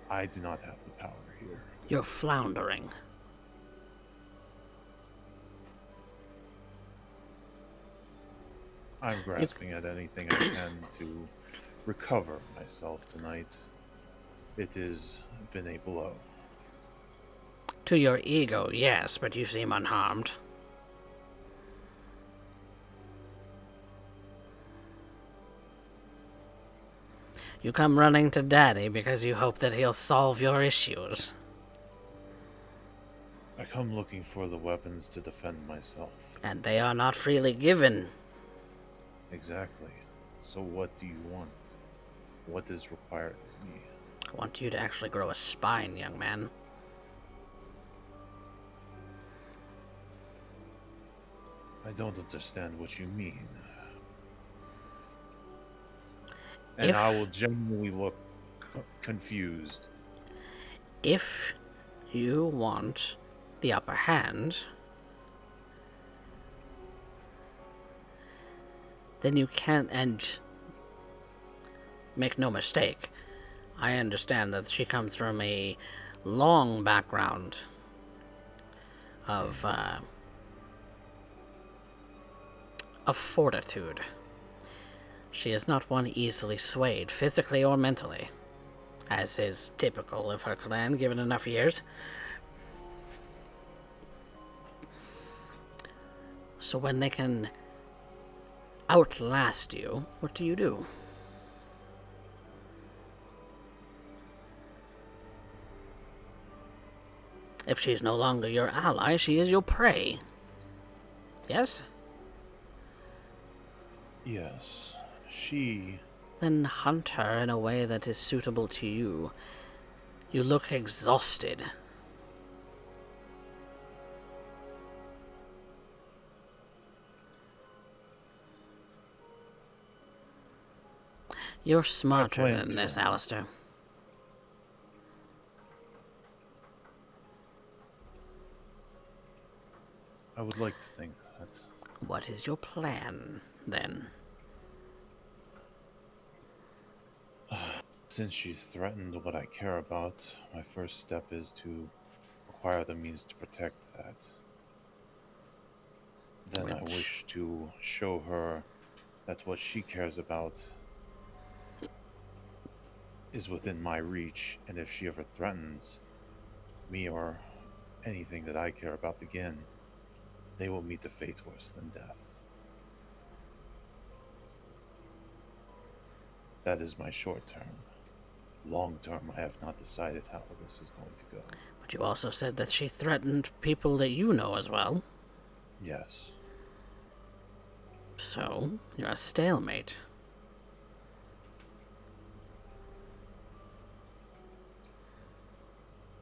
I do not have the power here. You're floundering. I'm grasping at anything I can to recover myself tonight. It has been a blow. To your ego, yes, but you seem unharmed. You come running to Daddy because you hope that he'll solve your issues. I come looking for the weapons to defend myself. And they are not freely given. Exactly. So what do you want? What is required of me? I want you to actually grow a spine, young man. I don't understand what you mean. And I will genuinely look confused. If you want the upper hand, then you can't, and make no mistake, I understand that she comes from a long background of fortitude. She is not one easily swayed, physically or mentally, as is typical of her clan given enough years. So when they can outlast you, what do you do? If she's no longer your ally, she is your prey. Yes? Yes. She... Then hunt her in a way that is suitable to you. You look exhausted. You're smarter than this, Alistair. I would like to think that. What is your plan, then? Since she's threatened what I care about, my first step is to acquire the means to protect that. Then I Which, wish to show her that what she cares about is within my reach, and if she ever threatens me or anything that I care about again, they will meet a fate worse than death. That is my short term. Long term, I have not decided how this is going to go. but you also said that she threatened people that you know as well. Yes. So, you're a stalemate.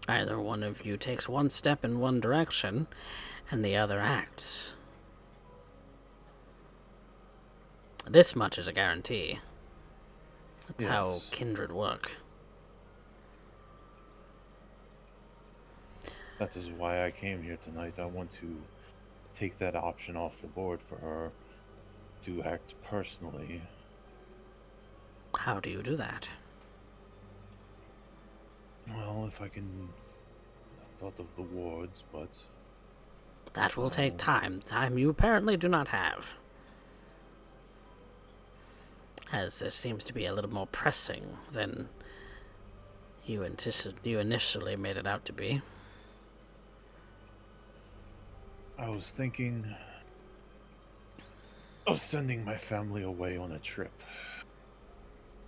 Either one of you takes one step in one direction, and the other acts. This much is a guarantee. That's how Yes. kindred work. That is why I came here tonight. I want to take that option off the board for her to act personally. How do you do that? Well, if I can... I thought of the wards, but... That will take time. Time you apparently do not have. As this seems to be a little more pressing than you initially made it out to be. I was thinking of sending my family away on a trip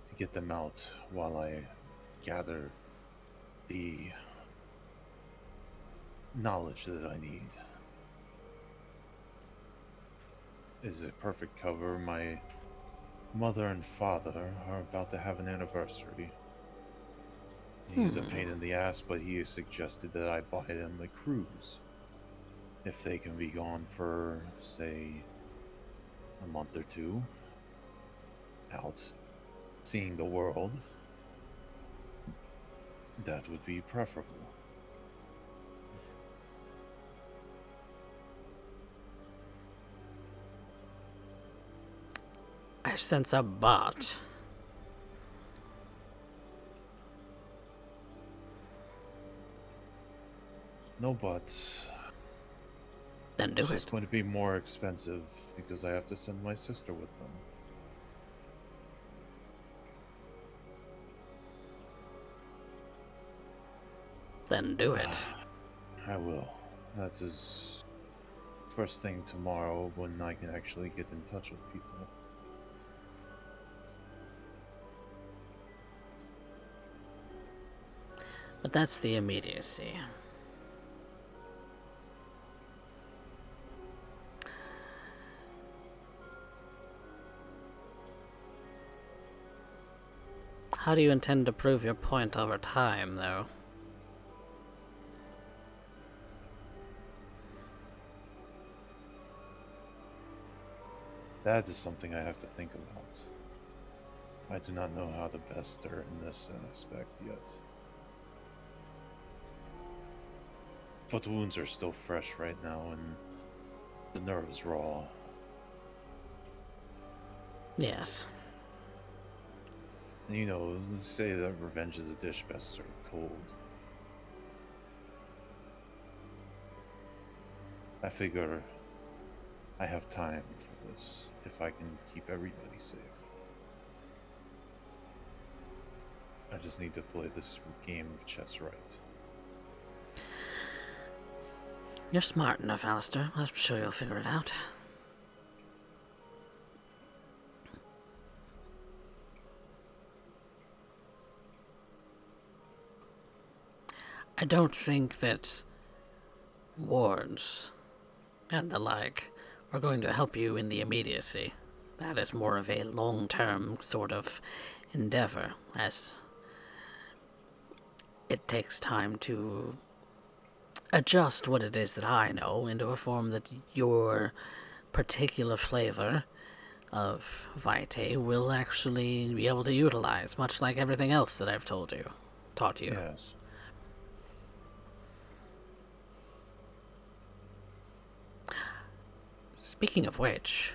to get them out while I gather the knowledge that I need. Is a perfect cover. My mother and father are about to have an anniversary. He's a pain in the ass, but he has suggested that I buy them a cruise. If they can be gone for, say, a month or two, out seeing the world, that would be preferable. I sense a but. No buts. Then do It's it. just going to be more expensive because I have to send my sister with them. Then do it. I will. That is first thing tomorrow when I can actually get in touch with people. But that's the immediacy. How do you intend to prove your point over time, though? That is something I have to think about. I do not know how to best her in this aspect yet. But the wounds are still fresh right now, and the nerve is raw. Yes. And you know, they say that revenge is a dish best served cold. I figure I have time for this if I can keep everybody safe. I just need to play this game of chess right. You're smart enough, Alistair. I'm sure you'll figure it out. I don't think that wards and the like are going to help you in the immediacy. That is more of a long-term sort of endeavor, as it takes time to adjust what it is that I know into a form that your particular flavor of Vitae will actually be able to utilize, much like everything else that I've taught you. Yes. Speaking of which,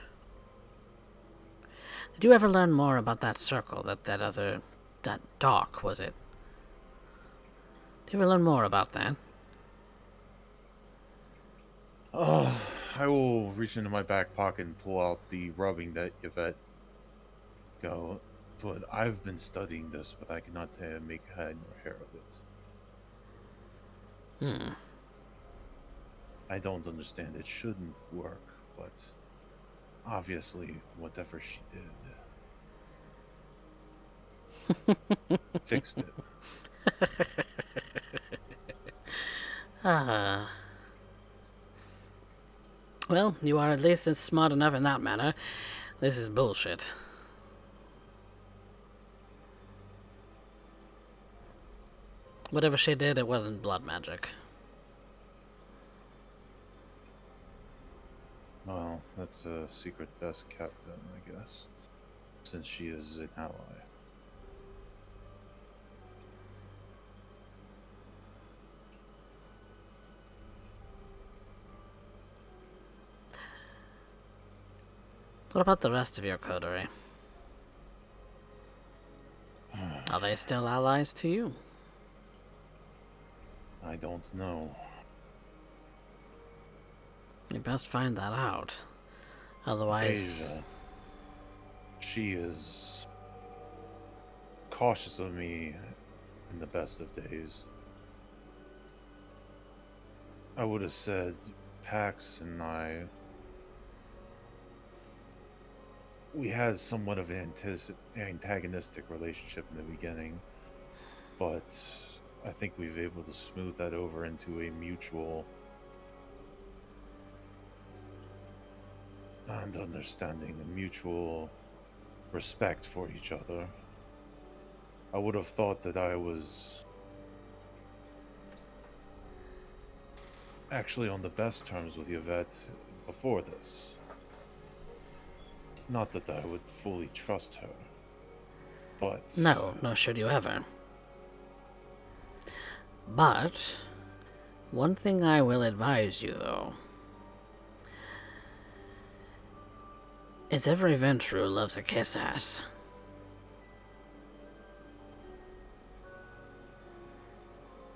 did you ever learn more about that circle, that dock, was it? Did you ever learn more about that? I will reach into my back pocket and pull out the rubbing that Yvette go. But I've been studying this, but I cannot make head nor hair of it. Hmm. I don't understand. It shouldn't work, but obviously, whatever she did fixed it. Ah. Well, you are at least smart enough in that manner. This is bullshit. Whatever she did, it wasn't blood magic. Well, that's a secret best kept then, I guess, since she is an ally. What about the rest of your coterie? Are they still allies to you? I don't know. You best find that out. Otherwise... Deja, she is cautious of me in the best of days. I would have said Pax and I, we had somewhat of an antagonistic relationship in the beginning, but I think we've been able to smooth that over into a mutual and understanding, a mutual respect for each other. I would have thought that I was actually on the best terms with Yvette before this. Not that I would fully trust her, but... No, nor should you ever. But, one thing I will advise you, though, is every Ventru loves a kiss ass.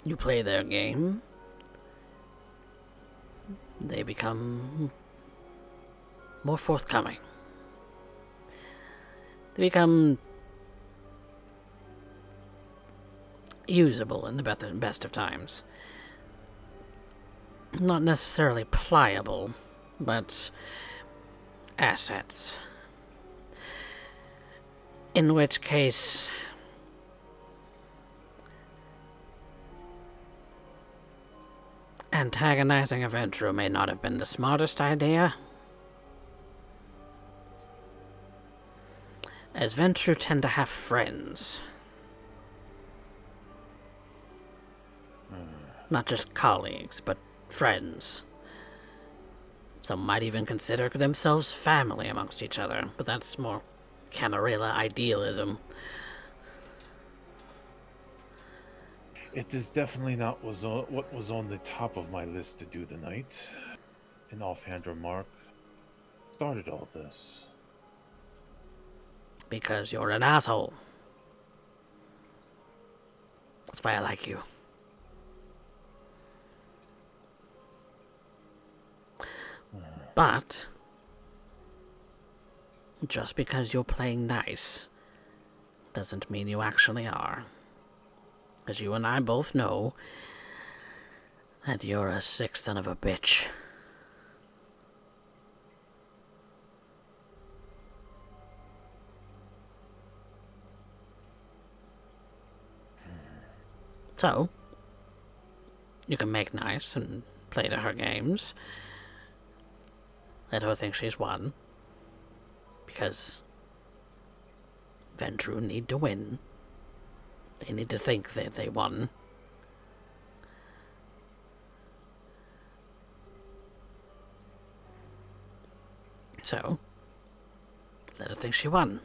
You play their game, they become more forthcoming. They become usable in the best of times. Not necessarily pliable, but assets. In which case, antagonizing a Ventru may not have been the smartest idea, as Ventru tend to have friends. Not just colleagues, but friends. Some might even consider themselves family amongst each other, but that's more Camarilla idealism. It is definitely not what was on the top of my list to do tonight. An offhand remark started all this. Because you're an asshole. That's why I like you. But, just because you're playing nice doesn't mean you actually are. As you and I both know that you're a sick son of a bitch. So, you can make nice and play to her games. Let her think she's won. Because Ventru need to win. They need to think that they won. So, let her think she won.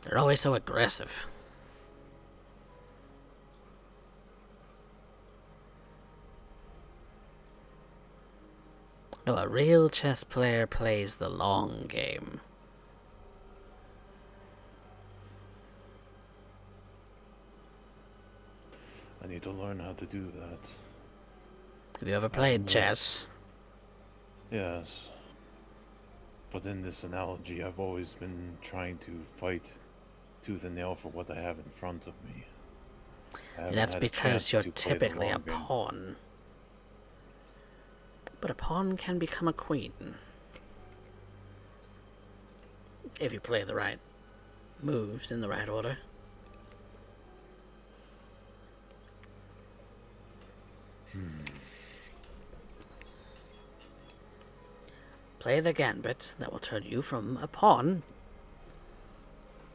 They're always so aggressive. No, a real chess player plays the long game. I need to learn how to do that. Have you ever I'm played less- chess? Yes. But in this analogy, I've always been trying to fight tooth and nail for what I have in front of me. I haven't That's had a because chance you're to play the typically a long game. pawn. But a pawn can become a queen. If you play the right moves in the right order. Play the gambit that will turn you from a pawn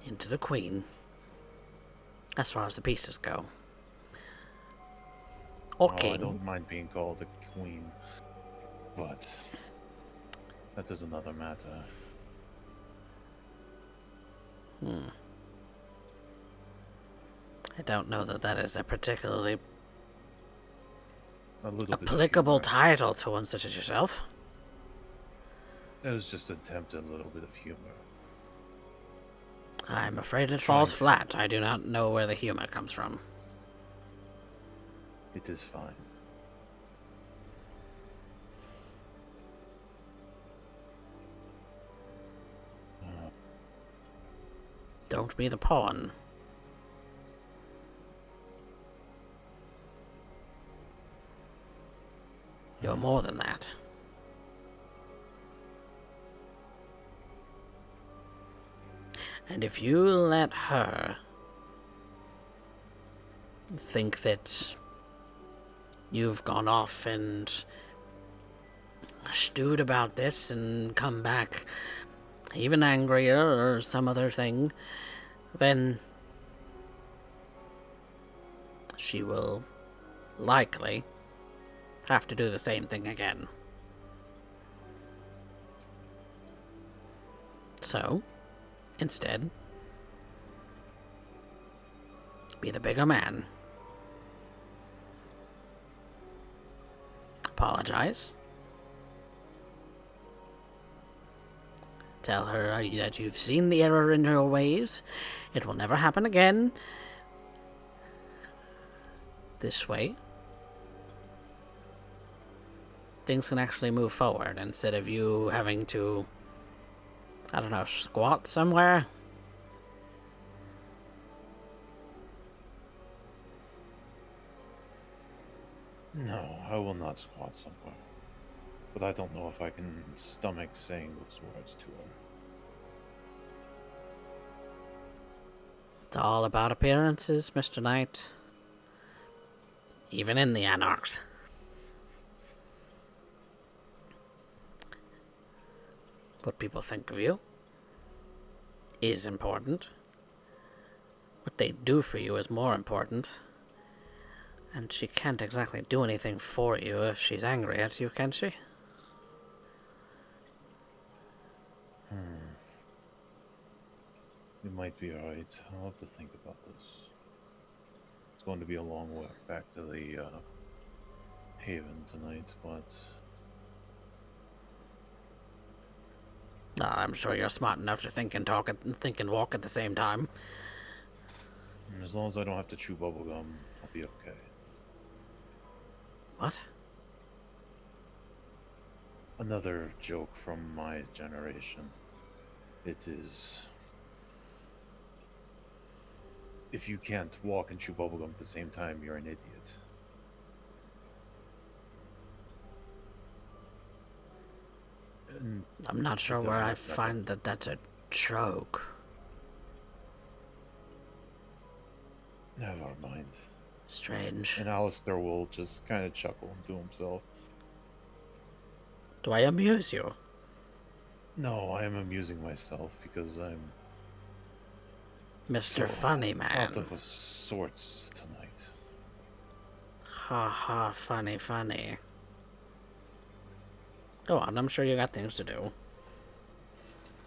into the queen, as far as the pieces go. Or Oh, I king. don't mind being called a queen, but that is another matter. I don't know that that is a particularly A little bit applicable of humor. title to one such as yourself. It was just attempted a little bit of humor. I'm afraid it Trying falls to. flat. I do not know where the humor comes from. It is fine. Don't be the pawn. You're more than that. And if you let her think that you've gone off and stewed about this and come back even angrier or some other thing, then she will likely have to do the same thing again. So, instead, be the bigger man. Apologize. Tell her that you've seen the error in her ways. It will never happen again. This way, things can actually move forward instead of you having to, I don't know, squat somewhere. No, I will not squat somewhere. But I don't know if I can stomach saying those words to her. It's all about appearances, Mr. Knight. Even in the Anarchs. What people think of you is important. What they do for you is more important. And she can't exactly do anything for you if she's angry at you, can she? You might be alright. I'll have to think about this. It's going to be a long walk back to the Haven tonight, but I'm sure you're smart enough to think and walk at the same time. as long as I don't have to chew bubblegum, I'll be okay. What? Another joke from my generation. It is... If you can't walk and chew bubblegum at the same time, you're an idiot. And I'm not sure it where doesn't I work that find that that's a joke. Never mind. Strange. And Alistair will just kind of chuckle to himself. Do I amuse you? No, I am amusing myself because I'm Mr. so Funny Man. out of sorts tonight. Ha ha, funny. Go on, I'm sure you got things to do.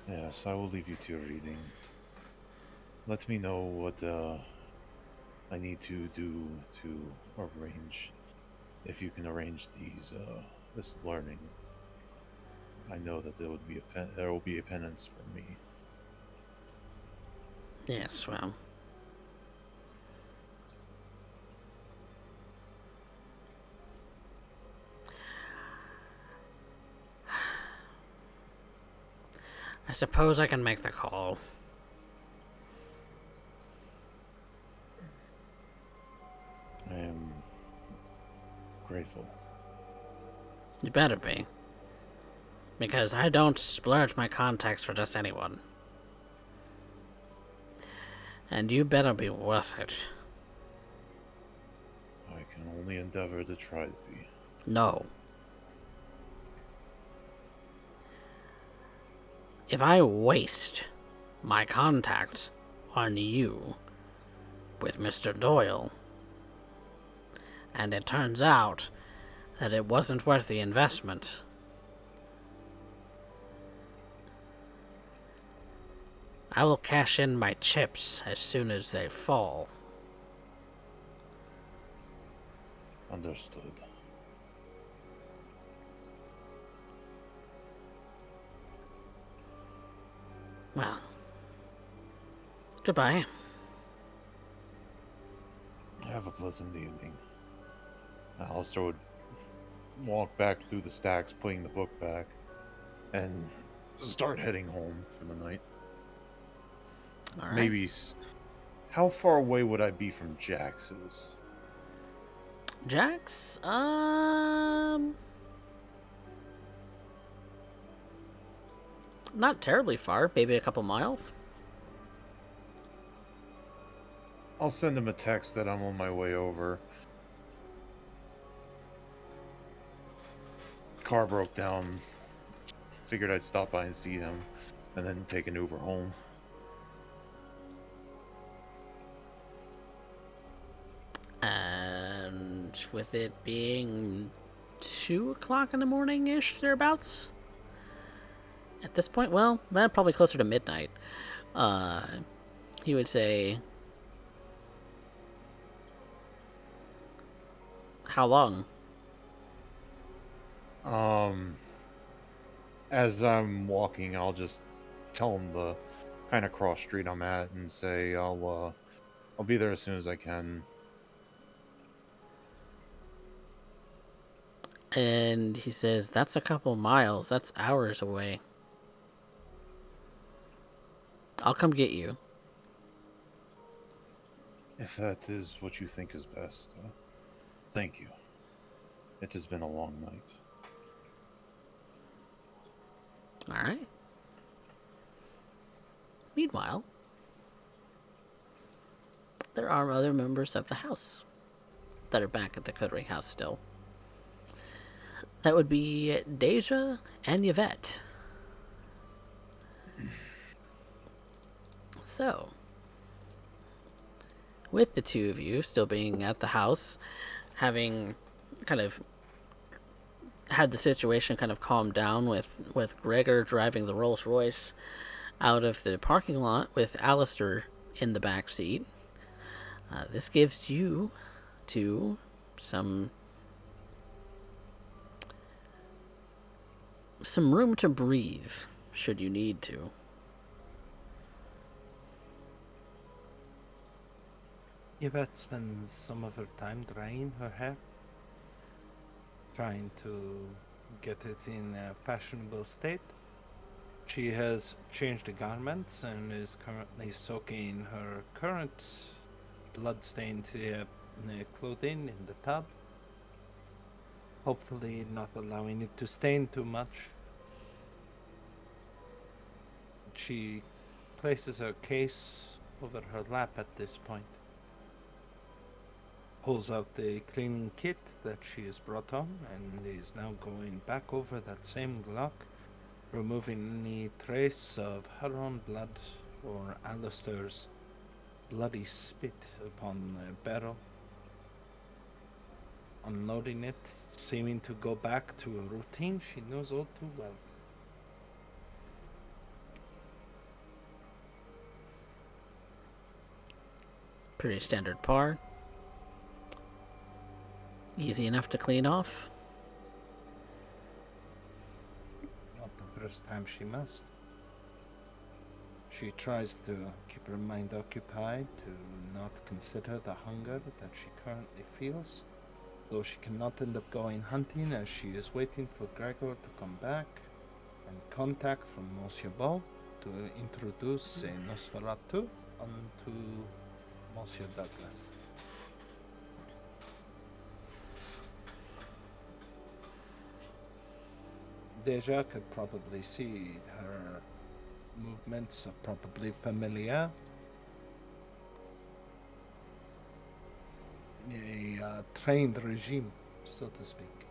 Yes, I will leave you to your reading. Let me know what I need to do to arrange, if you can arrange these this learning I know that there will be a penance for me. Yes, well. I suppose I can make the call. I am grateful. You better be. Because I don't splurge my contacts for just anyone. And you better be worth it. I can only endeavor to try to be. No. If I waste my contact on you with Mr. Doyle, and it turns out that it wasn't worth the investment, I will cash in my chips as soon as they fall. Understood. Well, goodbye. Have a pleasant evening. Alistair would walk back through the stacks, putting the book back, and start heading home for the night. All right. Maybe. How far away would I be from Jax's? Jax? Not terribly far. Maybe a couple miles. I'll send him a text that I'm on my way over. Car broke down. Figured I'd stop by and see him, and then take an Uber home. And with it being 2 o'clock in the morning-ish, thereabouts? At this point, well, probably closer to midnight. He would say, how long? As I'm walking, I'll just tell him the kind of cross street I'm at and say I'll be there as soon as I can. And he says, that's a couple miles. That's hours away. I'll come get you. If that is what you think is best, thank you. It has been a long night. All right. Meanwhile, there are other members of the house that are back at the Coterie house still. That would be Deja and Yvette. So, with the two of you still being at the house, having kind of had the situation kind of calmed down with Gregor driving the Rolls Royce out of the parking lot with Alistair in the back seat, this gives you two some room to breathe should you need to. Yvette spends some of her time drying her hair, trying to get it in a fashionable state. She has changed the garments and is currently soaking her current blood-stained clothing in the tub. Hopefully not allowing it to stain too much. She places her case over her lap at this point. Pulls out the cleaning kit that she has brought on and is now going back over that same Glock, removing any trace of her own blood or Alistair's bloody spit upon the barrel. Unloading it, seeming to go back to a routine she knows all too well. Pretty standard par. Easy enough to clean off. Not first time she must. She tries to keep her mind occupied, to not consider the hunger that she currently feels, though she cannot end up going hunting as she is waiting for Gregor to come back and contact from Monsieur Ball to introduce a Nosferatu unto Monsieur Douglas. Deja could probably see her movements are probably familiar. A trained regime, so to speak.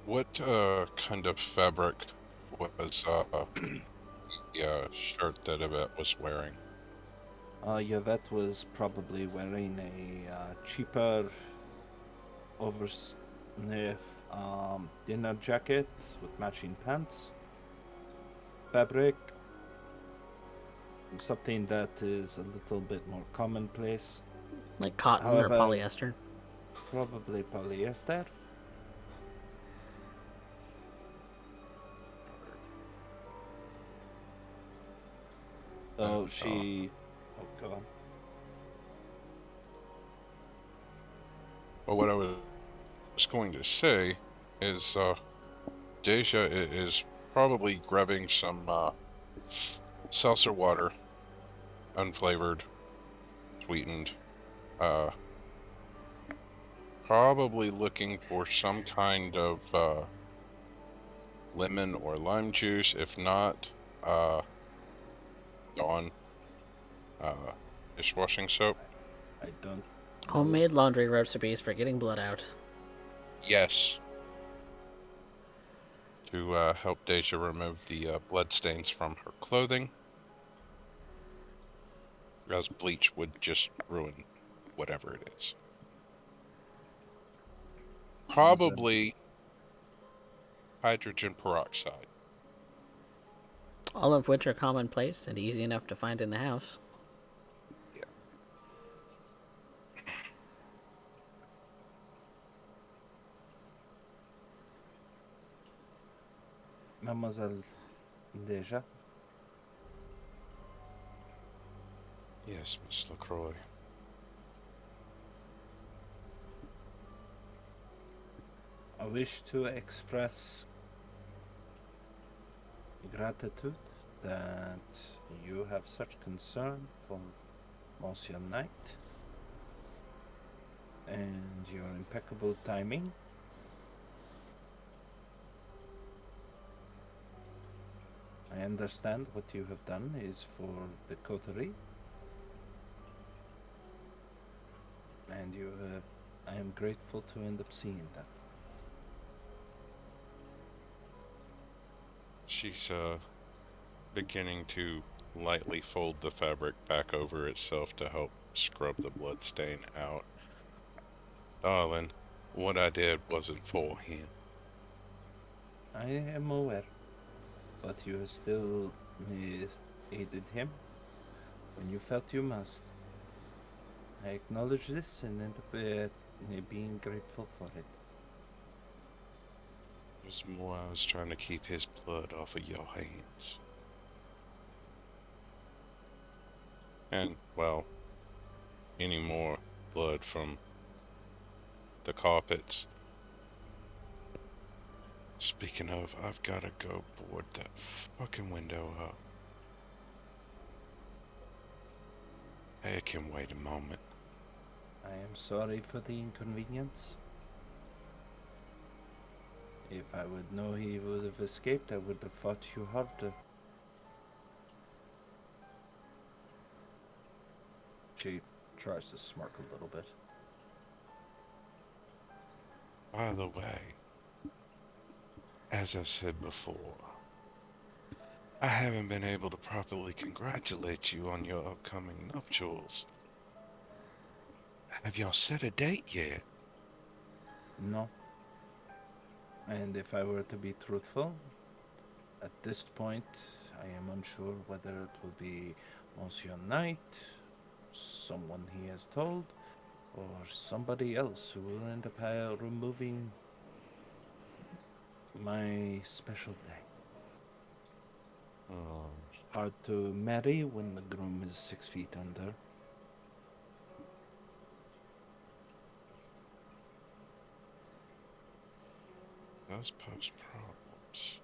What kind of fabric was the shirt that Yvette was wearing? Yvette was probably wearing a cheaper dinner jacket with matching pants. Fabric, something that is a little bit more commonplace. Like cotton However, or polyester? Probably polyester. So she... Oh, go on. Well, what I was going to say is Deja is probably grabbing some seltzer water, unflavored, sweetened, probably looking for some kind of lemon or lime juice. If not, Dawn dishwashing soap. I don't... Homemade laundry recipes for getting blood out. Yes. To help Deja remove the blood stains from her clothing, as bleach would just ruin whatever it is. Probably hydrogen peroxide. All of which are commonplace and easy enough to find in the house. Yeah. Mademoiselle Deja? Yes, Miss LaCroix. I wish to express gratitude that you have such concern for Monsieur Knight and your impeccable timing. I understand what you have done is for the coterie, and I am grateful to end up seeing that. She's beginning to lightly fold the fabric back over itself to help scrub the blood stain out. Darling, what I did wasn't for him. I am aware, but you still aided him when you felt you must. I acknowledge this and end up being grateful for it. It was more I was trying to keep his blood off of your hands. And, well, any more blood from the carpets. Speaking of, I've gotta go board that fucking window up. It can wait a moment. I am sorry for the inconvenience. If I would know he would have escaped, I would have fought you harder. She tries to smirk a little bit. By the way, as I said before, I haven't been able to properly congratulate you on your upcoming nuptials. Have y'all set a date yet? No. And if I were to be truthful, at this point, I am unsure whether it will be Monsieur Knight, someone he has told, or somebody else who will end up removing my specialty. Oh, Hard to marry when the groom is 6 feet under. does pose problems.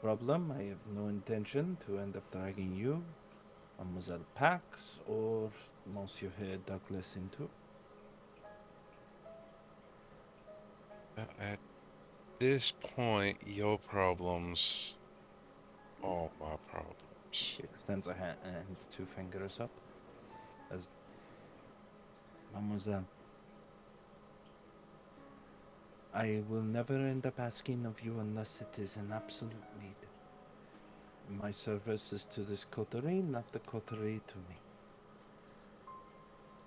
Problem, I have no intention to end up dragging you, Mademoiselle Pax, or Monsieur Douglas into. At this point, your problems are my problems. He extends a hand and 2 fingers up. As Mademoiselle, I will never end up asking of you unless it is an absolute need. My service is to this coterie, not the coterie to me.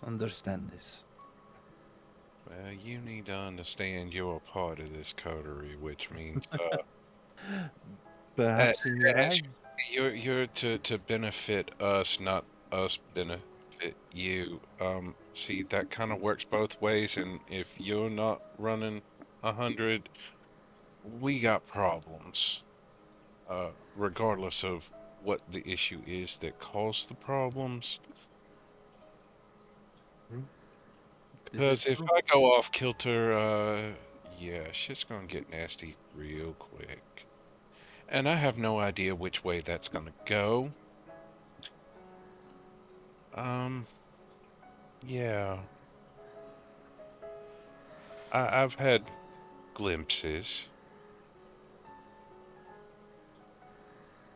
Understand this. Well, you need to understand you're a part of this coterie, which means Perhaps in your as eyes. you're to benefit us, not us benefit you. See, that kind of works both ways, and if you're not running 100, we got problems. Regardless of what the issue is that caused the problems. Is it Because if true? I go off kilter, yeah, shit's gonna get nasty real quick. And I have no idea which way that's gonna go. Um, yeah. I've had glimpses,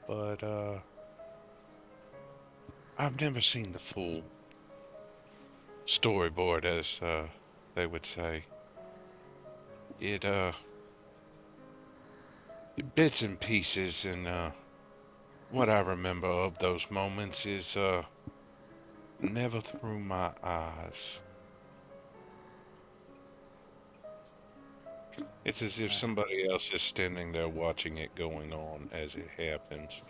but I've never seen the full storyboard, as they would say. It bits and pieces, and what I remember of those moments is never through my eyes. It's as if somebody else is standing there watching it going on as it happens.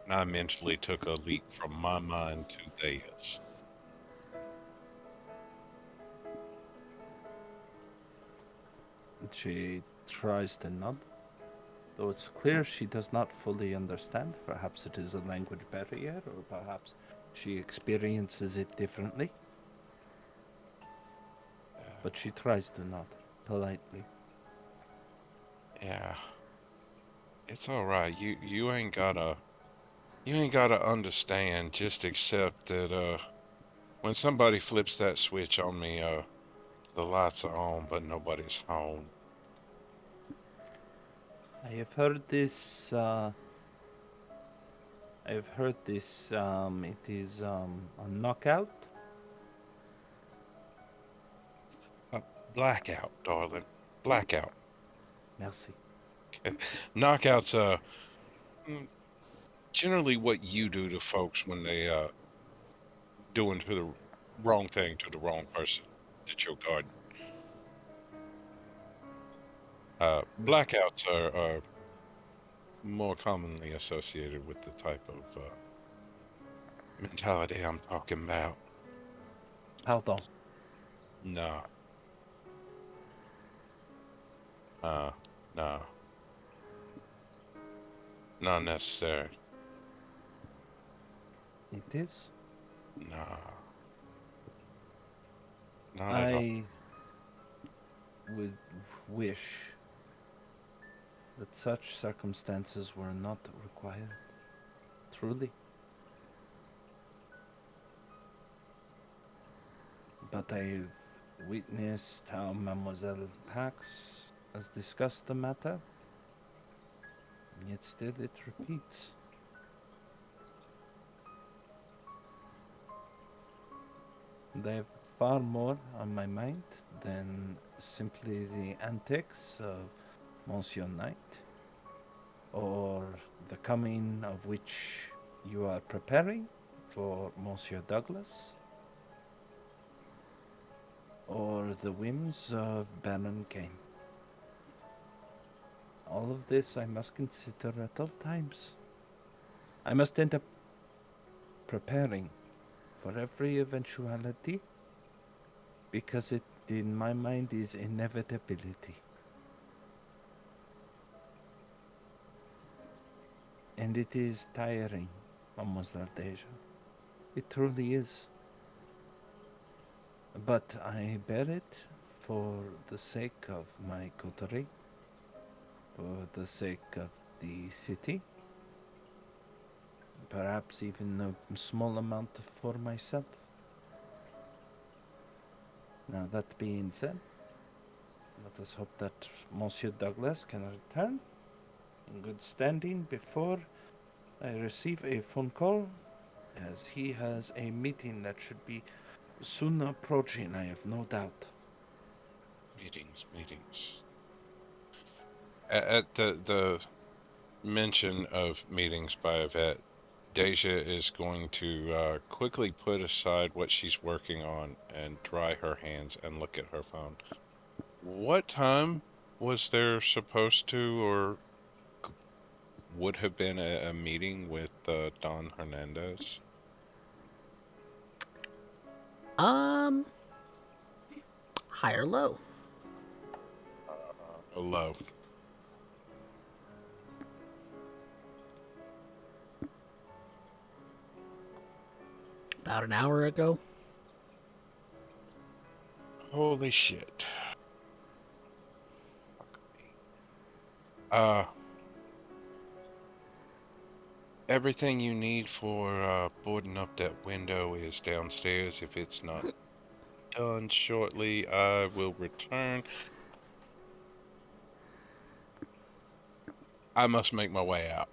And I mentally took a leap from my mind to theirs. She tries to nod, though it's clear she does not fully understand. Perhaps it is a language barrier, or perhaps she experiences it differently. But she tries to nod politely. Yeah, it's all right. You ain't gotta understand. Just accept that when somebody flips that switch on me, the lights are on, but nobody's home. I have heard this. I've heard this. It is a knockout. Blackout, darling. Blackout. Merci. Knockouts. Mm, generally what you do to folks when they doing to the wrong thing to the wrong person that you're guarding. Blackouts are more commonly associated with the type of mentality I'm talking about. Pardon. Nah, uh, nah, not necessary. It is. Nah, not at all. I would wish that such circumstances were not required. Truly. But I've witnessed how Mademoiselle Pax has discussed the matter, yet still it repeats. And I have far more on my mind than simply the antics of Monsieur Knight, or the coming of which you are preparing for Monsieur Douglas, or the whims of Baron Kane. All of this I must consider at all times. I must end up preparing for every eventuality, because it, in my mind, is inevitability. And it is tiring, Mademoiselle Deja. It truly is. But I bear it for the sake of my coterie, for the sake of the city, perhaps even a small amount for myself. Now, that being said, let us hope that Monsieur Douglas can return in good standing before I receive a phone call, as he has a meeting that should be soon approaching, I have no doubt. Meetings. At the mention of meetings by Yvette, Deja is going to quickly put aside what she's working on and dry her hands and look at her phone. What time was there supposed to or would have been a meeting with Don Hernandez? High or low? Low. About an hour ago. Holy shit. Uh, Everything you need for boarding up that window is downstairs. If it's not done shortly, I will return. I must make my way out.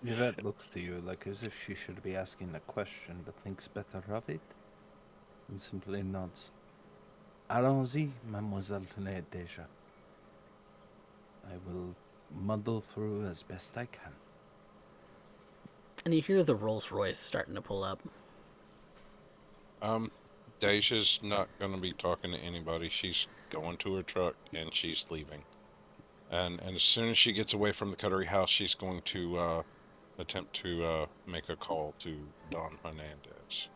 Yvette looks to you like as if she should be asking a question, but thinks better of it, and simply nods. Allons-y, Mademoiselle Deja. I will muddle through as best I can. And you hear the Rolls Royce starting to pull up. Deja's not going to be talking to anybody. She's going to her truck and she's leaving. And as soon as she gets away from the Cuttery house, she's going to attempt to make a call to Don Hernandez.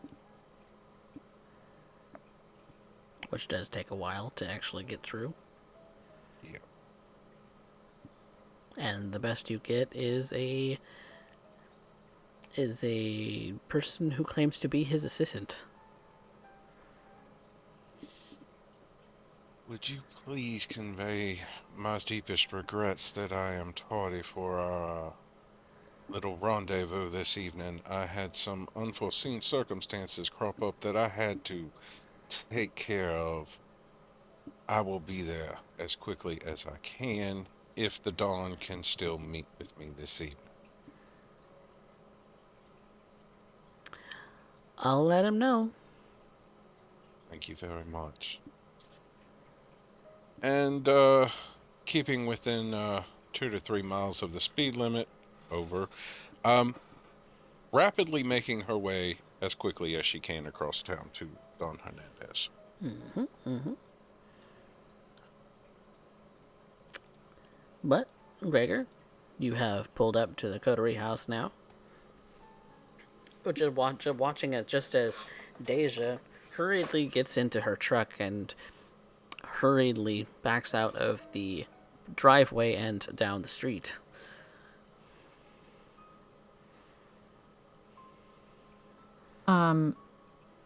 Which does take a while to actually get through. Yeah. And the best you get is a person who claims to be his assistant. Would you please convey my deepest regrets that I am tardy for our little rendezvous this evening? I had some unforeseen circumstances crop up that I had to take care of. I will be there as quickly as I can if the Dawn can still meet with me this evening. I'll let him know. Thank you very much. And keeping within 2 to 3 miles of the speed limit, over, rapidly making her way as quickly as she can across town to Don Hernandez. But, Gregor, you have pulled up to the coterie house now. Which is watching it just as Deja hurriedly gets into her truck and hurriedly backs out of the driveway and down the street.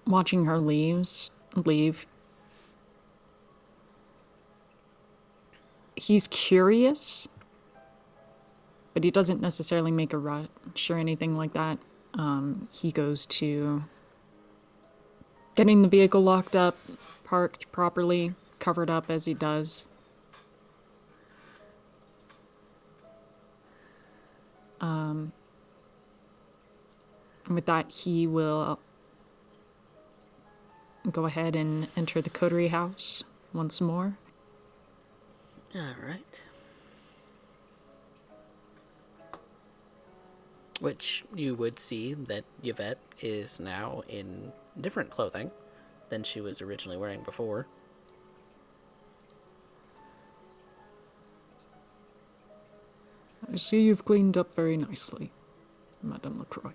Watching her leave. He's curious, but he doesn't necessarily make a rush or anything like that. He goes to getting the vehicle locked up, parked properly, covered up as he does. And with that, he will go ahead and enter the coterie house once more. Alright. Which you would see that Yvette is now in different clothing than she was originally wearing before. I see you've cleaned up very nicely. Madame LaCroix.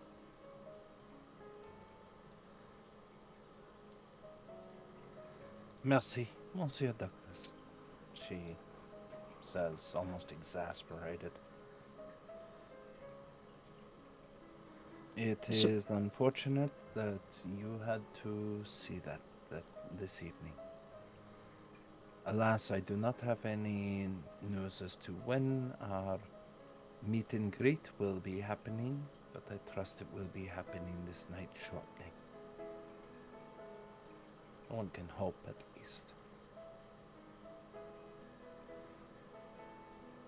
Merci, Monsieur Douglas, she says, almost exasperated. It So- is unfortunate that you had to see that this evening. Alas, I do not have any news as to when our meet and greet will be happening, but I trust it will be happening this night shortly. One can hope, at least.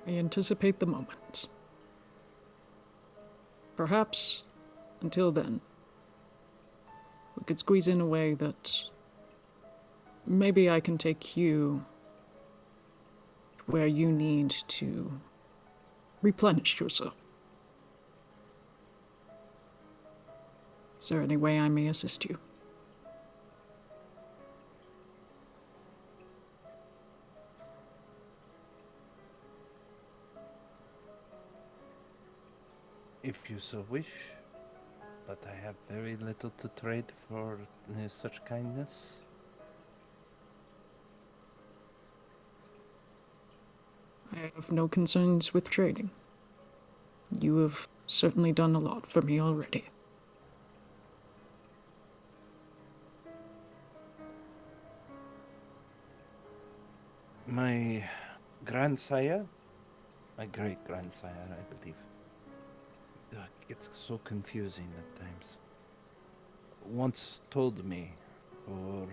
I anticipate the moment. Perhaps, until then, we could squeeze in a way that maybe I can take you where you need to replenish yourself. Is there any way I may assist you? If you so wish, but I have very little to trade for such kindness. I have no concerns with trading. You have certainly done a lot for me already. My grandsire, my great-grandsire, I believe. It's so confusing at times. Once told me, or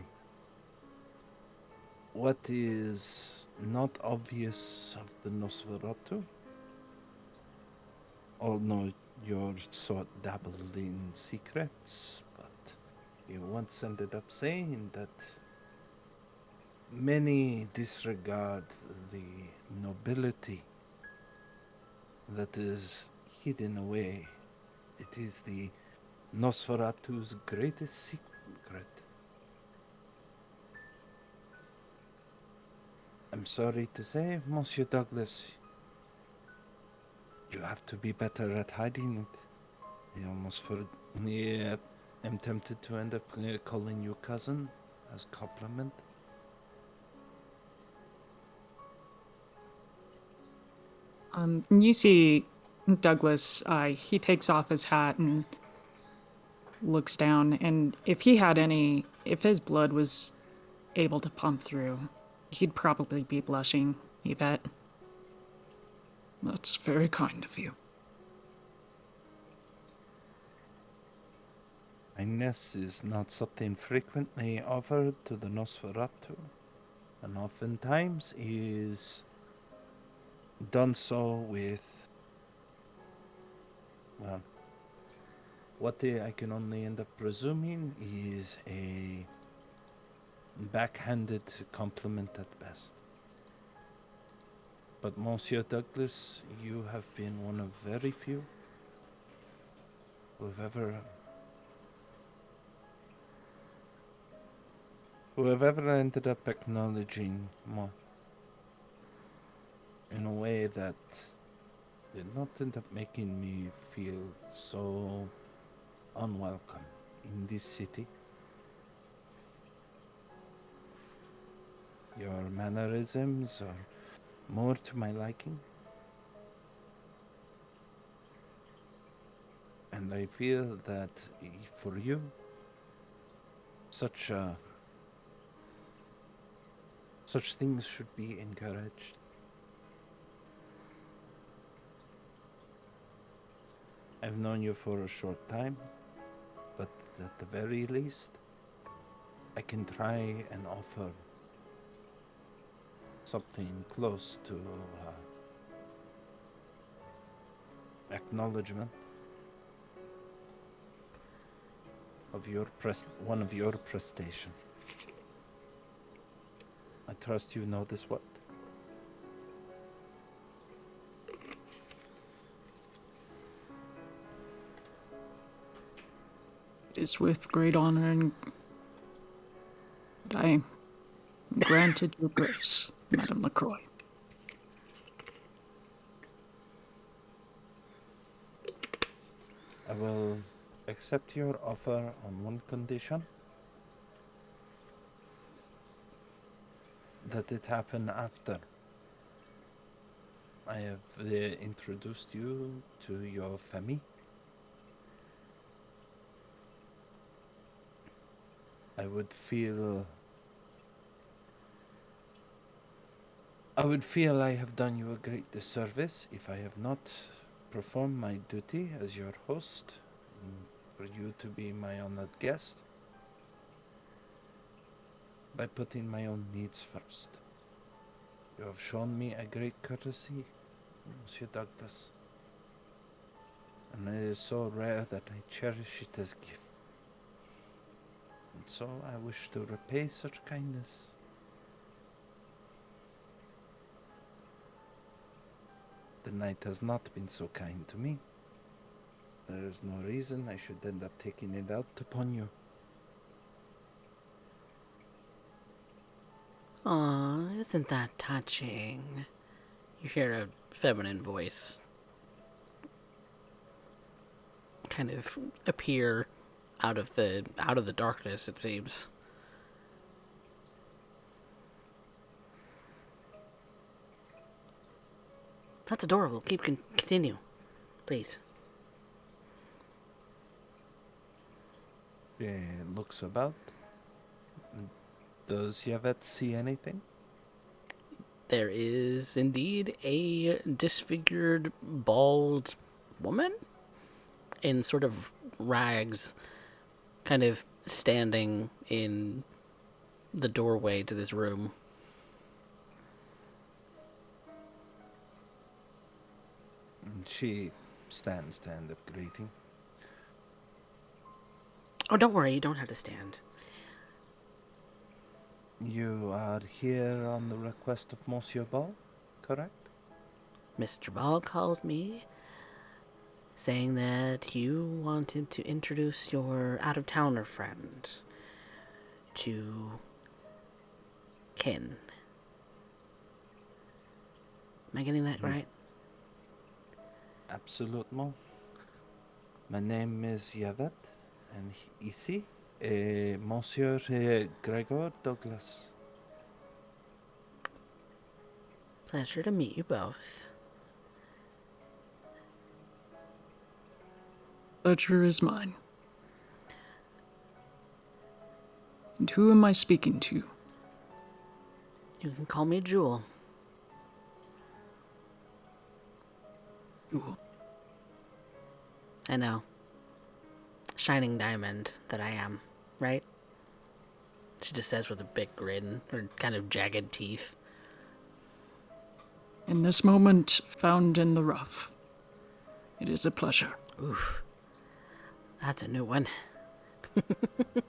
what is not obvious of the Nosferatu, although you're so dabbled in secrets, but he once ended up saying that many disregard the nobility that is hidden away. It is the Nosferatu's greatest secret. I'm sorry to say, Monsieur Douglas, you have to be better at hiding it. I'm tempted to end up calling you cousin as compliment. You see Douglas, he takes off his hat and looks down, and if his blood was able to pump through, he'd probably be blushing, Yvette. That's very kind of you. Kindness is not something frequently offered to the Nosferatu, and oftentimes is done so with, well, what I can only end up presuming is a backhanded compliment at best. But Monsieur Douglas, you have been one of very few who have ever ended up acknowledging more in a way that did not end up making me feel so unwelcome in this city. Your mannerisms are more to my liking. And I feel that for you, such things should be encouraged. I've known you for a short time, but at the very least, I can try and offer something close to acknowledgement of one of your prestation. I trust you know this what? It is with great honor and I am granted your grace, Madame LaCroix. I will accept your offer on one condition. That it happen after I have introduced you to your family. I would feel I have done you a great disservice if I have not performed my duty as your host, and for you to be my honored guest, by putting my own needs first. You have shown me a great courtesy, Monsieur Douglas, and it is so rare that I cherish it as gift. And so I wish to repay such kindness. The night has not been so kind to me. There is no reason I should end up taking it out upon you. Aw, isn't that touching? You hear a feminine voice kind of appear out of the darkness, it seems. That's adorable. Continue, please. She looks about. Does Yvette see anything? There is indeed a disfigured, bald woman in sort of rags, kind of standing in the doorway to this room. And she stands to end up greeting. Oh, don't worry, you don't have to stand. You are here on the request of Monsieur Ball, correct? Mr. Ball called me, saying that you wanted to introduce your out-of-towner friend to Ken. Am I getting that right? Absolutement. My name is Yvette, and ici, Monsieur Gregor Douglas. Pleasure to meet you both. Pleasure is mine. And who am I speaking to? You can call me Jewel. Jewel. I know. Shining diamond that I am, right? She just says with a big grin, her kind of jagged teeth. In this moment found in the rough, it is a pleasure. Oof. That's a new one. But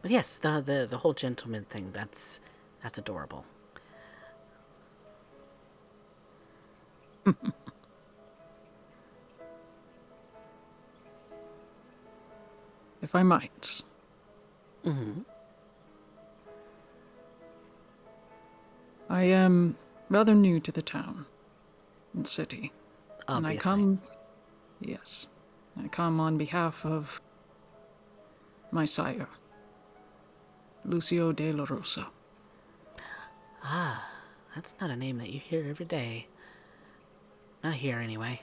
yes, the whole gentleman thing, that's adorable. If I might. Mm-hmm. I am rather new to the town and city. Obviously. And I come... Yes. I come on behalf of my sire, Lucio de la Rosa. Ah, that's not a name that you hear every day. Not here, anyway.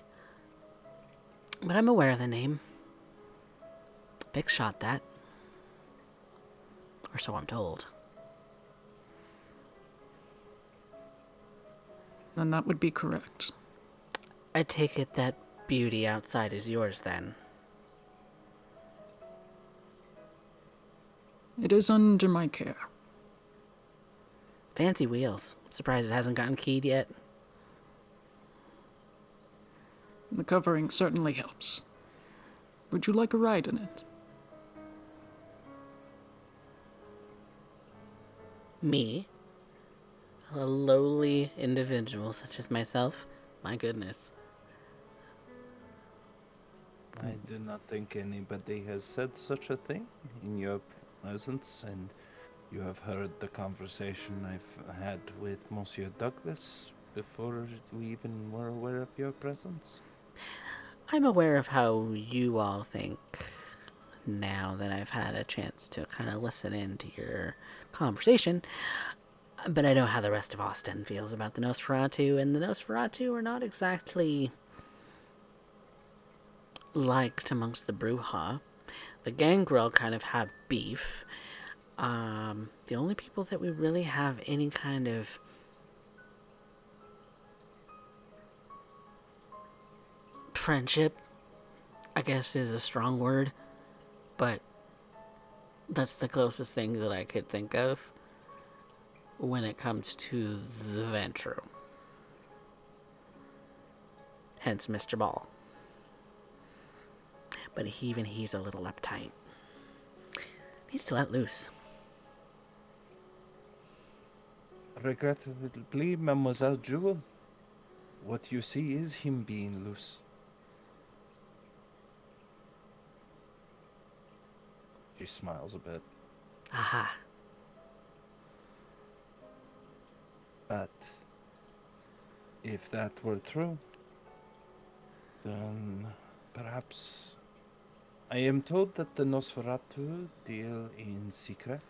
But I'm aware of the name. Big shot, that. Or so I'm told. Then that would be correct. I take it that beauty outside is yours, then. It is under my care. Fancy wheels. Surprised it hasn't gotten keyed yet. The covering certainly helps. Would you like a ride in it? Me? A lowly individual such as myself? My goodness. I do not think anybody has said such a thing in your presence, and you have heard the conversation I've had with Monsieur Douglas. before we even were aware of your presence. I'm aware of how you all think now that I've had a chance to kind of listen into your conversation. But I know how the rest of Austin feels about the Nosferatu, and the Nosferatu are not exactly liked amongst the Bruja. The Gangrel kind of have beef. The only people that we really have any kind of friendship, I guess is a strong word, but that's the closest thing that I could think of when it comes to the Ventru. Hence Mr. Ball. But even he's a little uptight. Needs to let loose. Regrettably, Mademoiselle Jewel, what you see is him being loose. She smiles a bit. Aha. But if that were true, then perhaps I am told that the Nosferatu deal in secret.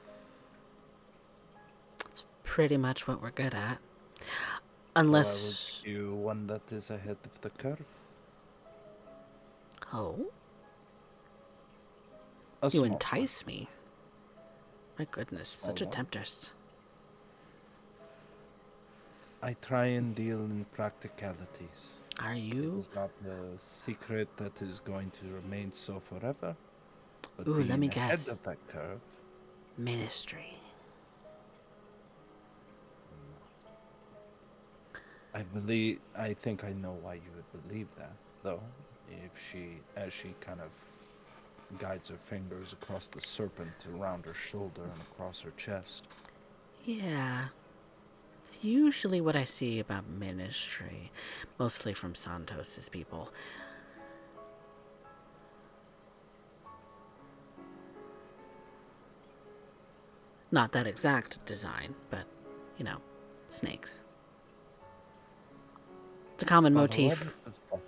That's pretty much what we're good at. So Unless... I will give you one that is ahead of the curve. Oh? A You small entice me. My goodness, Small such a one. temptress. I try and deal in practicalities. Are It you? is not a secret that is going to remain so forever. But Ooh, let being me ahead guess. of that curve, Ministry. I think I know why you would believe that, though. As she kind of guides her fingers across the serpent around her shoulder and across her chest. Yeah. It's usually what I see about ministry. Mostly from Santos's people. Not that exact design, but, you know, snakes. It's a common motif. What is that?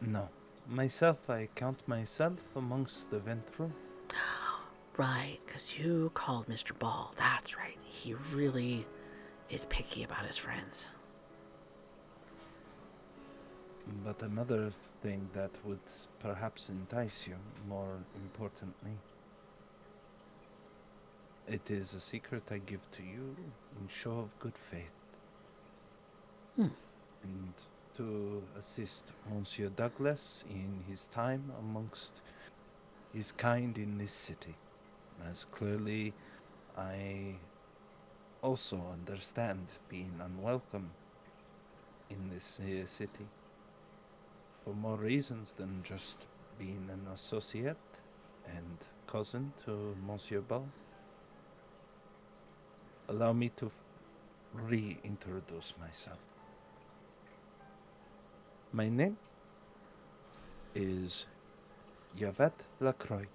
No. Myself, I count myself amongst the Ventru. Right, because you called Mr. Ball. That's right. He really is picky about his friends. But another thing that would perhaps entice you, more importantly, it is a secret I give to you in show of good faith. Hmm. And to assist Monsieur Douglas in his time amongst his kind in this city. As clearly I also understand being unwelcome in this city for more reasons than just being an associate and cousin to Monsieur Ball. Allow me to reintroduce myself. My name is Yvette Lacroix,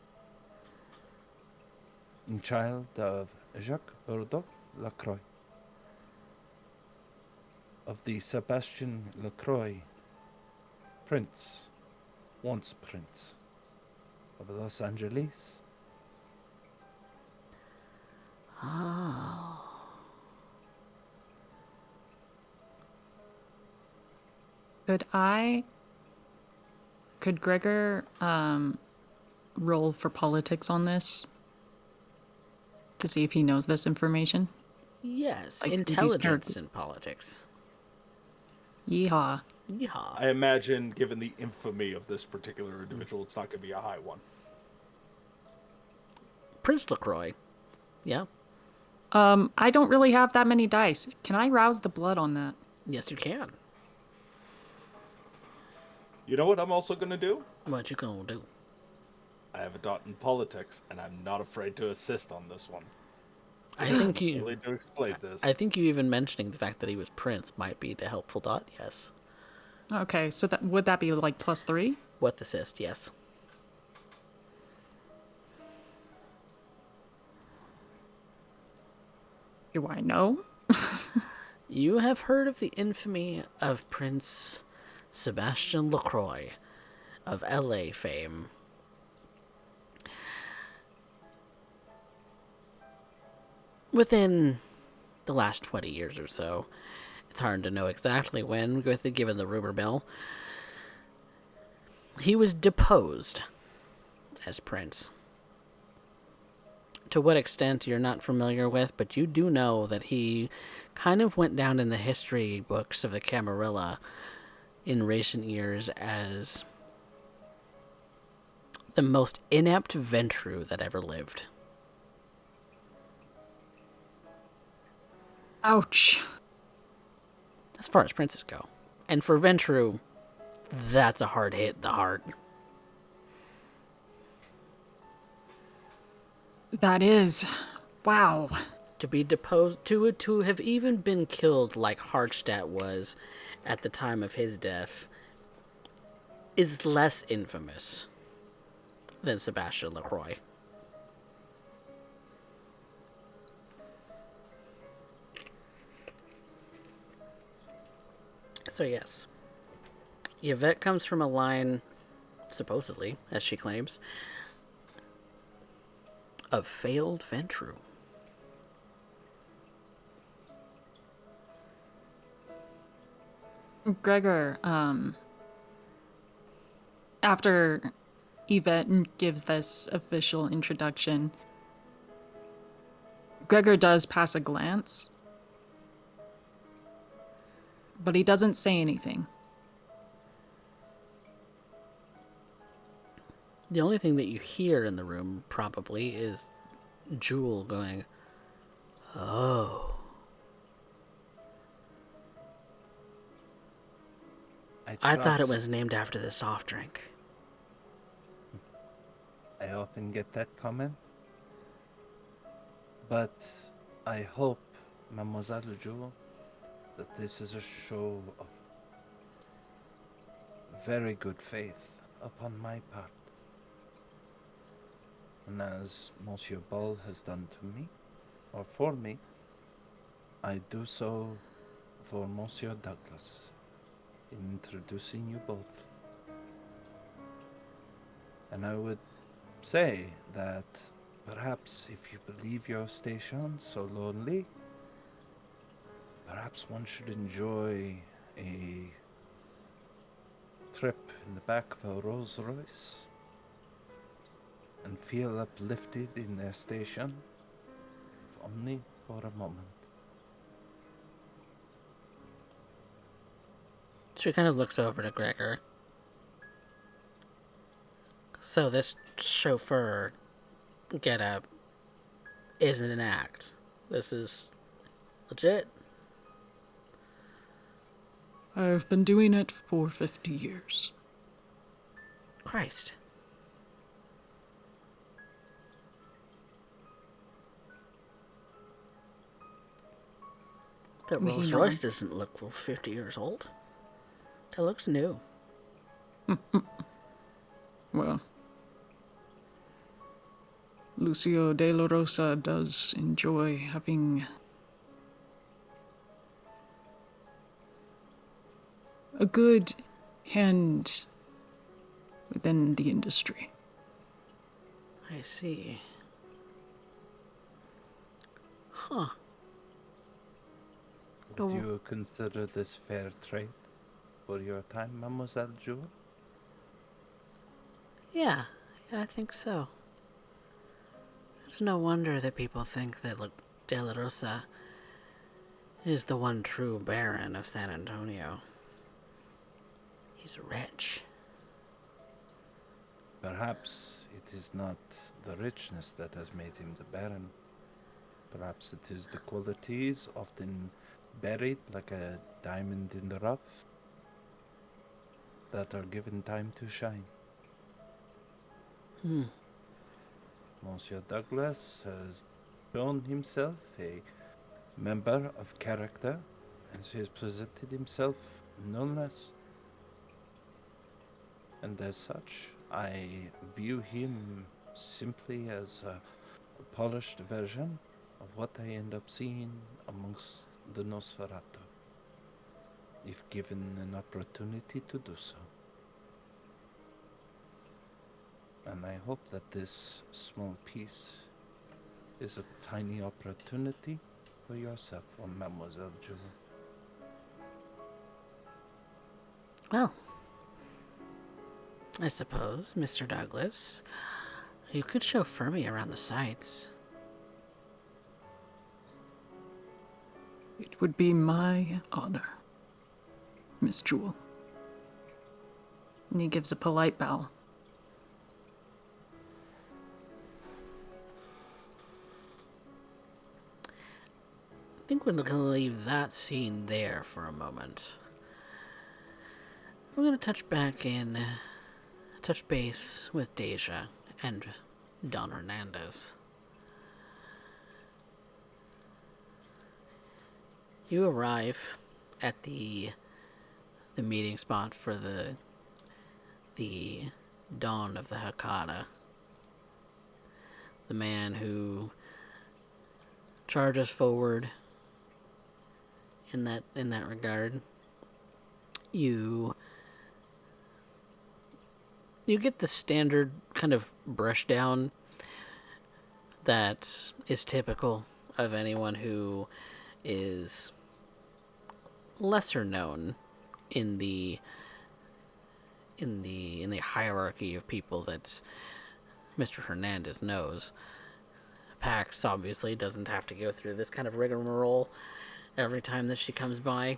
child of Jacques Bordeaux Lacroix, of the Sebastian Lacroix, once Prince, of Los Angeles. Oh. Could Gregor roll for politics on this to see if he knows this information? Yes, Like, who these intelligence characters- in politics. Yeehaw. Yeehaw. I imagine, given the infamy of this particular individual, it's not going to be a high one. Prince LaCroix. Yeah. I don't really have that many dice. Can I rouse the blood on that? Yes, you can. You know what I'm also going to do? What you gonna do? I have a dot in politics, and I'm not afraid to assist on this one. I think I'm you. willing to explain this. I think you even mentioning the fact that he was Prince might be the helpful dot. Yes. Okay, so that would that be like +3? With assist, yes. Do I know? You have heard of the infamy of Prince Sebastian LaCroix of LA fame. Within the last 20 years or so, it's hard to know exactly when, given the rumor mill, he was deposed as prince. To what extent you're not familiar with, but you do know that he kind of went down in the history books of the Camarilla in recent years as the most inept Ventru that ever lived. Ouch. As far as princes go. And for Ventru, that's a hard hit in the heart. That is. Wow. To be deposed, to have even been killed like Hartstadt was at the time of his death, is less infamous than Sebastian LaCroix. So yes, Yvette comes from a line, supposedly, as she claims, of failed Ventru. Gregor, after Yvette gives this official introduction, Gregor does pass a glance, but he doesn't say anything. The only thing that you hear in the room, probably, is Jewel going, "Oh." I thought it was named after the soft drink. I often get that comment. But I hope, Mademoiselle Jewel, that this is a show of very good faith upon my part. And as Monsieur Ball has done to me, or for me, I do so for Monsieur Douglas, in introducing you both. And I would say that perhaps if you believe your station so lonely, perhaps one should enjoy a trip in the back of a Rolls Royce and feel uplifted in their station, if only for a moment. She kind of looks over to Gregor. So this chauffeur getup isn't an act. This is legit. I've been doing it for 50 years. Christ. That He Rolls Royce nods. doesn't look 50 years old. That looks new. Well, Lucio de la Rosa does enjoy having a good hand within the industry. I see. Huh. Would you consider this fair trade for your time, Mademoiselle Jewel? Yeah, I think so. It's no wonder that people think that De La Rosa is the one true Baron of San Antonio. He's rich. Perhaps it is not the richness that has made him the Baron. Perhaps it is the qualities often buried like a diamond in the rough that are given time to shine. Monsieur Douglas has shown himself a member of character, and he has presented himself no less. And as such, I view him simply as a polished version of what I end up seeing amongst the Nosferatu, if given an opportunity to do so. And I hope that this small piece is a tiny opportunity for yourself, or Mademoiselle Jewel. Well, I suppose, Mr. Douglas, you could chauffeur me around the sights. It would be my honor, Miss Jewel. And he gives a polite bow. I think we're going to leave that scene there for a moment. We're going to touch base with Deja and Don Hernandez. You arrive at the meeting spot for the Dawn of the Hakata. The man who charges forward in that regard. You get the standard kind of brush down that is typical of anyone who is lesser known in the hierarchy of people that Mr. Hernandez knows. Pax obviously doesn't have to go through this kind of rigmarole every time that she comes by.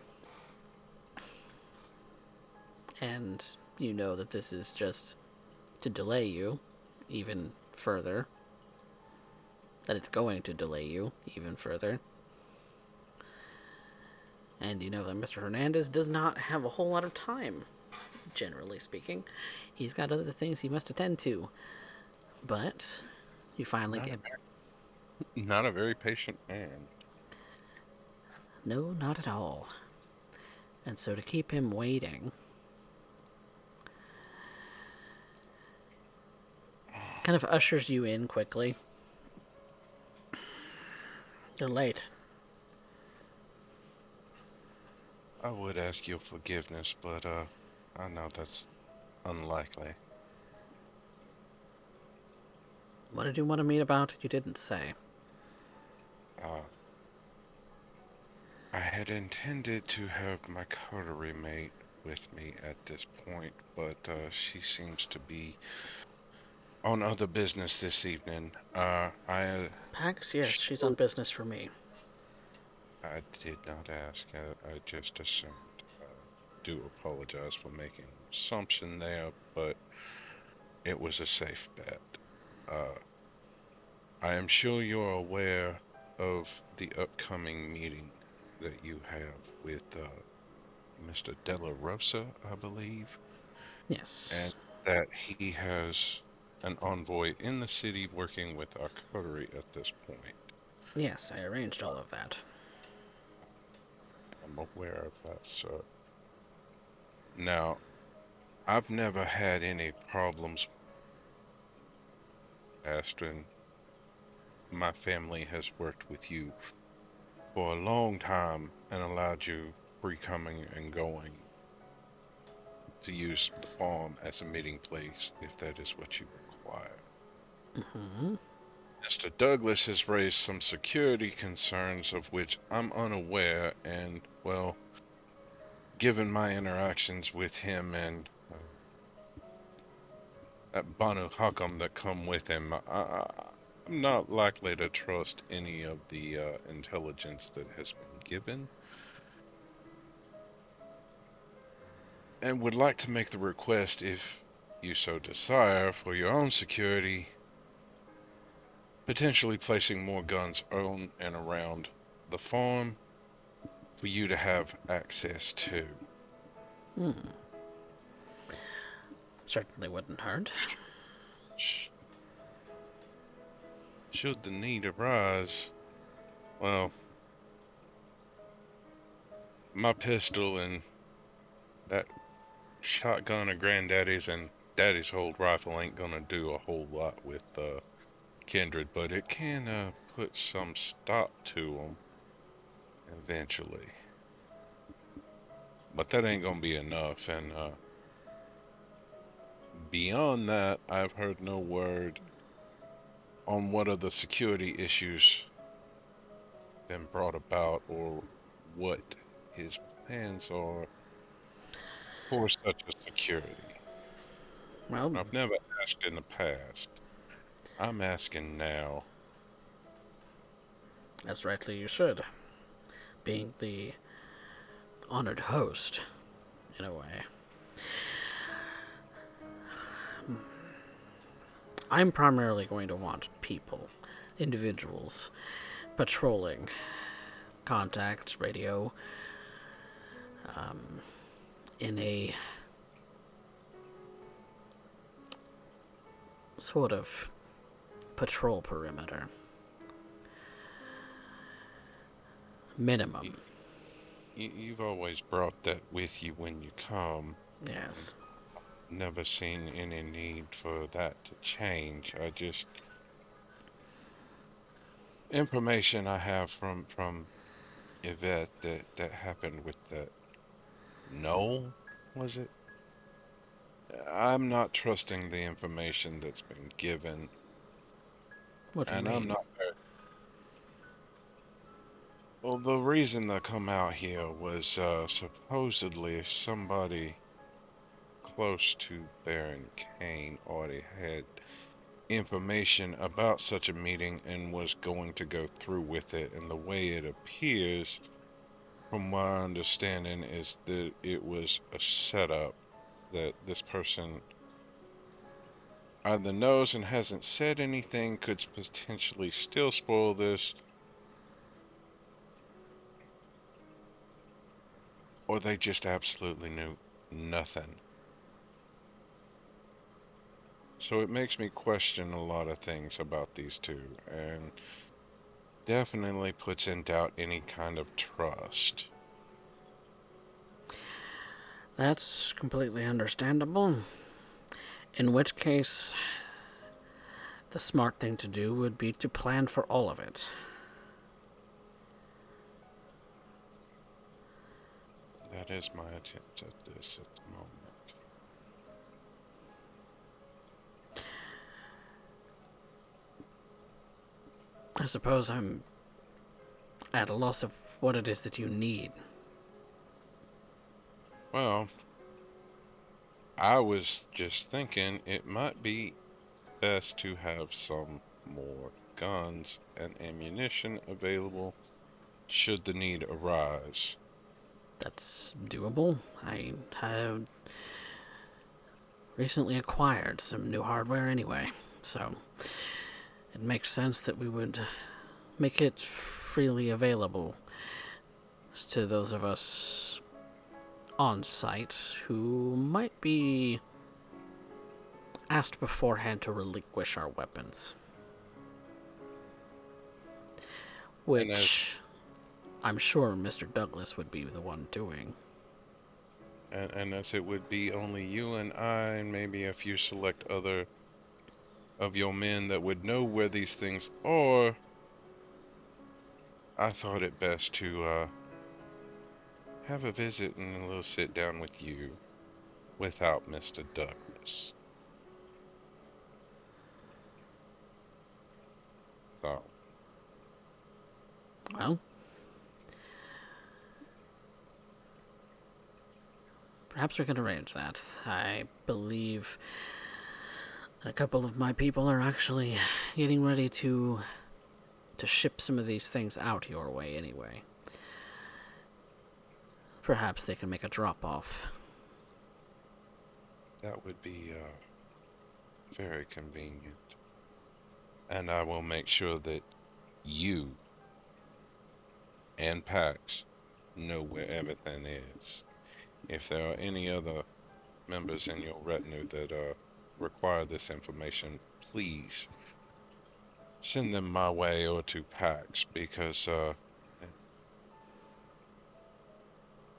And you know that this is just to delay you even further. That it's going to delay you even further. And you know that Mr. Hernandez does not have a whole lot of time, generally speaking. He's got other things he must attend to. But you finally get... Not a very patient man. No, not at all. And so to keep him waiting... kind of ushers you in quickly. You're late. I would ask your forgiveness, but I know that's unlikely. What did you want to meet about? You didn't say. I had intended to have my coterie mate with me at this point, but she seems to be on other business this evening. Pax? Yes, she's on business for me. I did not ask. I just assumed. Do apologize for making an assumption there, but it was a safe bet. I am sure you're aware of the upcoming meeting that you have with Mr. Della Rosa, I believe. Yes. And that he has an envoy in the city working with our coterie at this point. Yes, I arranged all of that. I'm aware of that, sir. Now, I've never had any problems, Astrid. My family has worked with you for a long time and allowed you free coming and going to use the farm as a meeting place if that is what you require. Mm-hmm. Mr. Douglas has raised some security concerns of which I'm unaware, and, well, given my interactions with him and that Banu Hakam that come with him, I'm not likely to trust any of the intelligence that has been given. And would like to make the request, if you so desire, for your own security, potentially placing more guns on and around the farm for you to have access to. Certainly wouldn't hurt. Should the need arise, well, my pistol and that shotgun of Granddaddy's and Daddy's old rifle ain't gonna do a whole lot with Kindred, but it can put some stop to them eventually. But that ain't gonna be enough, and beyond that, I've heard no word on what other security issues been brought about or what his plans are for such a security. Well, I've never asked in the past. I'm asking now. as rightly you should, being the honored host, in a way. I'm primarily going to want people, individuals, patrolling, contact, radio, in a sort of patrol perimeter. Minimum. You've always brought that with you when you come. Yes. Never seen any need for that to change. I just information I have from Yvette that happened with the no, was it? I'm not trusting the information that's been given, What do you and I'm mean? not. Well, the reason I come out here was supposedly somebody close to Baron Kane already had information about such a meeting and was going to go through with it. And the way it appears, from my understanding, is that it was a setup that this person either knows and hasn't said anything, could potentially still spoil this, or they just absolutely knew nothing. So it makes me question a lot of things about these two, and definitely puts in doubt any kind of trust. That's completely understandable. In which case, the smart thing to do would be to plan for all of it. That is my attempt at this at the moment. I suppose I'm at a loss of what it is that you need. Well, I was just thinking it might be best to have some more guns and ammunition available should the need arise. That's doable. I have recently acquired some new hardware anyway, so it makes sense that we would make it freely available to those of us on site who might be asked beforehand to relinquish our weapons. And as Which I'm sure Mr. Douglas would be the one doing. and as it would be only you and I and maybe a few select other of your men that would know where these things are, I thought it best to have a visit and a little sit down with you without Mr. Douglas. So, Well, perhaps we can arrange that. I believe a couple of my people are actually getting ready to ship some of these things out your way anyway. Perhaps they can make a drop-off. that would be very convenient. And I will make sure that you and Pax know where everything is. If there are any other members in your retinue that require this information, please send them my way or to Pax because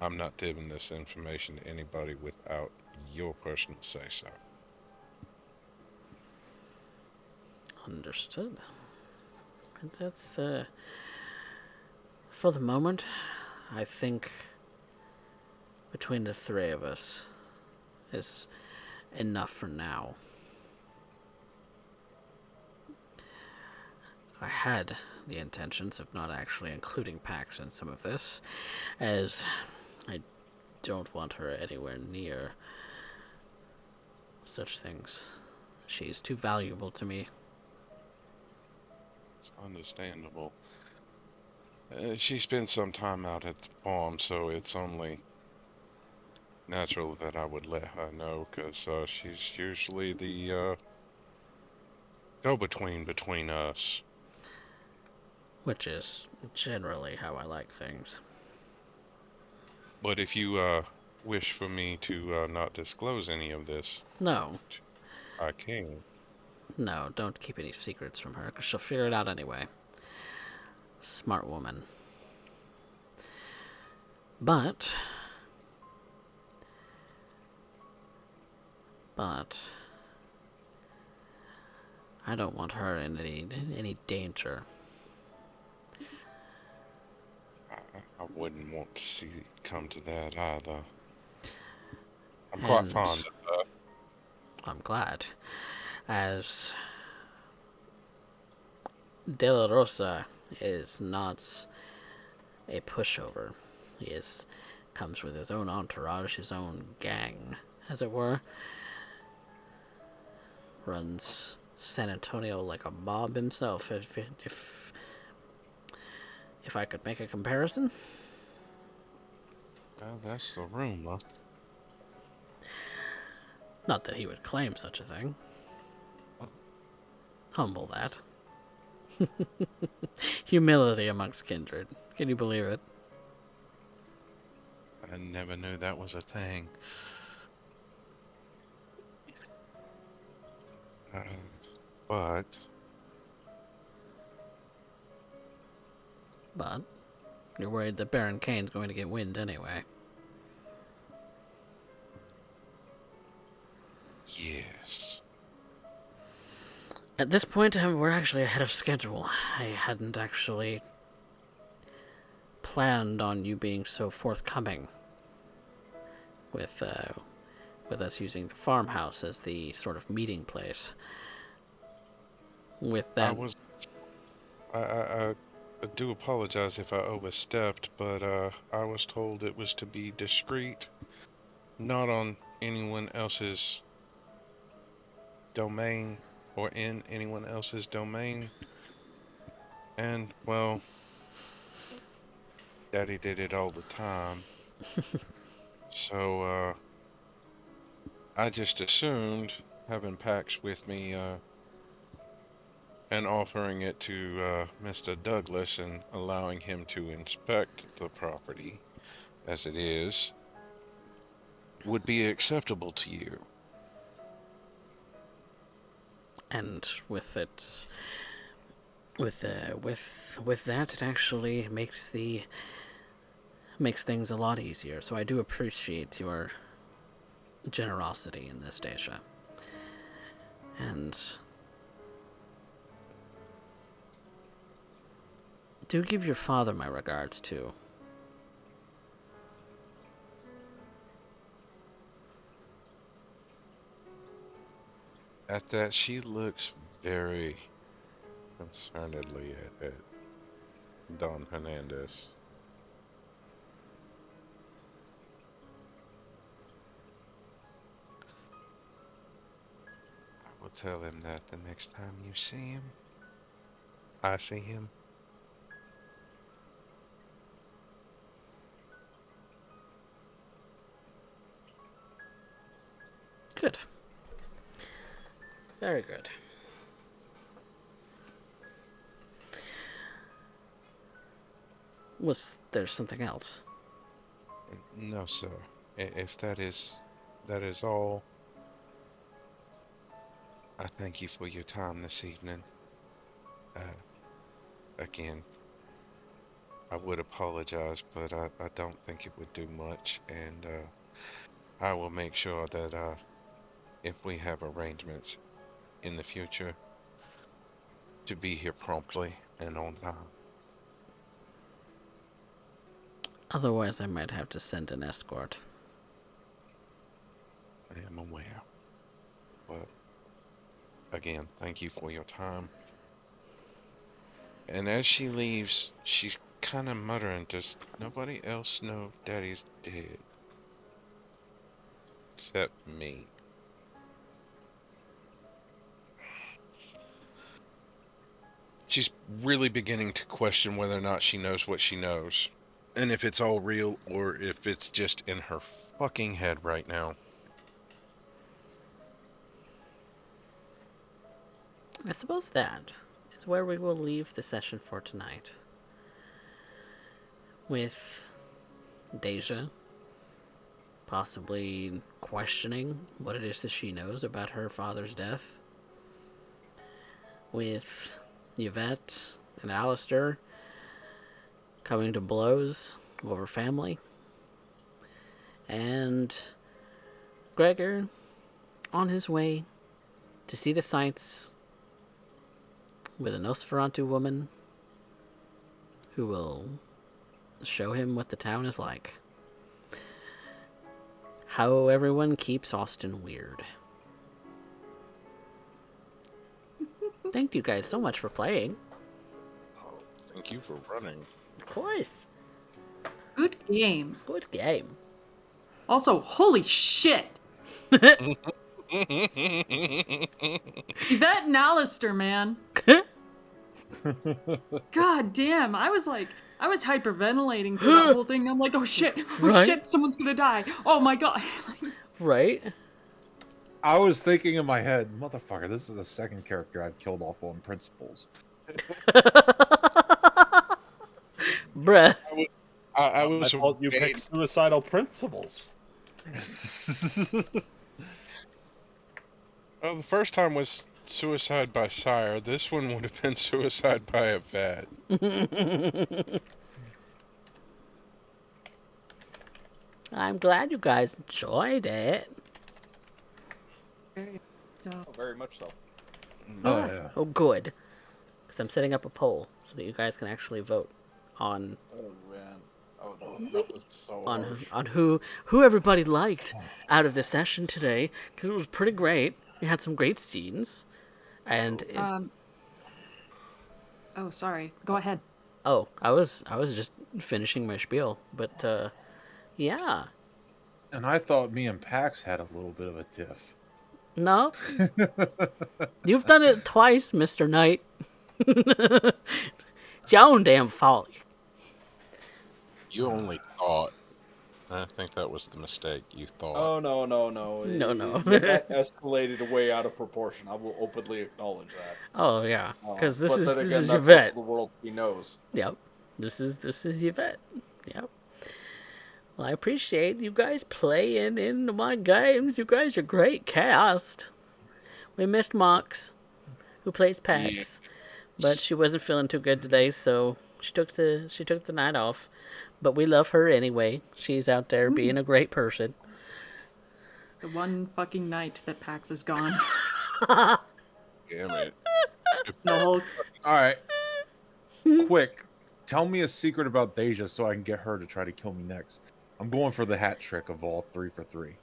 I'm not giving this information to anybody without your personal say-so. Understood. That's, for the moment, I think between the three of us is enough for now. I had the intentions of not actually including Pax in some of this, as I don't want her anywhere near such things. She's too valuable to me. It's understandable. She spent some time out at the farm, so it's only natural that I would let her know, because she's usually the go-between between us. Which is generally how I like things. But if you wish for me to not disclose any of this, No, I can. no, don't keep any secrets from her, because she'll figure it out anyway. Smart woman. But I don't want her in any danger. I wouldn't want to see it come to that either. I'm quite And fond of her. I'm glad, as De La Rosa is not a pushover. He comes with his own entourage, his own gang, as it were. Runs San Antonio like a mob himself. If I could make a comparison, Well, that's the rumor. not that he would claim such a thing. Humble that. Humility amongst kindred. Can you believe it? I never knew that was a thing. Uh, but But you're worried that Baron Kane's going to get wind anyway. yes. At this point, we're actually ahead of schedule. I hadn't actually planned on you being so forthcoming with us using the farmhouse as the sort of meeting place. With I that, was. I do apologize if I overstepped, but I was told it was to be discreet, not on anyone else's domain or in anyone else's domain. And, well, Daddy did it all the time. So, I just assumed having Pax with me, and offering it to Mr. Douglas and allowing him to inspect the property as it is would be acceptable to you. and with it, with that, it actually makes things a lot easier. So I do appreciate your generosity in this, Dacia. And do give your father my regards, too. At that, she looks very concernedly at Don Hernandez. I will tell him that the next time you see him, I see him. Good. Very good. Was there something else? No, sir. If that is all, I thank you for your time this evening. Again, I would apologize, but I don't think it would do much, and I will make sure that if we have arrangements in the future, to be here promptly and on time. Otherwise, I might have to send an escort. I am aware. But again, thank you for your time. And as she leaves, she's kind of muttering, does nobody else know Daddy's dead? Except me. She's really beginning to question whether or not she knows what she knows. And if it's all real or if it's just in her fucking head right now. I suppose that is where we will leave the session for tonight. With Deja possibly questioning what it is that she knows about her father's death. With Yvette and Alistair coming to blows over family. And Gregor on his way to see the sights with a Nosferatu woman who will show him what the town is like. How everyone keeps Austin weird. Thank you guys so much for playing. Oh, thank you for running. Of course. Good game. Good game. Also, holy shit! Yvette and Alistair, man. God damn, I was hyperventilating through that whole thing. I'm like, oh shit, someone's gonna die. Oh my god. Right? I was thinking in my head, motherfucker, this is the second character I've killed off on principles. Bruh. I was thought you picked suicidal principles. Well, the first time was suicide by sire. This one would have been suicide by a vet. I'm glad you guys enjoyed it. Oh, very much so. Oh, yeah. Oh, good. Because I'm setting up a poll so that you guys can actually vote on Oh, man. Oh, that was so harsh. on who everybody liked out of the session today, because it was pretty great. We had some great scenes, and Oh, sorry. Go ahead. I was just finishing my spiel, but yeah, And I thought me and Pax had a little bit of a tiff. no, you've done it twice, Mr. Knight. It's your own damn fault. You only thought. I think that was the mistake. You thought. Oh, no. No. That escalated way out of proportion. I will openly acknowledge that. Oh yeah, because this but is then this again, is that's Yvette. also the world he knows. Yep, this is Yvette. Yep. Well, I appreciate you guys playing in my games. You guys are great cast. We missed Mox, who plays Pax, but she wasn't feeling too good today, so she took the night off. But we love her anyway. She's out there being a great person. The one fucking night that Pax is gone. Damn it. The whole Alright. Quick. Tell me a secret about Deja so I can get her to try to kill me next. I'm going for the hat trick of all 3 for 3.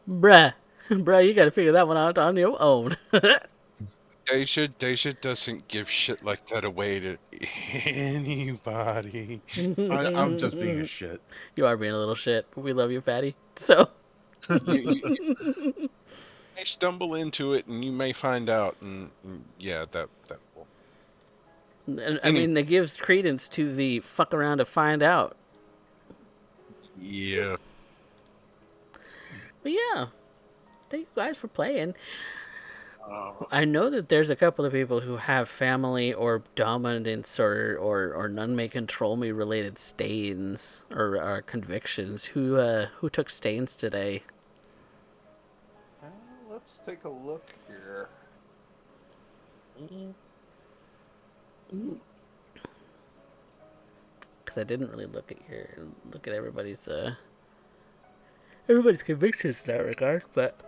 Bruh, you gotta figure that one out on your own. Deja doesn't give shit like that away to anybody. I'm just being a shit. You are being a little shit, but we love you, fatty. So You may stumble into it, and you may find out, and yeah, that will. I mean, that gives credence to the fuck around to find out. Yeah. But yeah, thank you guys for playing. I know that there's a couple of people who have family or dominance or none may control me related stains or convictions who took stains today. Let's take a look here. Because I didn't really look at everybody's convictions in that regard, but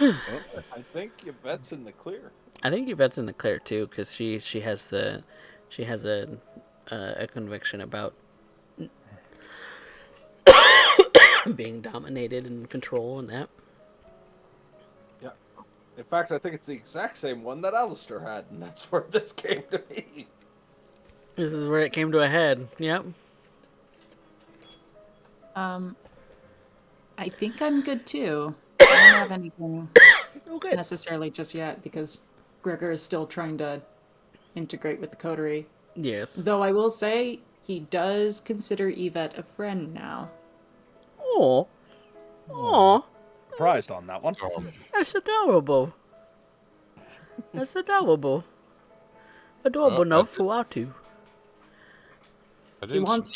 I think Yvette's in the clear. I think Yvette's in the clear too, because she has a conviction about being dominated and control and that. Yeah. In fact, I think it's the exact same one that Alistair had, and that's where this came to me. This is where it came to a head. Yep. I think I'm good too. I don't have anything Oh, good. necessarily just yet because Gregor is still trying to integrate with the coterie. Yes. Though I will say he does consider Yvette a friend now. Oh. Oh. Surprised on that one. That's adorable. That's adorable. Adorable enough for Watu. I He didn't wants.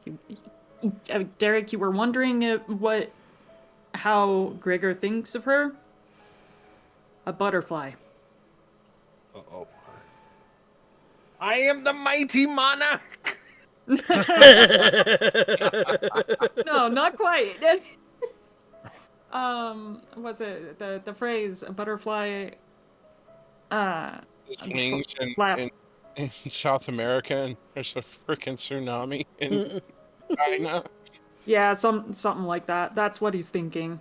submit. Derek, you were wondering how Gregor thinks of her? A butterfly. Uh-oh. I am the mighty monarch! No, not quite. Was it the phrase a butterfly? His wings Flap. in South America, and there's a freaking tsunami in China. Yeah, something like that. That's what he's thinking.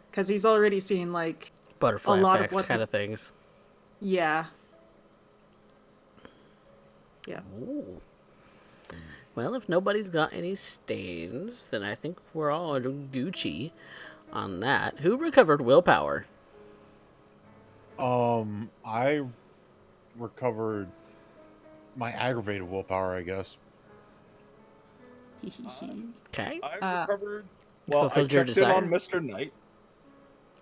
Because he's already seen like Butterfly a lot of effect what kind of things. Yeah. Yeah. Ooh. Well, if nobody's got any stains, then I think we're all Gucci on that. Who recovered willpower? I recovered my aggravated willpower, I guess. Okay. I recovered. Well, I Fulfilled your checked in on desire? Mr. Knight.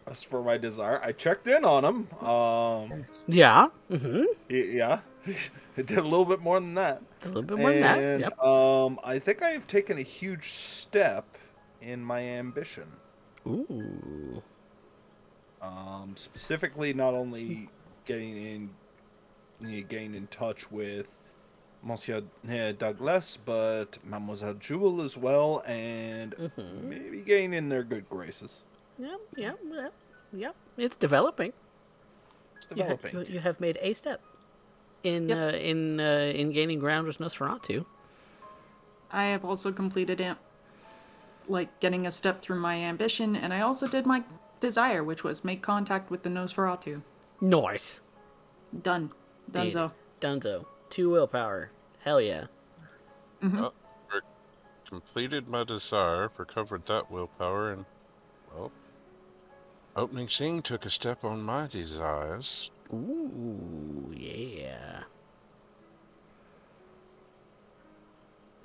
As for my desire, I checked in on him. Yeah. Mm-hmm. Yeah, it did a little bit more than that. A little bit more than that. And Yep. I think I have taken a huge step in my ambition. Ooh. Specifically, not only getting in touch with Monsieur Douglas, but Mademoiselle Jewel as well, and maybe getting in their good graces. Yep. It's developing. It's developing. You have made a step in gaining ground with Nosferatu. I have also completed getting a step through my ambition, and I also did my desire, which was make contact with the Nosferatu. Nice. Done. Dunzo. Dunzo. 2 willpower. Hell yeah. Completed my desire, recovered that willpower, and, well, opening scene took a step on my desires. Ooh, yeah.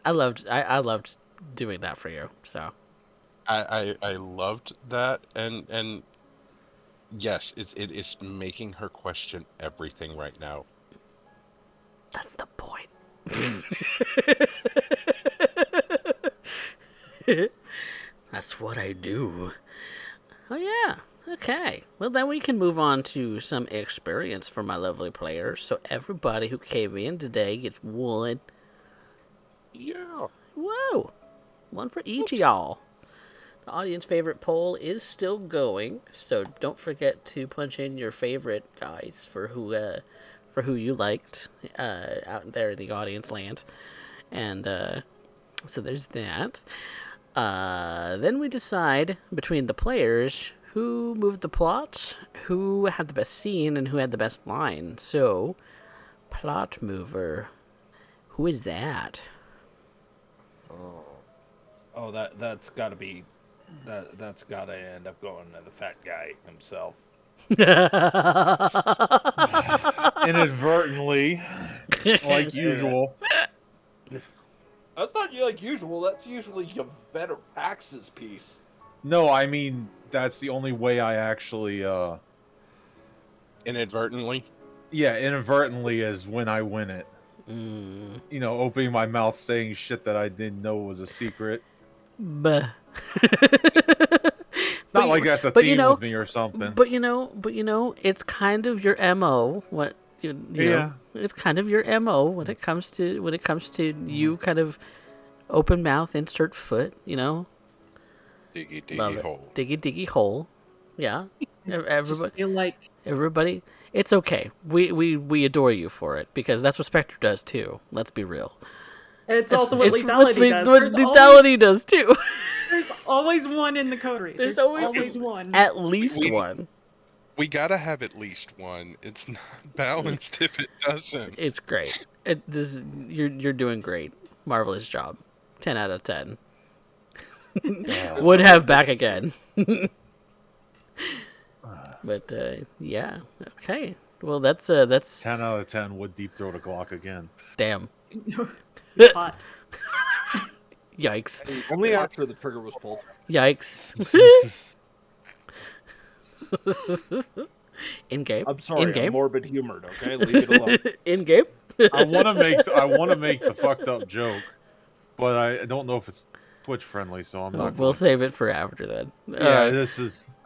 I loved doing that for you. So I loved that, and yes, it's making her question everything right now. that's the point. That's what I do. Oh yeah. Okay. Well, then we can move on to some experience for my lovely players. So everybody who came in today gets one. Yeah. Whoa. One for each of y'all. The audience favorite poll is still going, so don't forget to punch in your favorite guys for who you liked out there in the audience land. And so there's that. Then we decide between the players who moved the plot, who had the best scene, and who had the best line. So, plot mover. Who is that? Oh, that's got to be that's got to end up going to the fat guy himself. Inadvertently, like usual. That's not like usual. That's usually Yvette or Pax's piece. No, I mean that's the only way I actually Inadvertently. yeah, inadvertently is when I win it. You know, opening my mouth saying shit that I didn't know was a secret. Buh. It's not like that's a theme with me or something. But you know, it's kind of your MO. What you know, it's kind of your MO when it comes to you kind of open mouth, insert foot. You know, Diggy love diggy it. hole. Diggy diggy hole. Yeah. Just Everybody, feel like everybody, it's okay. We adore you for it because that's what Spectre does too. Let's be real. it's also what Let's lethality be does. what lethality does too. There's always one in the coterie. There's There's always always one. at least We one. we gotta have at least one. It's not balanced if it doesn't. It's great. You're doing great. Marvelous job. 10 out of 10. Would have back again. But yeah. Okay. Well, that's 10 out of 10 would deep throat a Glock again. damn. Hot. Yikes. Only after the trigger was pulled. Yikes. In game. I'm sorry, In I'm game. morbid humored. Okay, leave it alone. In game. I want to make the fucked up joke, but I don't know if it's Twitch friendly, so I'm not. We'll going save it for after then. Yeah,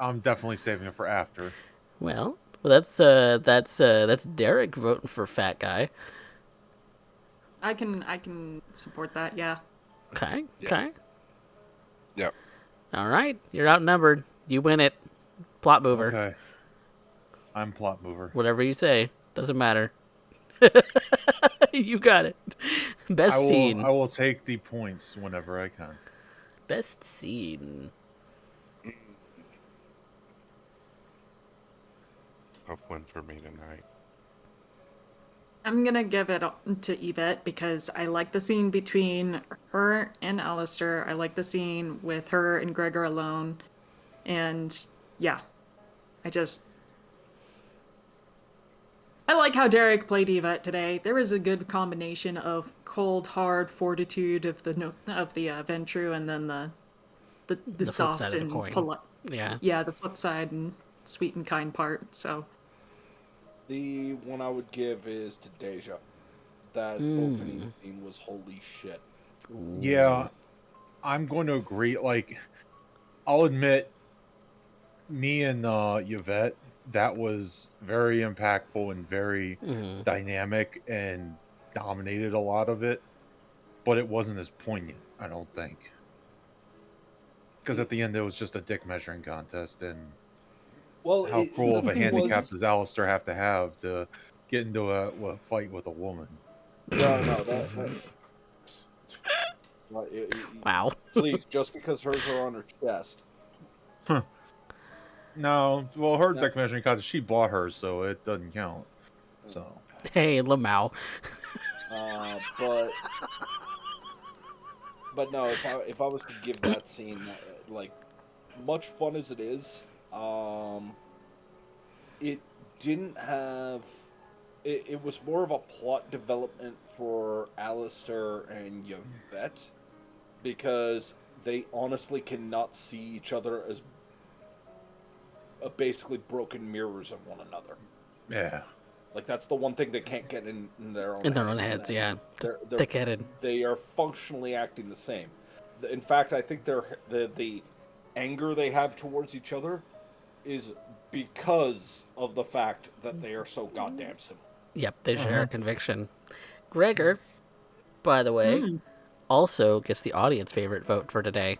I'm definitely saving it for after. Well, that's Derek voting for fat guy. I can support that. Yeah. Okay. Yeah. Okay. Yep. All right. You're outnumbered. You win it. Plot mover. Okay. I'm plot mover. Whatever you say. Doesn't matter. You got it. Best scene. I will take the points whenever I can. Best scene. Tough one for me tonight. I'm gonna give it to Yvette because I like the scene between her and Alistair. I like the scene with her and Gregor alone. And yeah, I like how Derek played Yvette today. There was a good combination of cold, hard fortitude of the Ventru, and then the flip soft side of the and coin. polite. Yeah. Yeah, the flip side and sweet and kind part. So The one I would give is to Deja. That opening scene was holy shit. Yeah, I'm going to agree. Like, I'll admit, me and Yvette, that was very impactful and very dynamic and dominated a lot of it, but it wasn't as poignant, I don't think. Because at the end, it was just a dick measuring contest, and how cruel of a handicap does Alistair have to get into a fight with a woman? No, Wow. Please, just because hers are on her chest. No, well, her dick measuring contest, she bought hers, so it doesn't count. So. Hey, Lamau. But no, if I was to give that scene, like, much fun as it is, it didn't have. It was more of a plot development for Alistair and Yvette, because they honestly cannot see each other as basically broken mirrors of one another. Yeah. Like, that's the one thing they can't get in their own heads. Yeah. They're thick-headed. They are functionally acting the same. In fact, I think the anger they have towards each other is because of the fact that they are so goddamn similar. Yep, they share a conviction. Gregor, by the way, also gets the audience favorite vote for today.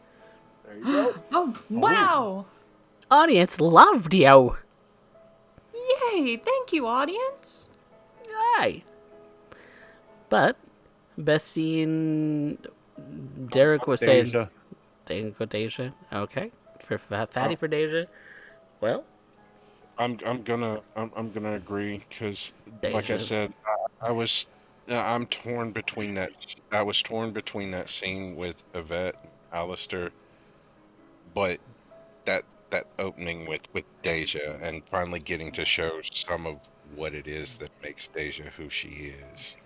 There you go. Oh, wow! Audience loved you. Yay! Thank you, audience. Aye. But best scene, Derek was Deja. saying Deja. Okay, for Fatty for Deja. Well, I'm gonna agree because, like I Deja. said, I'm torn between that. I was torn between that scene with Yvette, Alistair, but that opening with Deja and finally getting to show some of what it is that makes Deja who she is.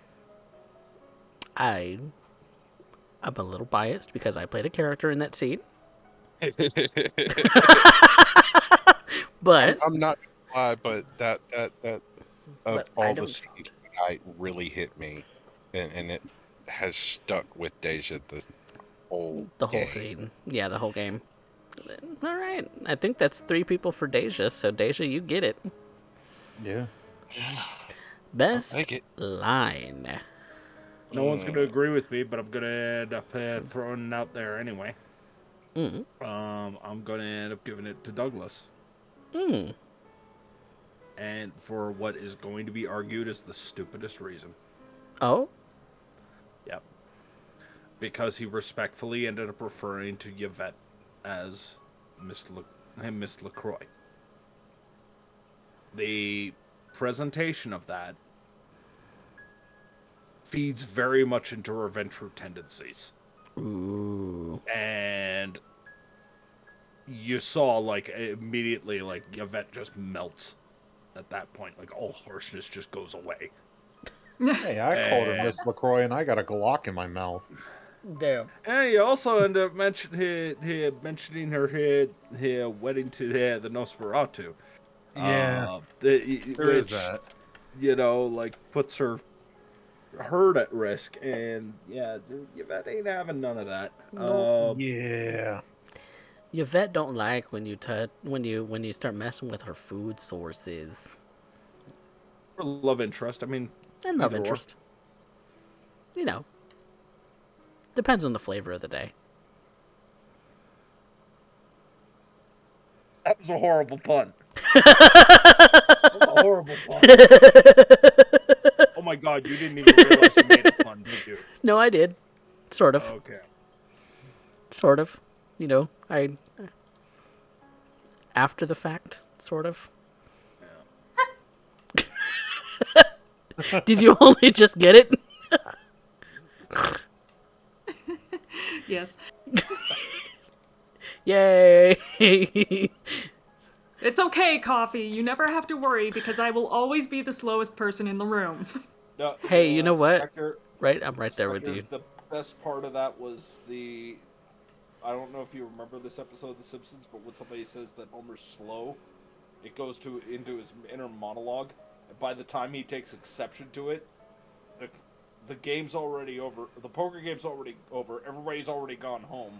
I'm a little biased because I played a character in that scene. But I'm not gonna lie, but that of But I all the don't- scenes tonight really hit me, and it has stuck with Deja the whole game. scene. Yeah, the whole game. All right. I think that's 3 people for Deja. So Deja, you get it. Yeah. Best I'll take it. line. No one's going to agree with me, but I'm going to end up throwing it out there anyway. Mm. I'm going to end up giving it to Douglas. Hmm. And for what is going to be argued as the stupidest reason. Oh? Yep. Because he respectfully ended up referring to Yvette as Miss LaCroix. The presentation of that feeds very much into her venture tendencies. Ooh. And you saw, like, immediately, like, Yvette just melts at that point. Like, all harshness just goes away. Hey, I called her And- Miss LaCroix and I got a Glock in my mouth. Damn. And you also end up mentioning her wedding to the Nosferatu. Yeah, there is Which, that. you know, like, puts her hurt at risk. And, yeah, Yvette ain't having none of that. Nope. Yeah. Yvette don't like when you start messing with her food sources Her love interest, I mean, and love either or. interest. You know, depends on the flavor of the day. That was a horrible pun. That was a horrible pun. Oh my god, you didn't even realize you made a pun, did you? No, I did, sort of, Okay. sort of. You know, I after the fact, sort of. Yeah. Did you only just get it? Yes. Yay! It's okay, Coffee. You never have to worry because I will always be the slowest person in the room. No, Hey, you know what? Spectre, Right, I'm right there with Spectre, you. the best part of that was I don't know if you remember this episode of The Simpsons, but when somebody says that Homer's slow, it goes into his inner monologue. And by the time he takes exception to it, the game's already over. The poker game's already over. Everybody's already gone home,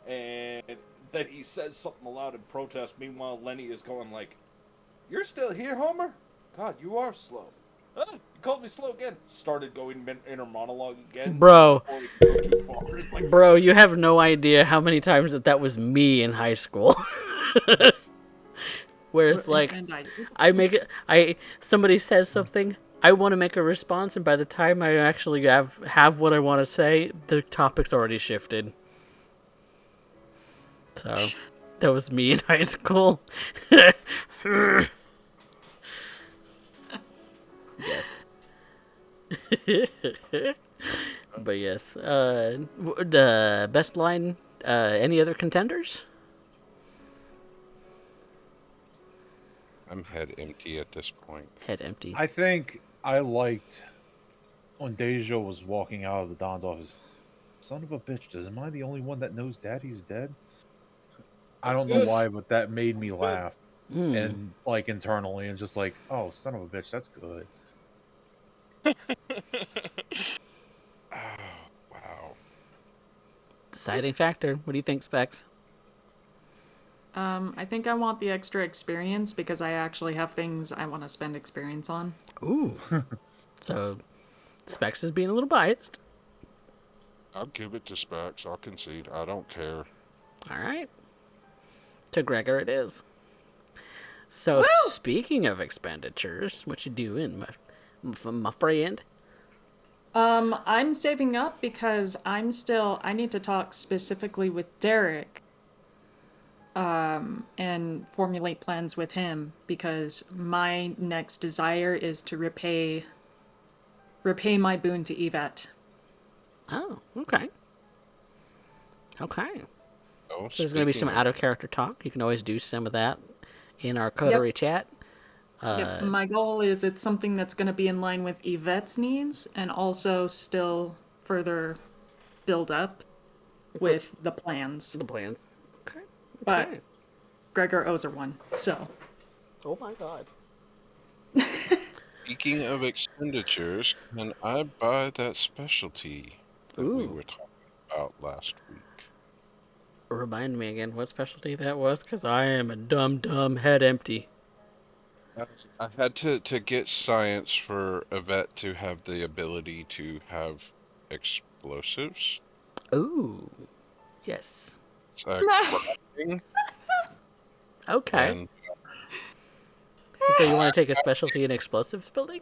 and then he says something aloud in protest. Meanwhile, Lenny is going like, "You're still here, Homer? God, you are slow. Ah, you called me slow again." Started going inner monologue again. Bro. Before he could go too far. It's like, Bro, you have no idea how many times that was me in high school. Where it's like, And somebody says something, I want to make a response, and by the time I actually have what I want to say, the topic's already shifted. So, that was me in high school. Yes. But yes, the best line. Any other contenders? I'm head empty at this point. Head empty. I think I liked when Deja was walking out of the Don's office. Son of a bitch, am I the only one that knows Daddy's dead? I don't know good. why, but that made me laugh. Hmm. And, like, internally, and just like, oh, son of a bitch, that's good. Oh, wow. Deciding factor. What do you think, Specs? I think I want the extra experience because I actually have things I want to spend experience on. Ooh. So, Specs is being a little biased. I'll give it to Specs. I'll concede. I don't care. All right. To Gregor it is. So, speaking of expenditures, what you doing, my friend? I'm saving up because I need to talk specifically with Derek. And formulate plans with him because my next desire is to repay my boon to Yvette. Oh, okay. Okay. Oh, So there's going to be some speaking of- out-of-character talk. You can always do some of that in our coterie chat. Yep. My goal is it's something that's going to be in line with Yvette's needs and also still further build up with the plans. The plans. Okay. But Okay. Gregor owes her one, so. Oh my god. Speaking of expenditures, can I buy that specialty that we Ooh. were talking about last week? Remind me again what specialty that was, because I am a dumb head empty. I had to get science for Yvette to have the ability to have explosives. Ooh. Yes. It's crafting, Okay. and So you want to take a specialty in explosives building?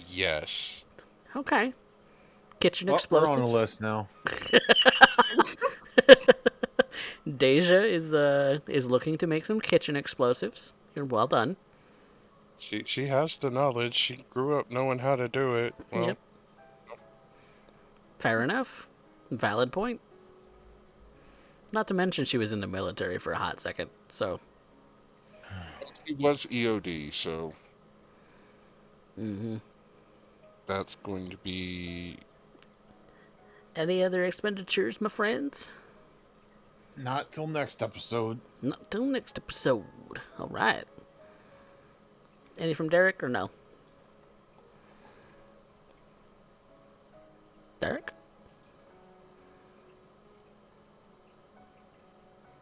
Yes. Okay. Kitchen Well, we're on the explosives. list now. Deja is looking to make some kitchen explosives. You're well done. She has the knowledge. She grew up knowing how to do it. Well, Yep. Fair enough. Valid point. Not to mention she was in the military for a hot second, so. she was EOD, so Mm-hmm. that's going to be. Any other expenditures, my friends? Not till next episode. Not till next episode. All right. Any from Derek or no? Derek?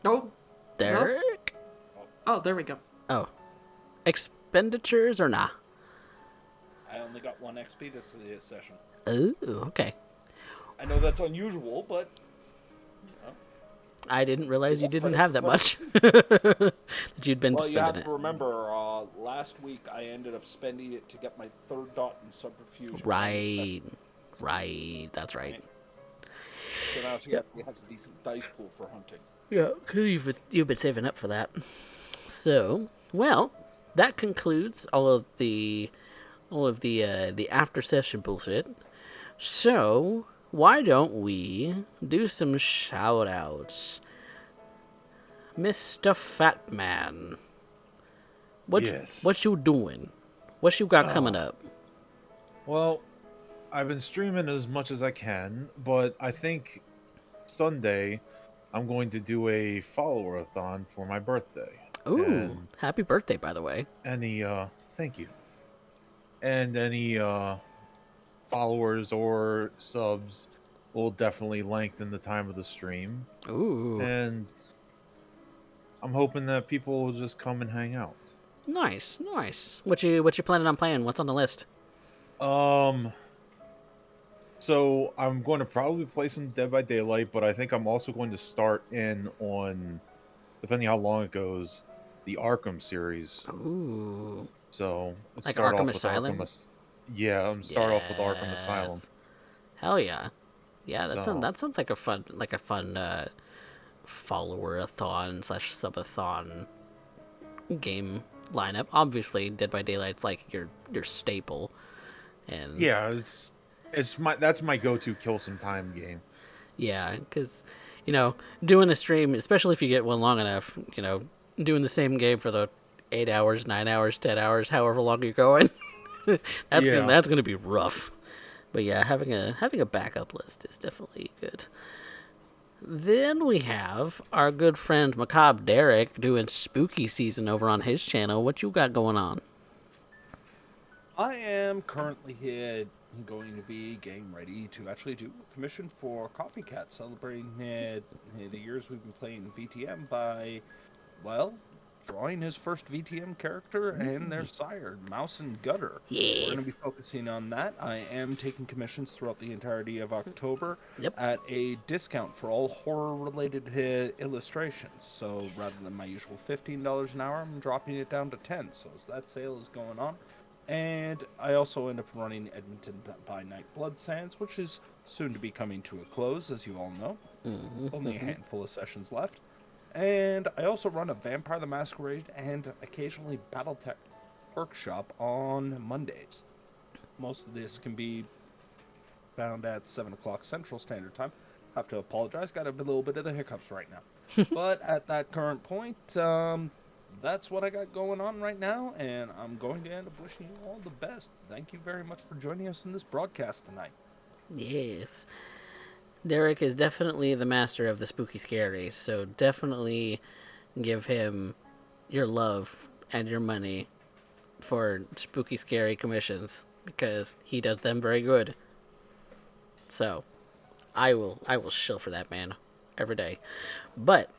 Oh, Derek? oh, there we go. Oh. Expenditures or nah? I only got 1 XP this session. Oh, okay. I know that's unusual, but I didn't realize you didn't But- have that but- much. That you'd been well, you have spending to it. remember, last week I ended up spending it to get my 3rd dot in subterfuge. Right. Right. That's right. So now she actually has a decent dice pool for hunting. Yeah, because you've been saving up for that. So, well, that concludes all of the after session bullshit. So, why don't we do some shout outs? Mr. Fat Man. Yes. What you doing? What you got coming up? Well, I've been streaming as much as I can, but I think Sunday I'm going to do a follower-a-thon for my birthday. Ooh, And happy birthday, by the way. any thank you. And any followers or subs will definitely lengthen the time of the stream. Ooh, And I'm hoping that people will just come and hang out. nice, nice. What you planning on playing? What's on the list? So I'm going to probably play some Dead by Daylight, but I think I'm also going to start in on, depending how long it goes, the Arkham series. Ooh, So let's like start Arkham off with Asylum? Yeah, I'm start off with Arkham Asylum. Yes. Hell yeah, yeah. So- That sounds like a fun follower-a-thon / subathon game lineup. Obviously, Dead by Daylight's like your staple, and Yeah, that's my go-to kill some time game. yeah, because doing a stream, especially if you get one long enough, doing the same game for the 8 hours, 9 hours, 10 hours, however long you're going, that's gonna be rough. But yeah, having a backup list is definitely good. Then we have our good friend Macabre Derek doing spooky season over on his channel. What you got going on? I am currently here going to be getting ready to actually do a commission for CoffeeCat, celebrating the years we've been playing VtM by, well, drawing his first VtM character and their sire, Mouse and Gutter. We're Yeah. going to be focusing on that. I am taking commissions throughout the entirety of October Yep. at a discount for all horror-related illustrations. So rather than my usual $15 an hour, I'm dropping it down to 10. So as that sale is going on. And I also end up running Edmonton by Night Blood Sands, which is soon to be coming to a close, as you all know. Only a handful of sessions left. And I also run a Vampire the Masquerade and occasionally Battletech workshop on Mondays. Most of this can be found at 7 o'clock Central Standard Time. Have to apologize, got a little bit of the hiccups right now. But at that current point, that's what I got going on right now, and I'm going to end up wishing you all the best. Thank you very much for joining us in this broadcast tonight. Yes. Derek is definitely the master of the spooky scary, so definitely give him your love and your money for spooky scary commissions, because he does them very good. So I will shill for that man every day. But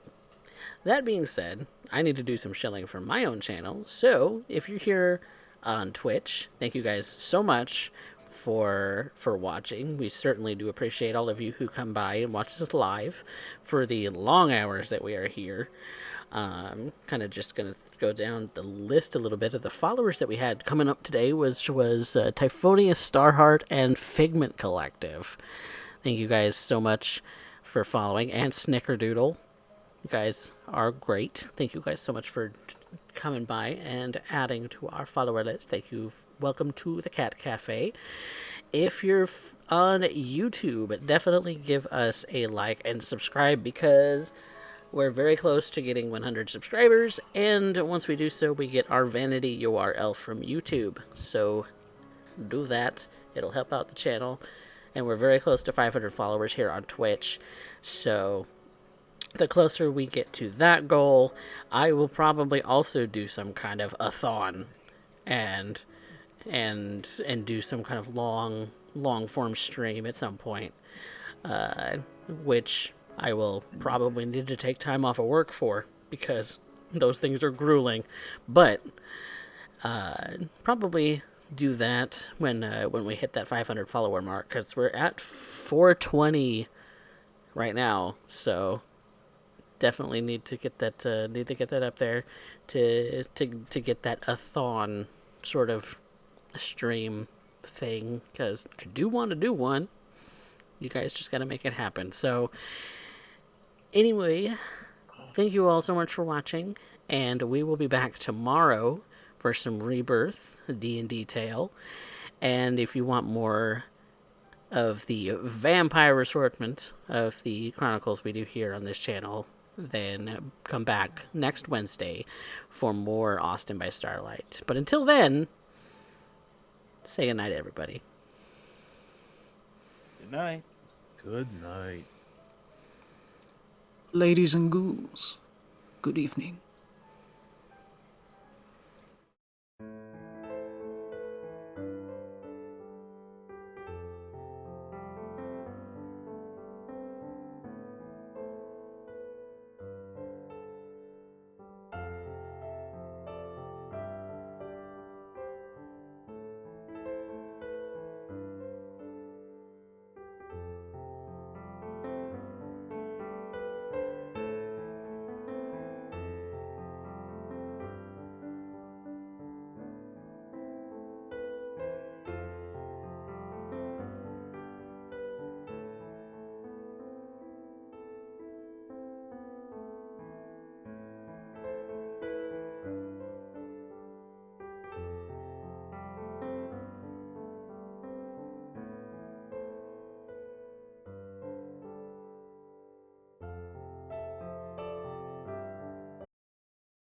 that being said, I need to do some shilling for my own channel. So if you're here on Twitch, thank you guys so much for watching. We certainly do appreciate all of you who come by and watch us live for the long hours that we are here. Kind of just gonna go down the list a little bit of the followers that we had coming up today was Typhonius, Starheart, and Figment Collective. Thank you guys so much for following, and Snickerdoodle. You guys are great. Thank you guys so much for coming by and adding to our follower list. Thank you. Welcome to the Cat Cafe. If you're on YouTube, definitely give us a like and subscribe because we're very close to getting 100 subscribers, and once we do so, we get our vanity URL from YouTube. So do that. It'll help out the channel. And we're very close to 500 followers here on Twitch. So the closer we get to that goal, I will probably also do some kind of a-thon and do some kind of long form stream at some point, which I will probably need to take time off of work for because those things are grueling. But probably do that when we hit that 500 follower mark because we're at 420 right now. So definitely need to get that up there to get that a-thon sort of stream thing because I do want to do one. You guys just got to make it happen. So anyway, thank you all so much for watching, and we will be back tomorrow for some Rebirth D&D tale. And if you want more of the vampire assortment of the chronicles we do here on this channel, then come back next Wednesday for more Austin by Starlight. But until then, say goodnight, everybody. Good night. Good night. Ladies and ghouls, good evening.